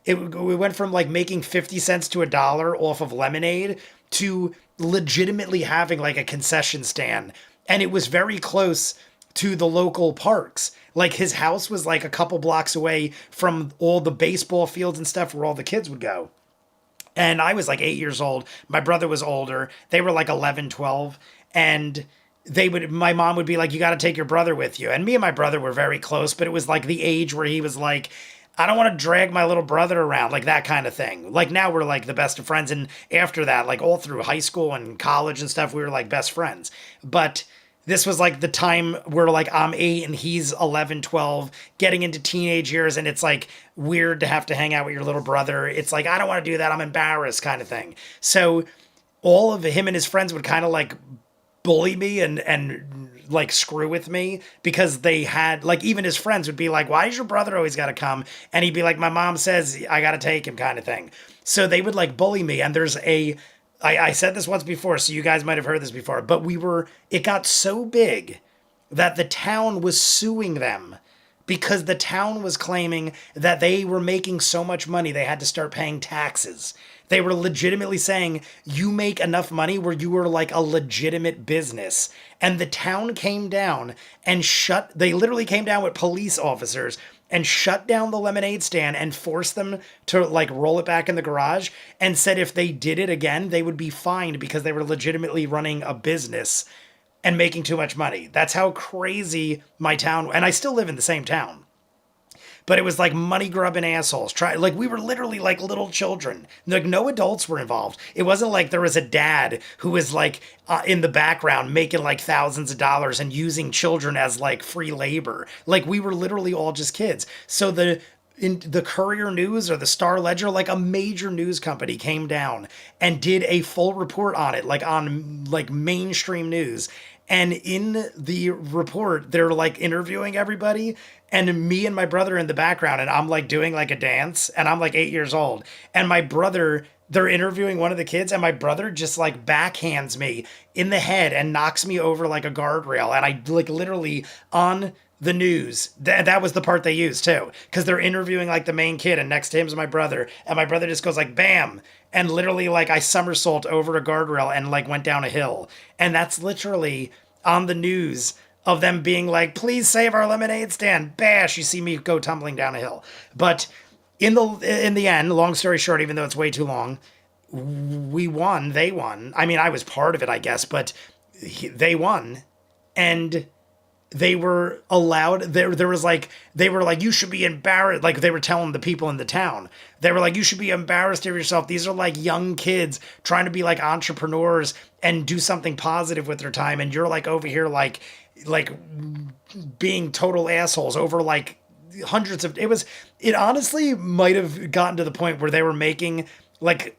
we went from like making 50 cents to $1 off of lemonade to legitimately having like a concession stand. And it was very close to the local parks. Like his house was like a couple blocks away from all the baseball fields and stuff where all the kids would go. And I was like 8 years old. My brother was older. They were like 11, 12. And my mom would be like, you got to take your brother with you. And me and my brother were very close, but it was like the age where he was like, I don't want to drag my little brother around, like that kind of thing. Like now we're like the best of friends. And after that, like all through high school and college and stuff, we were like best friends. But this was like the time where like I'm 8 and he's 11, 12, getting into teenage years. And it's like weird to have to hang out with your little brother. It's like, I don't want to do that. I'm embarrassed kind of thing. So all of him and his friends would kind of like bully me and like screw with me, because they had like, even his friends would be like, why does your brother always got to come? And he'd be like, my mom says I got to take him kind of thing. So they would like bully me. And there's I said this once before, so you guys might have heard this before, but it got so big that the town was suing them, because the town was claiming that they were making so much money they had to start paying taxes. They were legitimately saying, you make enough money where you were like a legitimate business. And the town came down and they literally came down with police officers and shut down the lemonade stand and forced them to like roll it back in the garage, and said if they did it again, they would be fined because they were legitimately running a business. and making too much money. That's how crazy my town, and I still live in the same town. But it was like money grubbing assholes. Like we were literally like little children. Like no adults were involved. It wasn't like there was a dad who was like in the background making like thousands of dollars and using children as like free labor. Like we were literally all just kids. So the Courier News or the Star Ledger, like a major news company came down and did a full report on it, like on like mainstream news. And in the report, they're like interviewing everybody, and me and my brother in the background, and I'm like doing like a dance, and I'm like 8 years old. And my brother, they're interviewing one of the kids, and my brother just like backhands me in the head and knocks me over like a guardrail. And I like literally on the news, that was the part they used too, because they're interviewing like the main kid, and next to him is my brother, and my brother just goes like bam, and literally like I somersault over a guardrail and like went down a hill. And that's literally on the news of them being like, please save our lemonade stand. Bash, you see me go tumbling down a hill. But in the end, long story short, even though it's way too long, we won. They won. I mean, I was part of it, I guess, but they won. And they were allowed, there was like, they were like, you should be embarrassed. Like they were telling the people in the town, they were like, you should be embarrassed of yourself. These are like young kids trying to be like entrepreneurs and do something positive with their time. And you're like over here, like being total assholes over like hundreds of, it honestly might have gotten to the point where they were making like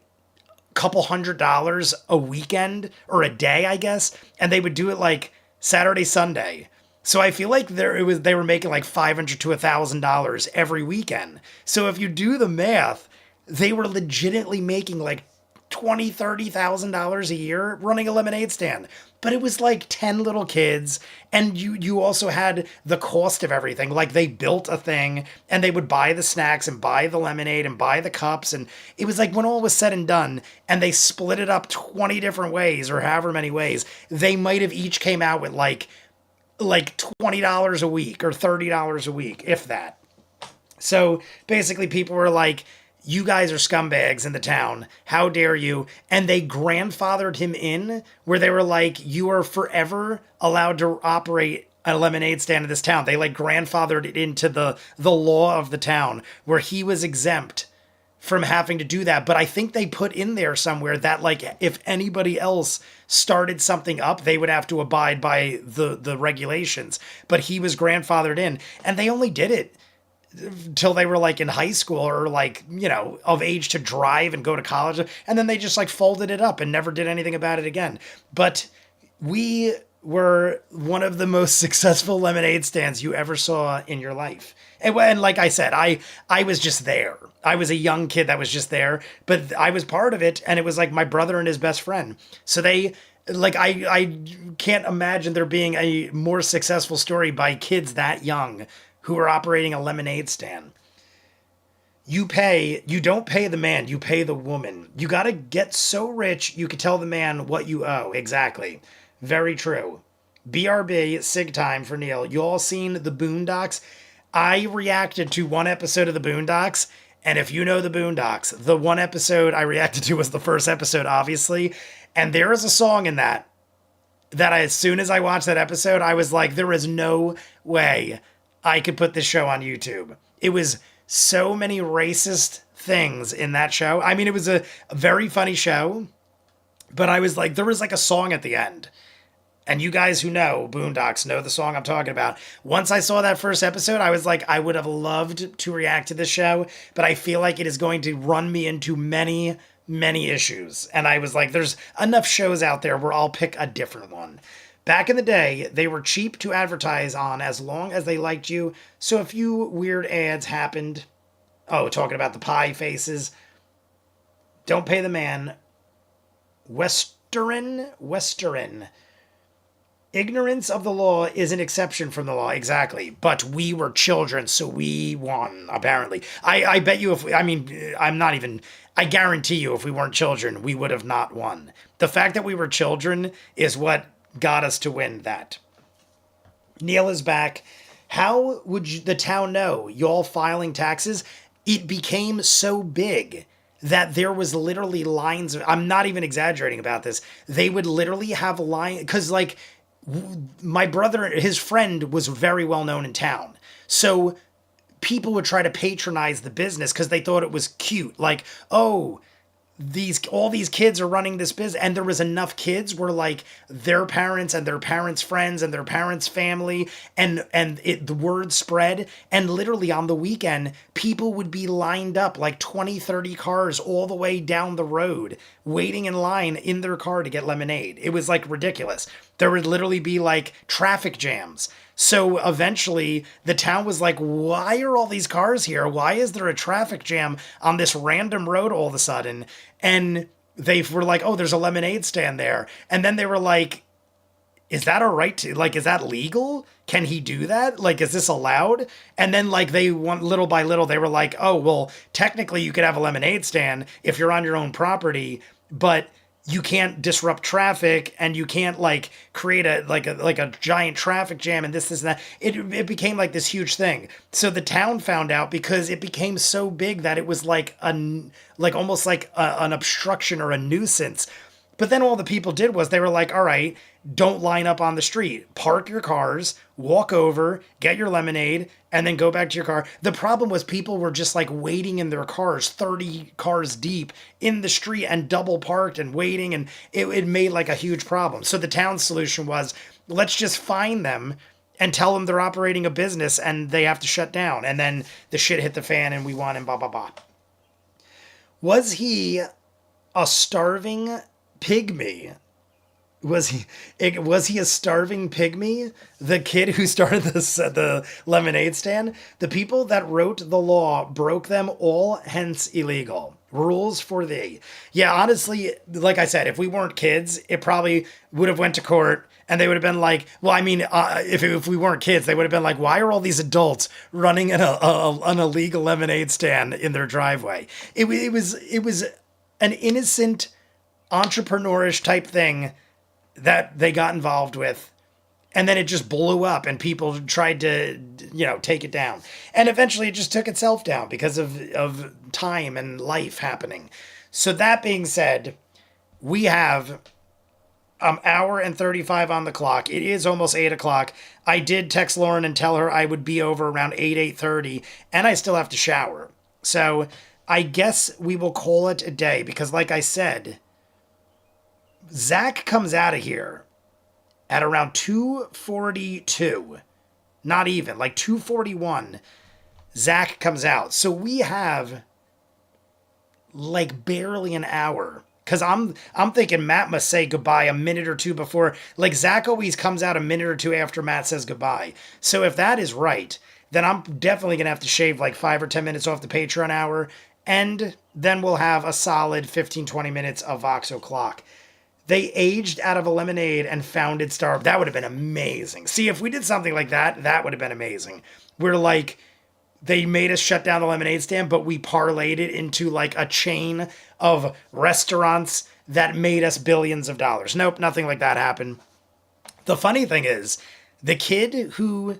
couple $100 a weekend or a day, I guess. And they would do it like Saturday, Sunday. So I feel like they were making like $500 to $1,000 every weekend. So if you do the math, they were legitimately making like $20,000, $30,000 a year running a lemonade stand. But it was like 10 little kids, and you also had the cost of everything. Like they built a thing, and they would buy the snacks and buy the lemonade and buy the cups, and it was like when all was said and done, and they split it up 20 different ways or however many ways, they might have each came out with like $20 a week or $30 a week, if that. So basically people were like, you guys are scumbags in the town. How dare you? And they grandfathered him in where they were like, you are forever allowed to operate a lemonade stand in this town. They like grandfathered it into the law of the town where he was exempt from having to do that. But I think they put in there somewhere that like if anybody else started something up, they would have to abide by the regulations. But he was grandfathered in, and they only did it till they were like in high school or like, you know, of age to drive and go to college. And then they just like folded it up and never did anything about it again. But we were one of the most successful lemonade stands you ever saw in your life. And like I said, I was just there. I was a young kid that was just there, but I was part of it. And it was like my brother and his best friend. So they like, I can't imagine there being a more successful story by kids that young who are operating a lemonade stand. You don't pay the man, you pay the woman. You got to get so rich you can tell the man what you owe. Exactly. Very true. BRB, sig time for Neil. You all seen the Boondocks? I reacted to one episode of the Boondocks, and if you know the Boondocks, the one episode I reacted to was the first episode, obviously, and there is a song in that as soon as I watched that episode, I was like, there is no way I could put this show on YouTube. It was so many racist things in that show. I mean, it was a very funny show, but I was like, there was like a song at the end. And you guys who know Boondocks know the song I'm talking about. Once I saw that first episode, I was like, I would have loved to react to this show, but I feel like it is going to run me into many, many issues. And I was like, there's enough shows out there where I'll pick a different one. Back in the day, they were cheap to advertise on as long as they liked you. So a few weird ads happened. Oh, talking about the pie faces. Don't pay the man. Western. Ignorance of the law is an exception from the law. Exactly. But we were children, so we won, apparently. I bet you I guarantee you if we weren't children, we would have not won. The fact that we were children is what got us to win that. Neil is back. How would the town know? Y'all filing taxes? It became so big that there was literally lines. I'm not even exaggerating about this. They would literally have lines, because like my brother, his friend was very well known in town. So people would try to patronize the business because they thought it was cute. Like, oh, all these kids are running this business, and there was enough kids where like their parents and their parents' friends and their parents' family, and the word spread, and literally on the weekend people would be lined up like 20-30 cars all the way down the road waiting in line in their car to get lemonade. It was like ridiculous. There would literally be like traffic jams. So eventually the town was like, why are all these cars here? Why is there a traffic jam on this random road all of a sudden? And they were like, oh, there's a lemonade stand there. And then they were like, is that a right to, like, is that legal? Can he do that? Like, is this allowed? And then like they went little by little, they were like, oh, well, technically you could have a lemonade stand if you're on your own property, but you can't disrupt traffic, and you can't like create a giant traffic jam and this and that. It became like this huge thing. So the town found out because it became so big that it was like almost like an obstruction or a nuisance. But then all the people did was they were like, all right, don't line up on the street. Park your cars, walk over, get your lemonade, and then go back to your car. The problem was people were just like waiting in their cars, 30 cars deep in the street and double parked and waiting. And it made like a huge problem. So the town's solution was, let's just fine them and tell them they're operating a business and they have to shut down. And then the shit hit the fan and we won and blah, blah, blah. Was he a starving pygmy? Was he a starving pygmy? The kid who started the lemonade stand? The people that wrote the law broke them all, hence illegal. Rules for thee. Yeah, honestly, like I said, if we weren't kids, it probably would have went to court and they would have been like, well, I mean, if we weren't kids, they would have been like, why are all these adults running an illegal lemonade stand in their driveway? It was an innocent entrepreneurish type thing that they got involved with, and then it just blew up and people tried to, take it down. And eventually it just took itself down because of time and life happening. So that being said, we have an hour and 35 on the clock. It is almost 8 o'clock. I did text Lauren and tell her I would be over around 8:30, and I still have to shower. So I guess we will call it a day because, like I said, Zach comes out of here at around 2:42. Not even, like 2:41. Zach comes out. So we have like barely an hour. Because I'm thinking Matt must say goodbye a minute or two before. Like Zach always comes out a minute or two after Matt says goodbye. So if that is right, then I'm definitely going to have to shave like 5 or 10 minutes off the Patreon hour. And then we'll have a solid 15-20 minutes of Vox O'Clock. They aged out of a lemonade and founded Starbucks. That would have been amazing. See, if we did something like that, that would have been amazing. We're like, they made us shut down the lemonade stand, but we parlayed it into like a chain of restaurants that made us billions of dollars. Nope, nothing like that happened. The funny thing is, the kid who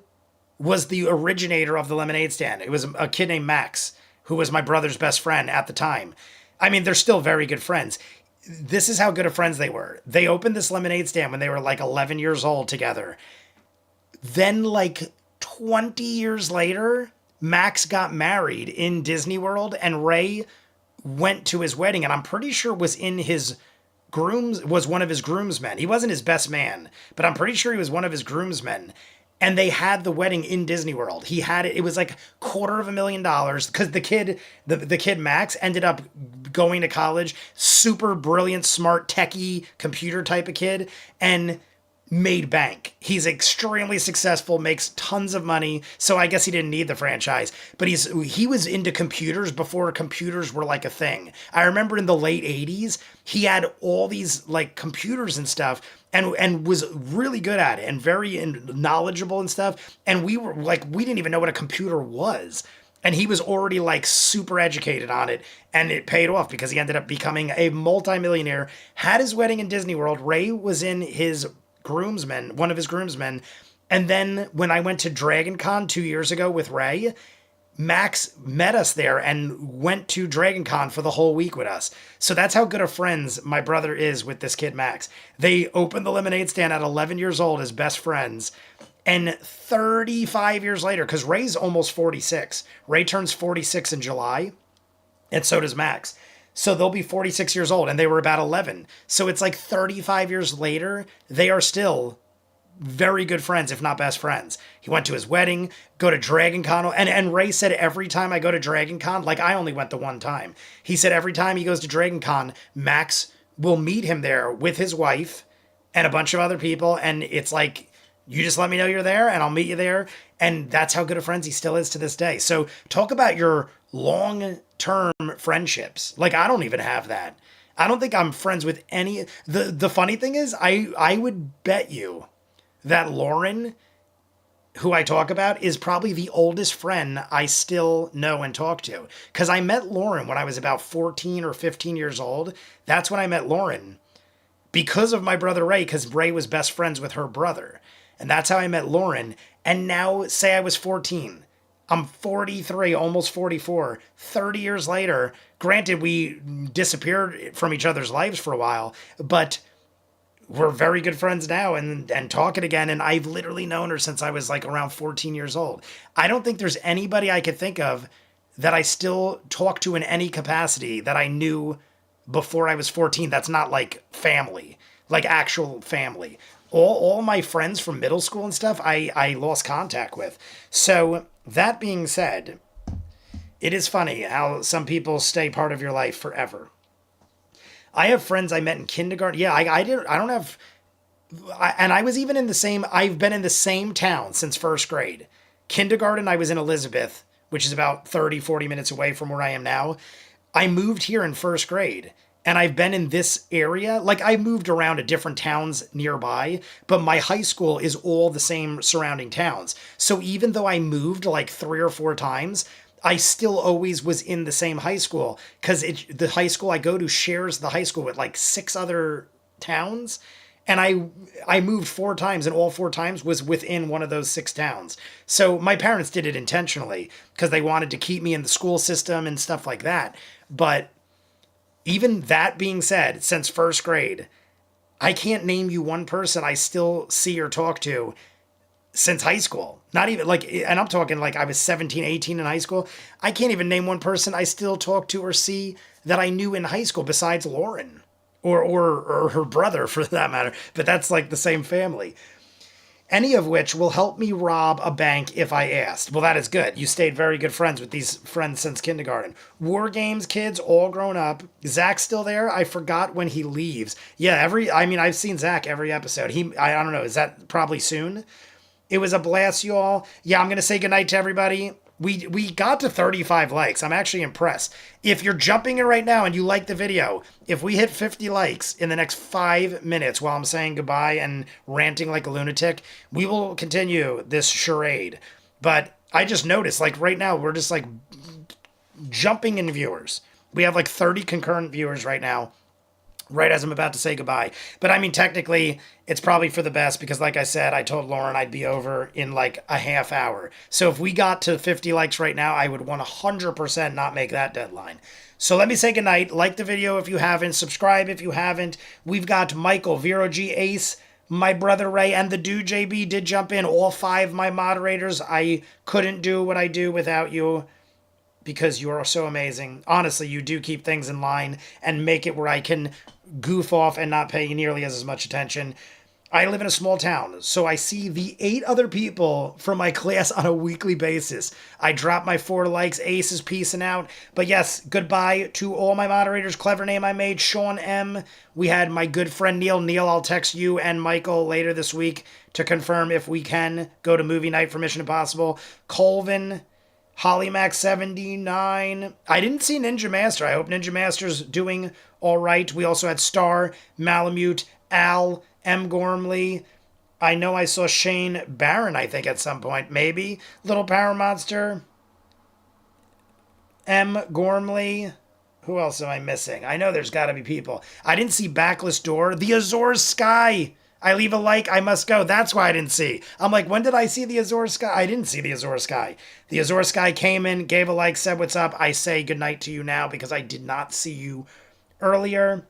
was the originator of the lemonade stand, it was a kid named Max, who was my brother's best friend at the time. I mean, they're still very good friends. This is how good of friends they were. They opened this lemonade stand when they were like 11 years old together. Then like 20 years later, Max got married in Disney World and Ray went to his wedding, and I'm pretty sure was one of his groomsmen. He wasn't his best man, but I'm pretty sure he was one of his groomsmen. And they had the wedding in Disney World. He had it. It was like $250,000 because the kid Max ended up going to college, super brilliant, smart, techie, computer type of kid, and made bank. He's extremely successful, makes tons of money. So I guess he didn't need the franchise, but he was into computers before computers were like a thing. I remember in the late 80s, he had all these like computers and stuff and was really good at it and very knowledgeable and stuff. And we were like, we didn't even know what a computer was. And he was already like super educated on it, and it paid off because he ended up becoming a multimillionaire, had his wedding in Disney World. Ray was in his one of his groomsmen. And then when I went to Dragon Con 2 years ago with Ray, Max met us there and went to Dragon Con for the whole week with us. So that's how good of friends my brother is with this kid, Max. They opened the lemonade stand at 11 years old as best friends. And 35 years later, because Ray's almost 46. Ray turns 46 in July, and so does Max. So they'll be 46 years old, and they were about 11. So it's like 35 years later, they are still very good friends, if not best friends. He went to his wedding, go to Dragon Con, and Ray said every time I go to Dragon Con, like I only went the one time, he said every time he goes to Dragon Con, Max will meet him there with his wife and a bunch of other people, and it's like, you just let me know you're there, and I'll meet you there, and that's how good of friends he still is to this day. So talk about your long-term friendships. Like, I don't even have that. I don't think I'm friends with any... The funny thing is, I would bet you that Lauren, who I talk about, is probably the oldest friend I still know and talk to. Because I met Lauren when I was about 14 or 15 years old. That's when I met Lauren. Because of my brother Ray, because Ray was best friends with her brother. And that's how I met Lauren. And now, say I was 14. I'm 43, almost 44. 30 years later, granted, we disappeared from each other's lives for a while, but we're very good friends now and talking again. And I've literally known her since I was like around 14 years old. I don't think there's anybody I could think of that I still talk to in any capacity that I knew before I was 14. That's not like family, like actual family. All my friends from middle school and stuff, I lost contact with. So that being said, it is funny how some people stay part of your life forever. I have friends I met in kindergarten. Yeah, I don't have, and I was even in the same, I've been in the same town since first grade. Kindergarten, I was in Elizabeth, which is about 30, 40 minutes away from where I am now. I moved here in first grade, and I've been in this area. Like, I moved around to different towns nearby, but my high school is all the same surrounding towns. So even though I moved like 3 or 4 times, I still always was in the same high school, because the high school I go to shares the high school with like 6 other towns. And I moved 4 times, and all 4 times was within one of those 6 towns. So my parents did it intentionally because they wanted to keep me in the school system and stuff like that. But even that being said, since first grade, I can't name you one person I still see or talk to since high school. Not even like, and I'm talking like I was 17, 18 in high school. I can't even name one person I still talk to or see that I knew in high school besides Lauren or her brother for that matter. But that's like the same family. Any of which will help me rob a bank if I asked. Well, that is good. You stayed very good friends with these friends since kindergarten. War Games kids, all grown up. Zach's still there. I forgot when he leaves. Yeah, I've seen Zach every episode. I don't know, is that probably soon? It was a blast, you all. Yeah, I'm going to say goodnight to everybody. We got to 35 likes. I'm actually impressed. If you're jumping in right now and you like the video, if we hit 50 likes in the next 5 minutes while I'm saying goodbye and ranting like a lunatic, we will continue this charade. But I just noticed, like right now, we're just like jumping in viewers. We have like 30 concurrent viewers right now, right as I'm about to say goodbye. But I mean, technically, it's probably for the best because, like I said, I told Lauren I'd be over in like a half hour. So if we got to 50 likes right now, I would 100% not make that deadline. So let me say goodnight. Like the video if you haven't. Subscribe if you haven't. We've got Michael, Vero G, Ace, my brother Ray, and the dude JB did jump in. All 5 my moderators. I couldn't do what I do without you, because you are so amazing. Honestly, you do keep things in line and make it where I can goof off and not pay nearly as much attention. I live in a small town, so I see the 8 other people from my class on a weekly basis. I drop my 4 likes. Ace is peacing out. But yes, goodbye to all my moderators. Clever name I made, Sean M. We had my good friend Neil. Neil, I'll text you and Michael later this week to confirm if we can go to movie night for Mission Impossible. Colvin, HollyMac79. I didn't see Ninja Master. I hope Ninja Master's doing all right. We also had Star, Malamute, Al, M. Gormley. I know I saw Shane Barron, I think, at some point. Maybe. Little Power Monster. M. Gormley. Who else am I missing? I know there's got to be people. I didn't see Backless Door. The Azores Sky. I leave a like, I must go. That's why I didn't see. I'm like, when did I see the Azor Sky? I didn't see the Azor Sky. The Azor Sky came in, gave a like, said what's up. I say goodnight to you now because I did not see you earlier.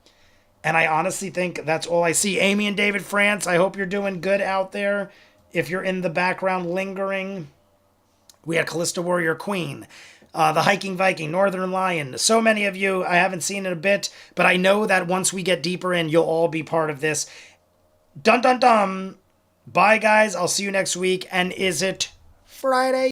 And I honestly think that's all I see. Amy and David France, I hope you're doing good out there. If you're in the background lingering. We had Callista Warrior Queen. The Hiking Viking, Northern Lion. So many of you I haven't seen in a bit, but I know that once we get deeper in, you'll all be part of this. Dun dun dun. Bye, guys. I'll see you next week. And is it Friday?